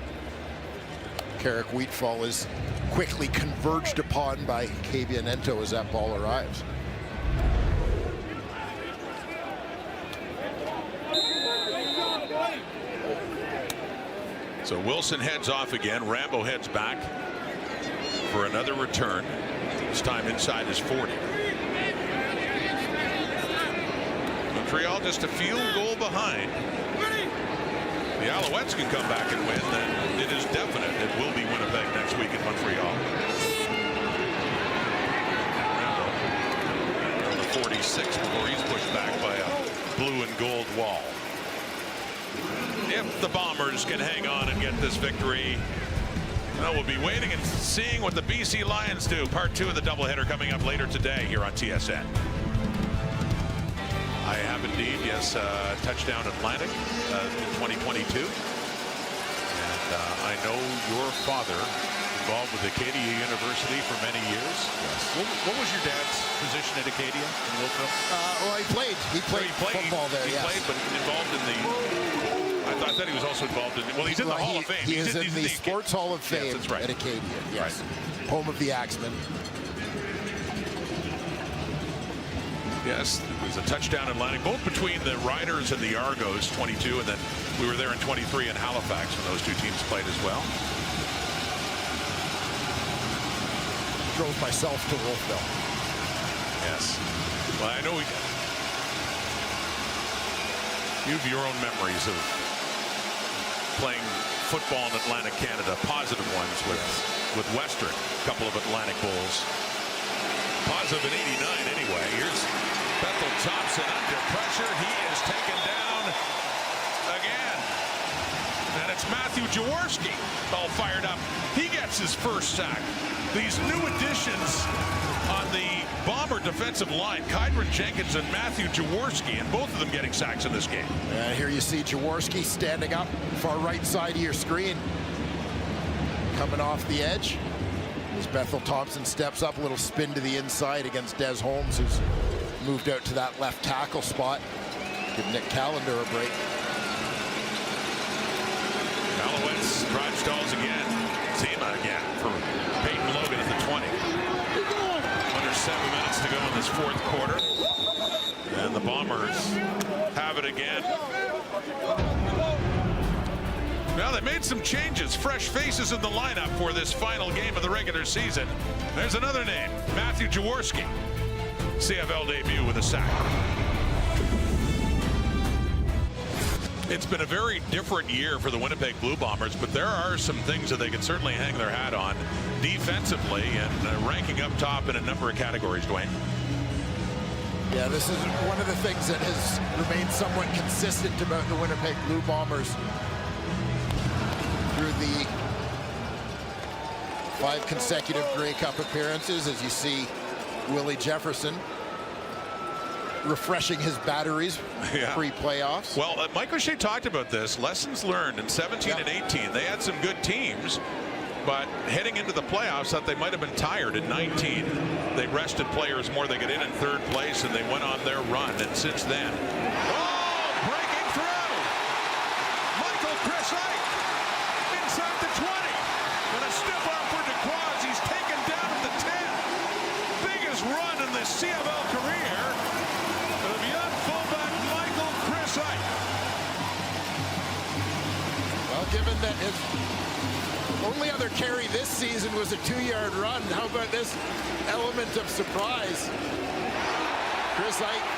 Carrick Wheatfall is quickly converged upon by Kavianento as that ball arrives. So Wilson heads off again. Rambo heads back for another return. This time inside his 40. Montreal just a field goal behind. The Alouettes can come back and win, then it is definite it will be Winnipeg next week in Montreal. Rambo on the 46 before he's pushed back by a blue and gold wall. If the Bombers can hang on and get this victory, well, we'll be waiting and seeing what the BC Lions do. Part 2 of the doubleheader coming up later today here on TSN. I have indeed, yes, touchdown Atlantic in 2022. And I know your father involved with Acadia University for many years. Yes. What was your dad's position at Acadia in Wilkville? Well, he played football there. He played, but involved in the. I thought he was also involved in. Well, he's in the Hall of Fame. He is in the Sports Hall of Fame that's right. at Acadia. Yes, right. Home of the Axemen. Yes, it was a touchdown Atlantic, both between the Riders and the Argos, 22, and then we were there in 23 in Halifax when those two teams played as well. Drove myself to Wolfville. Yes. Well, I know you have your own memories of playing football in Atlantic Canada, positive ones with Western, a couple of Atlantic Bowls. Positive in 89 anyway. Here's Bethel Thompson under pressure. He is taken down again. And it's Matthew Jaworski all fired up. He gets his first sack. These new additions on the Bomber defensive line, Kydron Jenkins and Matthew Jaworski, and both of them getting sacks in this game. And here you see Jaworski standing up, far right side of your screen. Coming off the edge. As Bethel Thompson steps up, a little spin to the inside against Des Holmes, who's moved out to that left tackle spot. Give Nick Callender a break. Alouettes drive stalls again. Zima again for Peyton Logan at the 20. Under 7 minutes to go in this fourth quarter. And the Bombers have it again. Now they made some changes, fresh faces in the lineup for this final game of the regular season. There's another name, Matthew Jaworski. CFL debut with a sack. It's been a very different year for the Winnipeg Blue Bombers, but there are some things that they can certainly hang their hat on defensively and ranking up top in a number of categories, Dwayne. Yeah, this is one of the things that has remained somewhat consistent about the Winnipeg Blue Bombers through the 5 consecutive Grey Cup appearances. As you see, Willie Jefferson refreshing his batteries pre-playoffs. Well, Mike O'Shea talked about this. Lessons learned in 17 and 18. They had some good teams, but heading into the playoffs, thought they might have been tired. In 19, they rested players more. They got in third place, and they went on their run. And since then, breaking through, Michael Chris Ike inside the 20, and a stiff arm for DeQuaz. He's taken down at the 10. Biggest run in the CFL career. The young fullback Michael Chris Ike. Well, given that his only other carry this season was a 2-yard run, how about this element of surprise? Chris Ike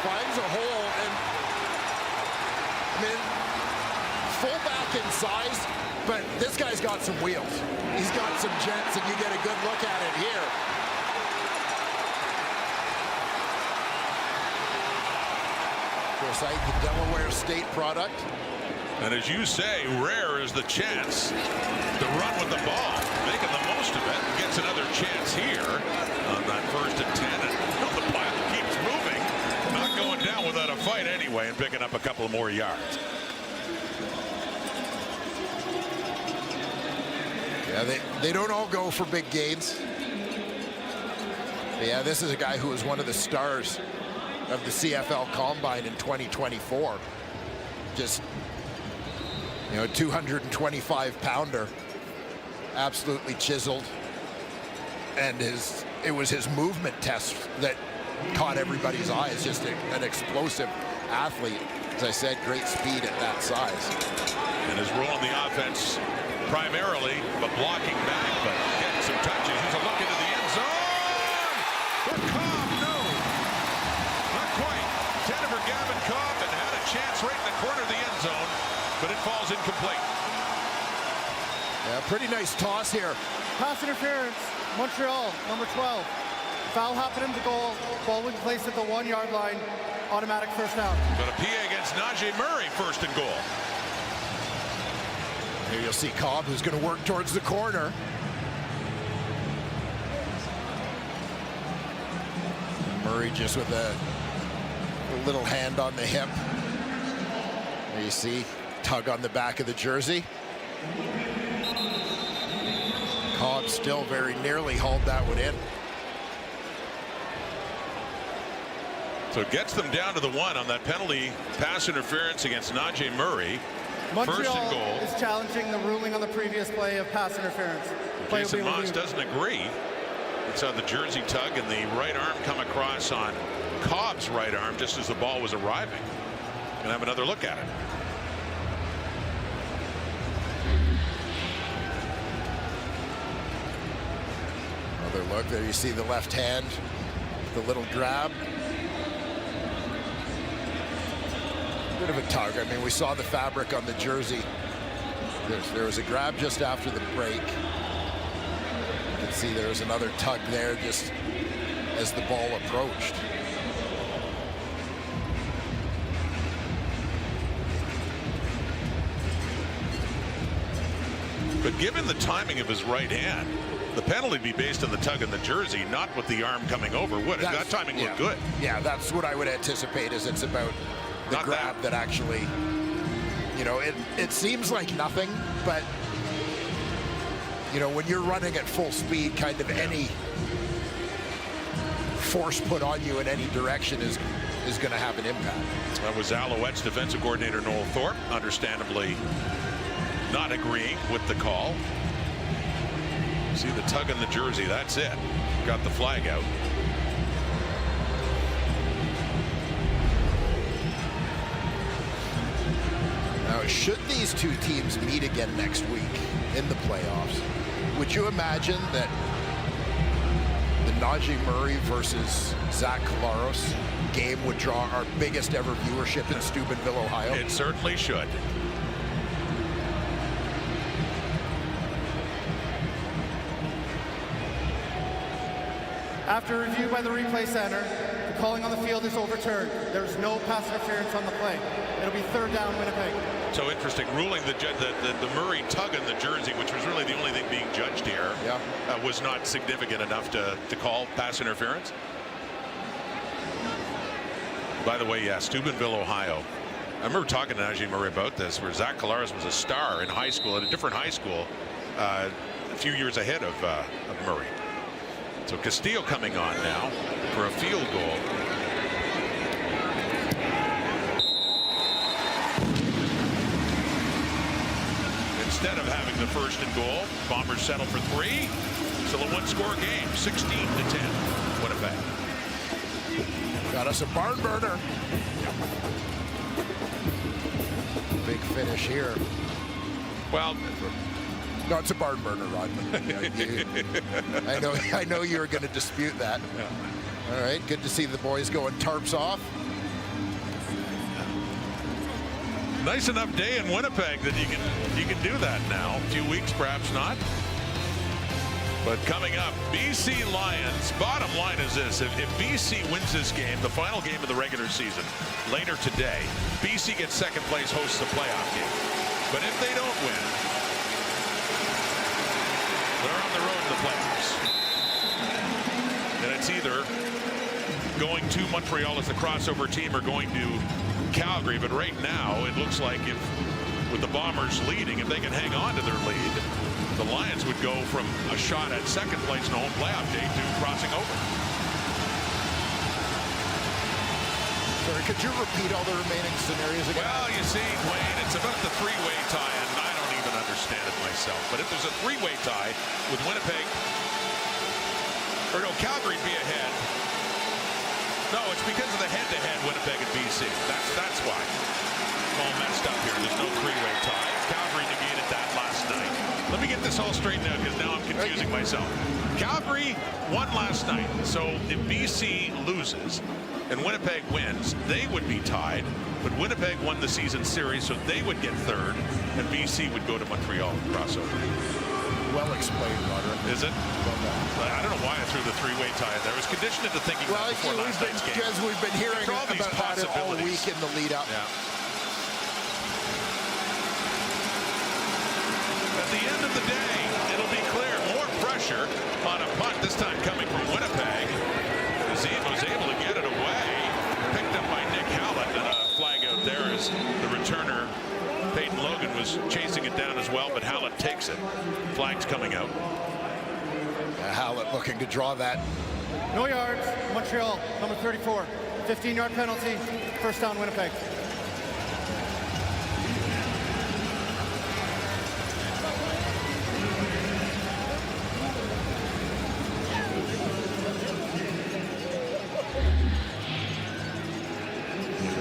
finds a hole, and I mean, fullback in size, but this guy's got some wheels. He's got some jets, and you get a good look at it here. Chris Ike, the Delaware State product. And as you say, rare is the chance to run with the ball, making the most of it. Gets another chance here on that 1st and 10. And the pile keeps moving, not going down without a fight anyway, and picking up a couple of more yards. Yeah, they don't all go for big gains. But yeah, this is a guy who was one of the stars of the CFL Combine in 2024. Just, 225-pounder, absolutely chiseled. And it was his movement test that caught everybody's eyes. Just an explosive athlete. As I said, great speed at that size. And his role in the offense primarily, but blocking back, but getting some touches. He's a look into the end zone. For Cobb, no. Not quite. Intended for Gavin Cobb and had a chance right in the corner of the end zone, but it falls incomplete. Yeah, pretty nice toss here. Pass interference, Montreal, number 12. Foul happened in the goal. Ball was placed at the 1-yard line. Automatic first down. But a PA against Najee Murray, 1st and goal. Here you'll see Cobb, who's going to work towards the corner. Murray just with a little hand on the hip. There you see, tug on the back of the jersey. Cobb still very nearly hauled that one in. So it gets them down to the 1 on that penalty pass interference against Najee Murray. Montreal 1st and goal. is challenging the ruling on the previous play of pass interference. Jason Moss doesn't agree. It's on the jersey tug and the right arm come across on Cobb's right arm just as the ball was arriving. Gonna have another look at it. Another look. There you see the left hand, the little grab. Bit of a tug. I mean, we saw the fabric on the jersey. There was a grab just after the break. You can see there was another tug there just as the ball approached. But given the timing of his right hand, the penalty would be based on the tug in the jersey, not with the arm coming over, would it? That timing looked good. Yeah, that's what I would anticipate. Is it's about the grab that actually, it seems like nothing, but when you're running at full speed, kind of any force put on you in any direction is going to have an impact. That was Alouettes defensive coordinator Noel Thorpe, understandably not agreeing with the call. See the tug in the jersey, that's it. Got the flag out. Now, should these two teams meet again next week in the playoffs, would you imagine that the Najee Murray versus Zach Collaros game would draw our biggest ever viewership in Steubenville, Ohio? It certainly should. After review by the replay center, the calling on the field is overturned. There's no pass interference on the play. It'll be 3rd down, Winnipeg. So interesting, ruling the Murray tug in the jersey, which was really the only thing being judged here, was not significant enough to call pass interference. By the way, yeah, Steubenville, Ohio. I remember talking to Najee Murray about this, where Zach Collaros was a star in high school, at a different high school, a few years ahead of Murray. So Castillo coming on now for a field goal. Instead of having the 1st and goal, Bombers settle for 3. Still a 1-score game, 16-10, Winnipeg. Got us a barn burner. Big finish here. Well, no, it's a barn burner, Rodman. I know you were going to dispute that. Yeah. All right, good to see the boys going tarps off. Nice enough day in Winnipeg that you can do that now. A few weeks, perhaps not. But coming up, BC Lions. Bottom line is this: if BC wins this game, the final game of the regular season, later today, BC gets second place, hosts the playoff game. But if they don't win, they're on the road to the playoffs. And it's either going to Montreal as the crossover team or going to Calgary. But right now, it looks like with the Bombers leading, if they can hang on to their lead, the Lions would go from a shot at second place in the home playoff day to crossing over. Sorry, could you repeat all the remaining scenarios again? Well, you see, Wayne, it's about the three-way tie, and I don't even understand it myself. But if there's a three-way tie with Winnipeg, or no, Calgary be ahead. No, it's because of the head-to-head Winnipeg and BC. That's why. I'm all messed up here. There's no three-way tie. Calgary negated that last night. Let me get this all straightened out because now I'm confusing myself. Calgary won last night. So if BC loses and Winnipeg wins, they would be tied. But Winnipeg won the season series, so they would get third, and BC would go to Montreal crossover. Well explained, Roderick. Is it? Well, I don't know why I threw the three-way tie in there. I was conditioned into thinking that before last night's game. Because we've been hearing about that all week in the lead-up. Yeah. At the end of the day, it'll be clear. More pressure on a punt, this time coming from Winnipeg. Zine was able to get it away. Picked up by Nick Hallett, and a flag out there as the returner, Peyton Logan, was chasing it down as well, but Hallett takes it. Flag's coming out. Hallett looking to draw that. No yards, Montreal, number 34. 15-yard penalty, first down, Winnipeg.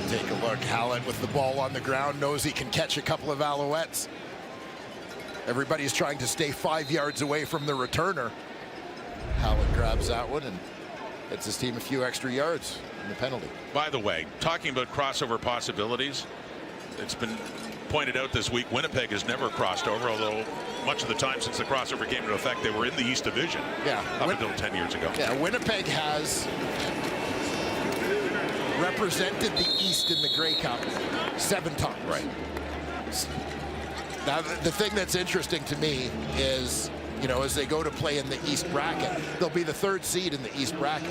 Take a look. Hallett with the ball on the ground knows he can catch a couple of Alouettes. Everybody's trying to stay 5 yards away from the returner. Hallett grabs that one and gets his team a few extra yards in the penalty. By the way, talking about crossover possibilities, it's been pointed out this week, Winnipeg has never crossed over, although much of the time since the crossover came into effect, they were in the East Division. Yeah. Up until 10 years ago. Yeah, Winnipeg has represented the East in the Grey Cup 7 times. Right. Now, the thing that's interesting to me is, you know, as they go to play in the East bracket, they'll be the 3rd seed in the East bracket.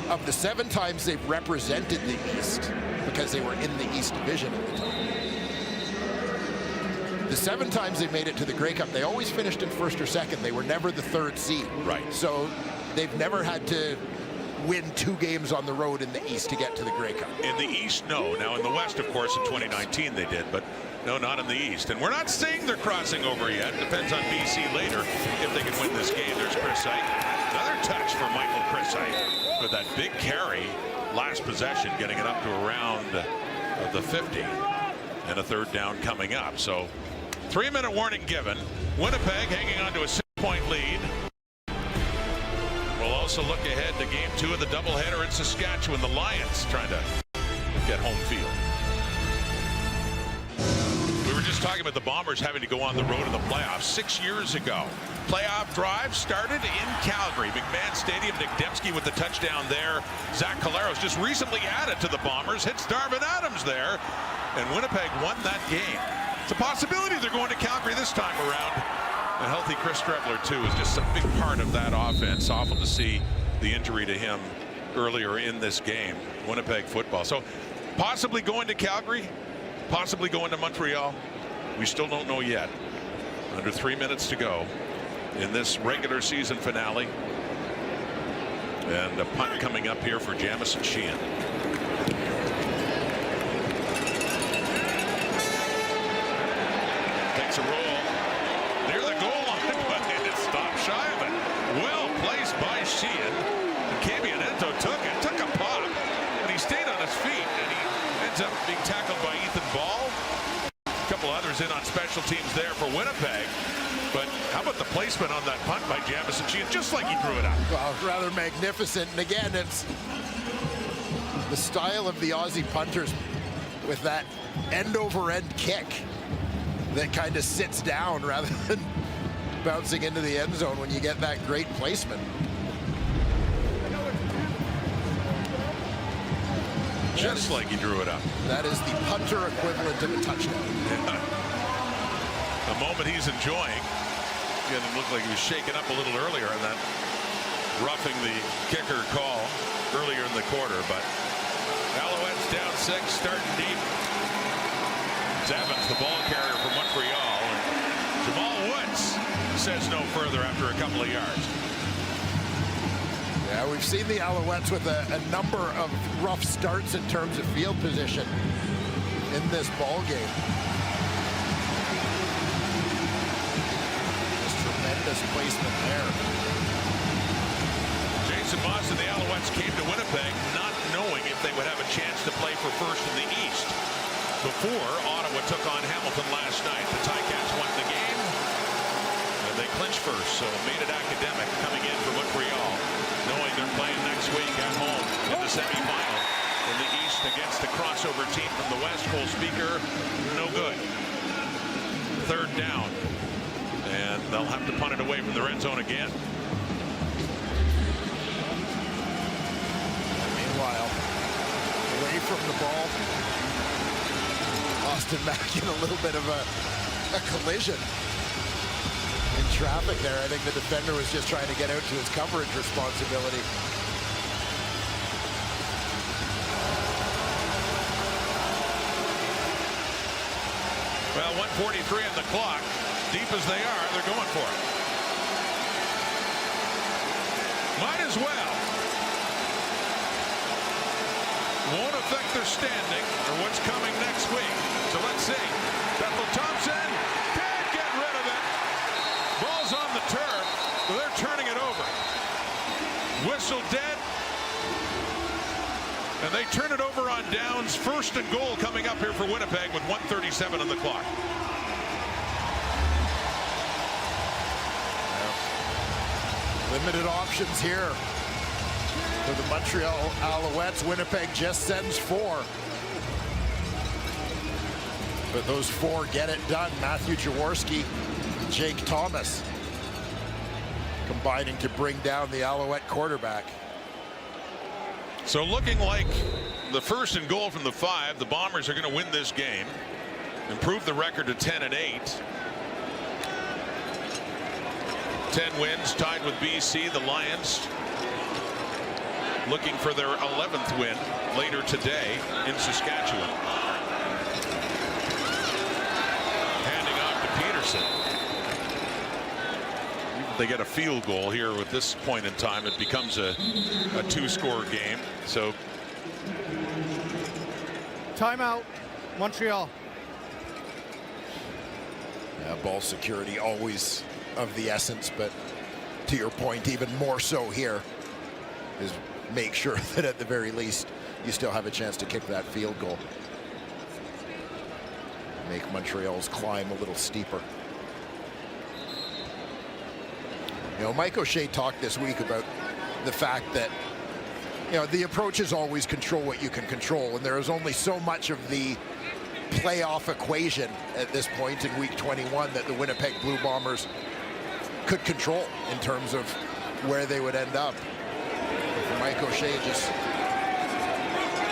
Of the 7 times they've represented the East, because they were in the East Division at the time, the 7 times they made it to the Grey Cup, they always finished in 1st or 2nd. They were never the 3rd seed. Right. So they've never had to win 2 games on the road in the East to get to the Grey Cup. In the East, no. Now in the West, of course, in 2019 they did, but no, not in the East. And we're not saying they're crossing over yet. Depends on BC later if they can win this game. There's Chrisite. Another touch for Michael Chrisite with that big carry. Last possession, getting it up to around the 50. And a 3rd down coming up. So 3-minute warning given. Winnipeg hanging on to a 6-point lead. We'll also look ahead to game 2 of the doubleheader in Saskatchewan. The Lions trying to get home field. We were just talking about the Bombers having to go on the road in the playoffs 6 years ago. Playoff drive started in Calgary. McMahon Stadium. Nick Dembski with the touchdown there. Zach Collaros just recently added to the Bombers. Hits Darvin Adams there. And Winnipeg won that game. It's a possibility they're going to Calgary this time around. A healthy Chris Strebler, too, is just a big part of that offense. Awful to see the injury to him earlier in this game. Winnipeg football. So possibly going to Calgary, possibly going to Montreal. We still don't know yet. Under 3 minutes to go in this regular season finale. And a punt coming up here for Jamison Sheehan. Takes a roll near the goal line, but it stopped shy of it. Well placed by Sheehan. Cabianento took a pop, and he stayed on his feet, and he ends up being tackled by Ethan Ball. A couple others in on special teams there for Winnipeg. But how about the placement on that punt by Jamison Sheehan, just like he threw it out? Well, rather magnificent. And again, it's the style of the Aussie punters with that end-over-end kick that kind of sits down rather than bouncing into the end zone when you get that great placement. Just like he drew it up. That is the punter equivalent of a touchdown. The moment he's enjoying. Again, it looked like he was shaken up a little earlier on that roughing the kicker call earlier in the quarter, but Alouettes down 6, starting deep. It's Evans, the ball carrier for Montreal, and Jamal Woods says no further after a couple of yards. Yeah, we've seen the Alouettes with a number of rough starts in terms of field position in this ball game. Just tremendous placement there. Jason Moss and the Alouettes came to Winnipeg not knowing if they would have a chance to play for first in the East. Before Ottawa took on Hamilton last night, the Ticats won the game, and they clinched first, so made it academic coming in for Montreal, knowing they're playing next week at home in the semifinal in the East against the crossover team from the West. Cole Speaker, no good. Third down, and they'll have to punt it away from the red zone again. Meanwhile, away from the ball, Austin Mack in a little bit of a collision in traffic there. I think the defender was just trying to get out to his coverage responsibility. Well, 1:43 on the clock. Deep as they are, they're going for it. Might as well. Won't affect their standing or what's coming next week. So let's see. Bethel Thompson can't get rid of it. Ball's on the turf. They're turning it over. Whistle dead. And they turn it over on downs. First and goal coming up here for Winnipeg with 1:37 on the clock. Limited options here for the Montreal Alouettes. Winnipeg just sends 4. But those 4 get it done. Matthew Jaworski, Jake Thomas combining to bring down the Alouette quarterback. So looking like the first and goal from the 5, the Bombers are going to win this game, improve the record to 10-8. 10 wins, tied with BC. The Lions looking for their 11th win later today in Saskatchewan. Handing off to Peterson. They get a field goal here at this point in time. It becomes a 2-score game. So timeout, Montreal. Yeah, ball security always of the essence, but to your point, even more so here is make sure that at the very least you still have a chance to kick that field goal. Make Montreal's climb a little steeper. You know, Mike O'Shea talked this week about the fact that, you know, the approach is always control what you can control, and there is only so much of the playoff equation at this point in week 21 that the Winnipeg Blue Bombers could control in terms of where they would end up. For Mike O'Shea just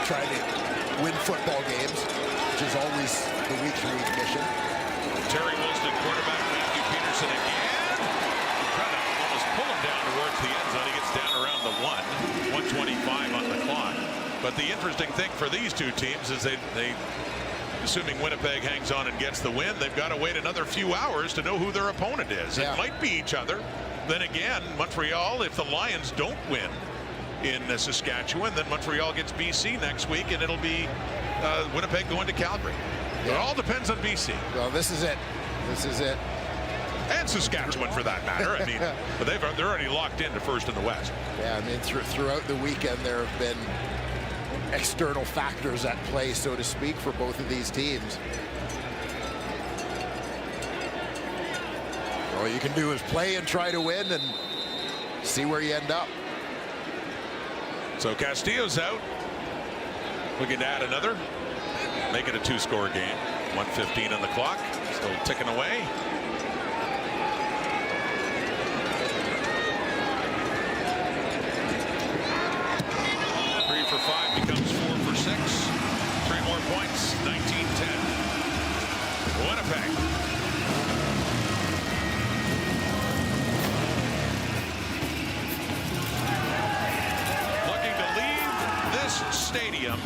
trying to win football games, which is always the week-to-week mission. Terry Wilson, quarterback, Matthew Peterson again. Trying to almost pull him down towards the end zone. He gets down around the 1:25 on the clock. But the interesting thing for these two teams is they assuming Winnipeg hangs on and gets the win, they've got to wait another few hours to know who their opponent is. Yeah. It might be each other. Then again, Montreal, if the Lions don't win in Saskatchewan, then Montreal gets BC next week, and it'll be Winnipeg going to Calgary. Yeah. It all depends on BC. Well, this is it. This is it. And Saskatchewan, for that matter. I mean, but they're already locked into first in the West. Yeah, I mean, throughout the weekend, there have been external factors at play, so to speak, for both of these teams. All you can do is play and try to win and see where you end up. So Castillo's out. Looking to add another. Make it a 2-score game. 1:15 on the clock. Still ticking away. 1910. Winnipeg. Looking to leave this stadium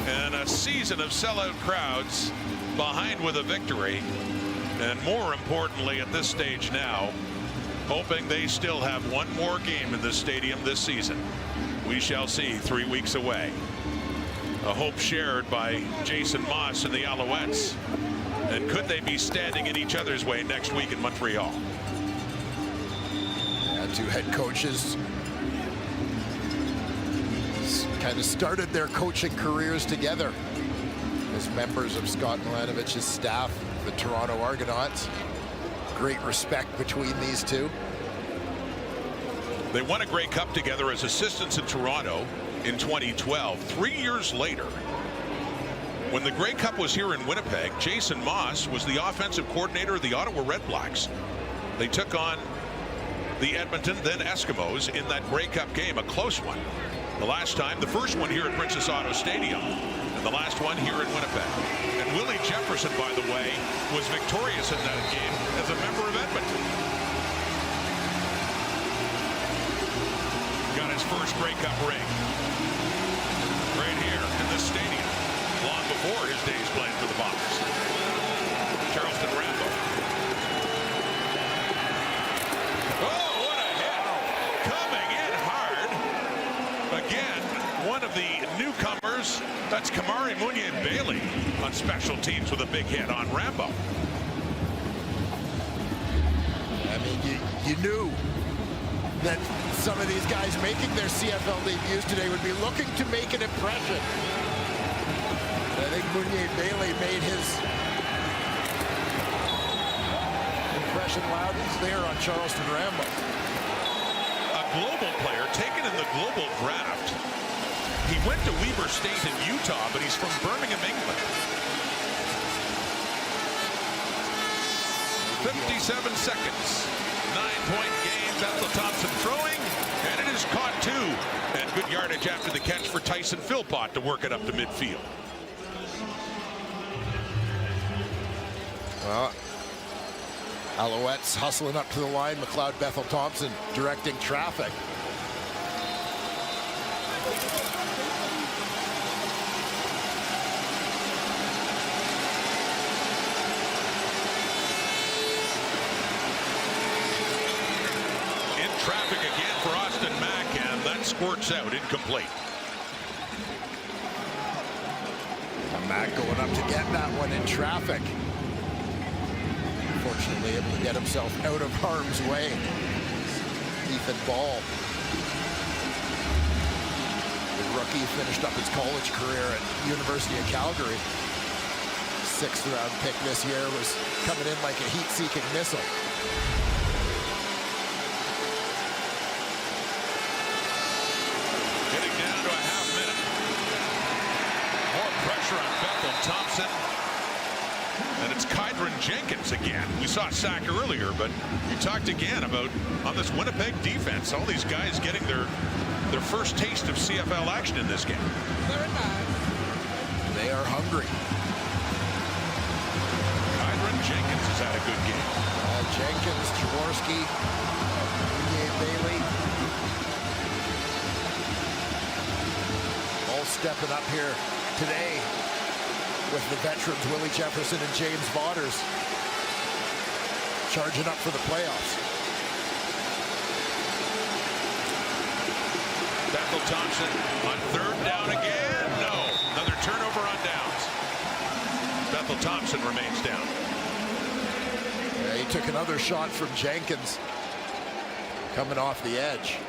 and a season of sellout crowds behind with a victory. And more importantly at this stage now, hoping they still have one more game in this stadium this season. We shall see 3 weeks away. A hope shared by Jason Moss and the Alouettes. And could they be standing in each other's way next week in Montreal? Yeah, two head coaches kind of started their coaching careers together as members of Scott Milanovich's staff, the Toronto Argonauts. Great respect between these two. They won a Grey Cup together as assistants in Toronto in 2012. 3 years later, when the Grey Cup was here in Winnipeg, Jason Moss was the offensive coordinator of the Ottawa Red Blacks. They took on the Edmonton, then Eskimos, in that Grey Cup game, a close one. The last time, the first one here at Princess Auto Stadium, and the last one here in Winnipeg. And Willie Jefferson, by the way, was victorious in that game as a member of Edmonton. Got his first Grey Cup ring right here in this stadium, long before his days playing for the Bombers. Charleston Rambo. Oh, what a hit! Coming in hard. Again, one of the newcomers. That's Kamari Munyei-Bailey on special teams with a big hit on Rambo. I mean, you knew that some of these guys making their CFL debuts today would be looking to make an impression. I think Munyei-Bailey made his impression loud and clear on Charleston Rambo. A global player taken in the global draft. He went to Weber State in Utah, but he's from Birmingham, England. 57 seconds. 9-point game. Bethel Thompson throwing, and it is caught too. And good yardage after the catch for Tyson Philpott to work it up to midfield. Well, Alouettes hustling up to the line. McLeod Bethel Thompson directing traffic. Traffic again for Austin Mack, and that squirts out, incomplete. Mack going up to get that one in traffic. Fortunately able to get himself out of harm's way. Ethan Ball. The rookie finished up his college career at University of Calgary. 6th round pick this year, was coming in like a heat-seeking missile. Thompson, and it's Kydron Jenkins again. We saw a sack earlier, but you talked again about on this Winnipeg defense, all these guys getting their first taste of CFL action in this game. They are hungry. Kydron Jenkins has had a good game. Jenkins, Jaworski, Munyei-Bailey, all stepping up here today with the veterans Willie Jefferson and James Vaughters charging up for the playoffs. Bethel Thompson on 3rd down again. No, another turnover on downs. Bethel Thompson remains down. Yeah, he took another shot from Jenkins coming off the edge.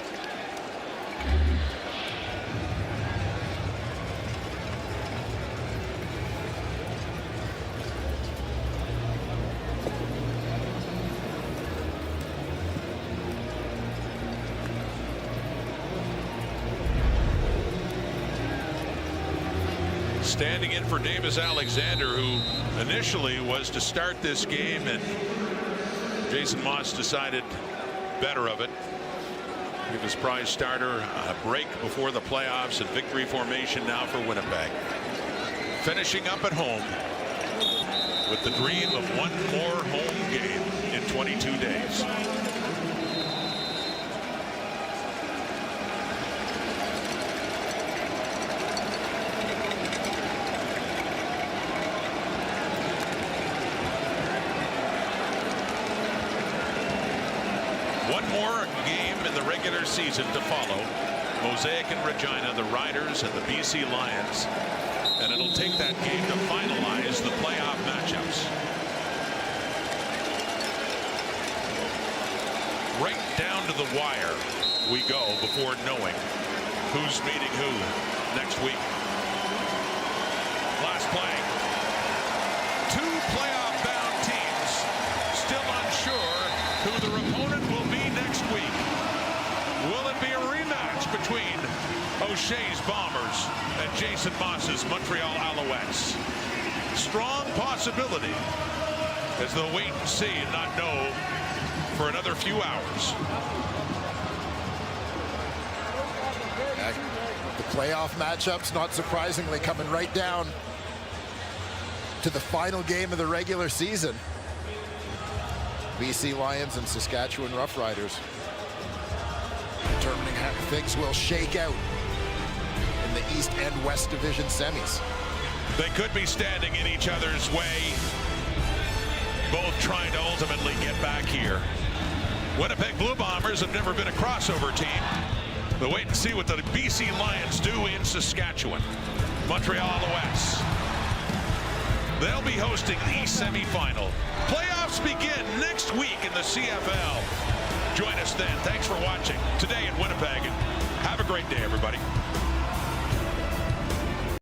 Standing in for Davis Alexander, who initially was to start this game, and Jason Moss decided better of it. Give his prize starter a break before the playoffs, and victory formation now for Winnipeg. finishing up at home with the dream of one more home game in 22 days. One more game in the regular season to follow. Mosaic and Regina, the Riders and the BC Lions. And it'll take that game to finalize the playoff matchups. Right down to the wire we go before knowing who's meeting who next week. Last play. Two playoff-bound teams still unsure who their opponent will be next week. Will it be a rematch between O'Shea's Bombers and Jason Moss's Montreal Alouettes? Strong possibility, as they'll wait and see and not know for another few hours. The playoff matchups, not surprisingly, coming right down to the final game of the regular season. BC Lions and Saskatchewan Roughriders, determining how things will shake out in the East and West Division semis. They could be standing in each other's way, both trying to ultimately get back here. Winnipeg Blue Bombers have never been a crossover team. We'll wait and see what the BC Lions do in Saskatchewan. Montreal Alouettes, they'll be hosting the East semifinal. Playoffs begin next week in the CFL. Join us then. Thanks for watching today in Winnipeg, and have a great day, everybody.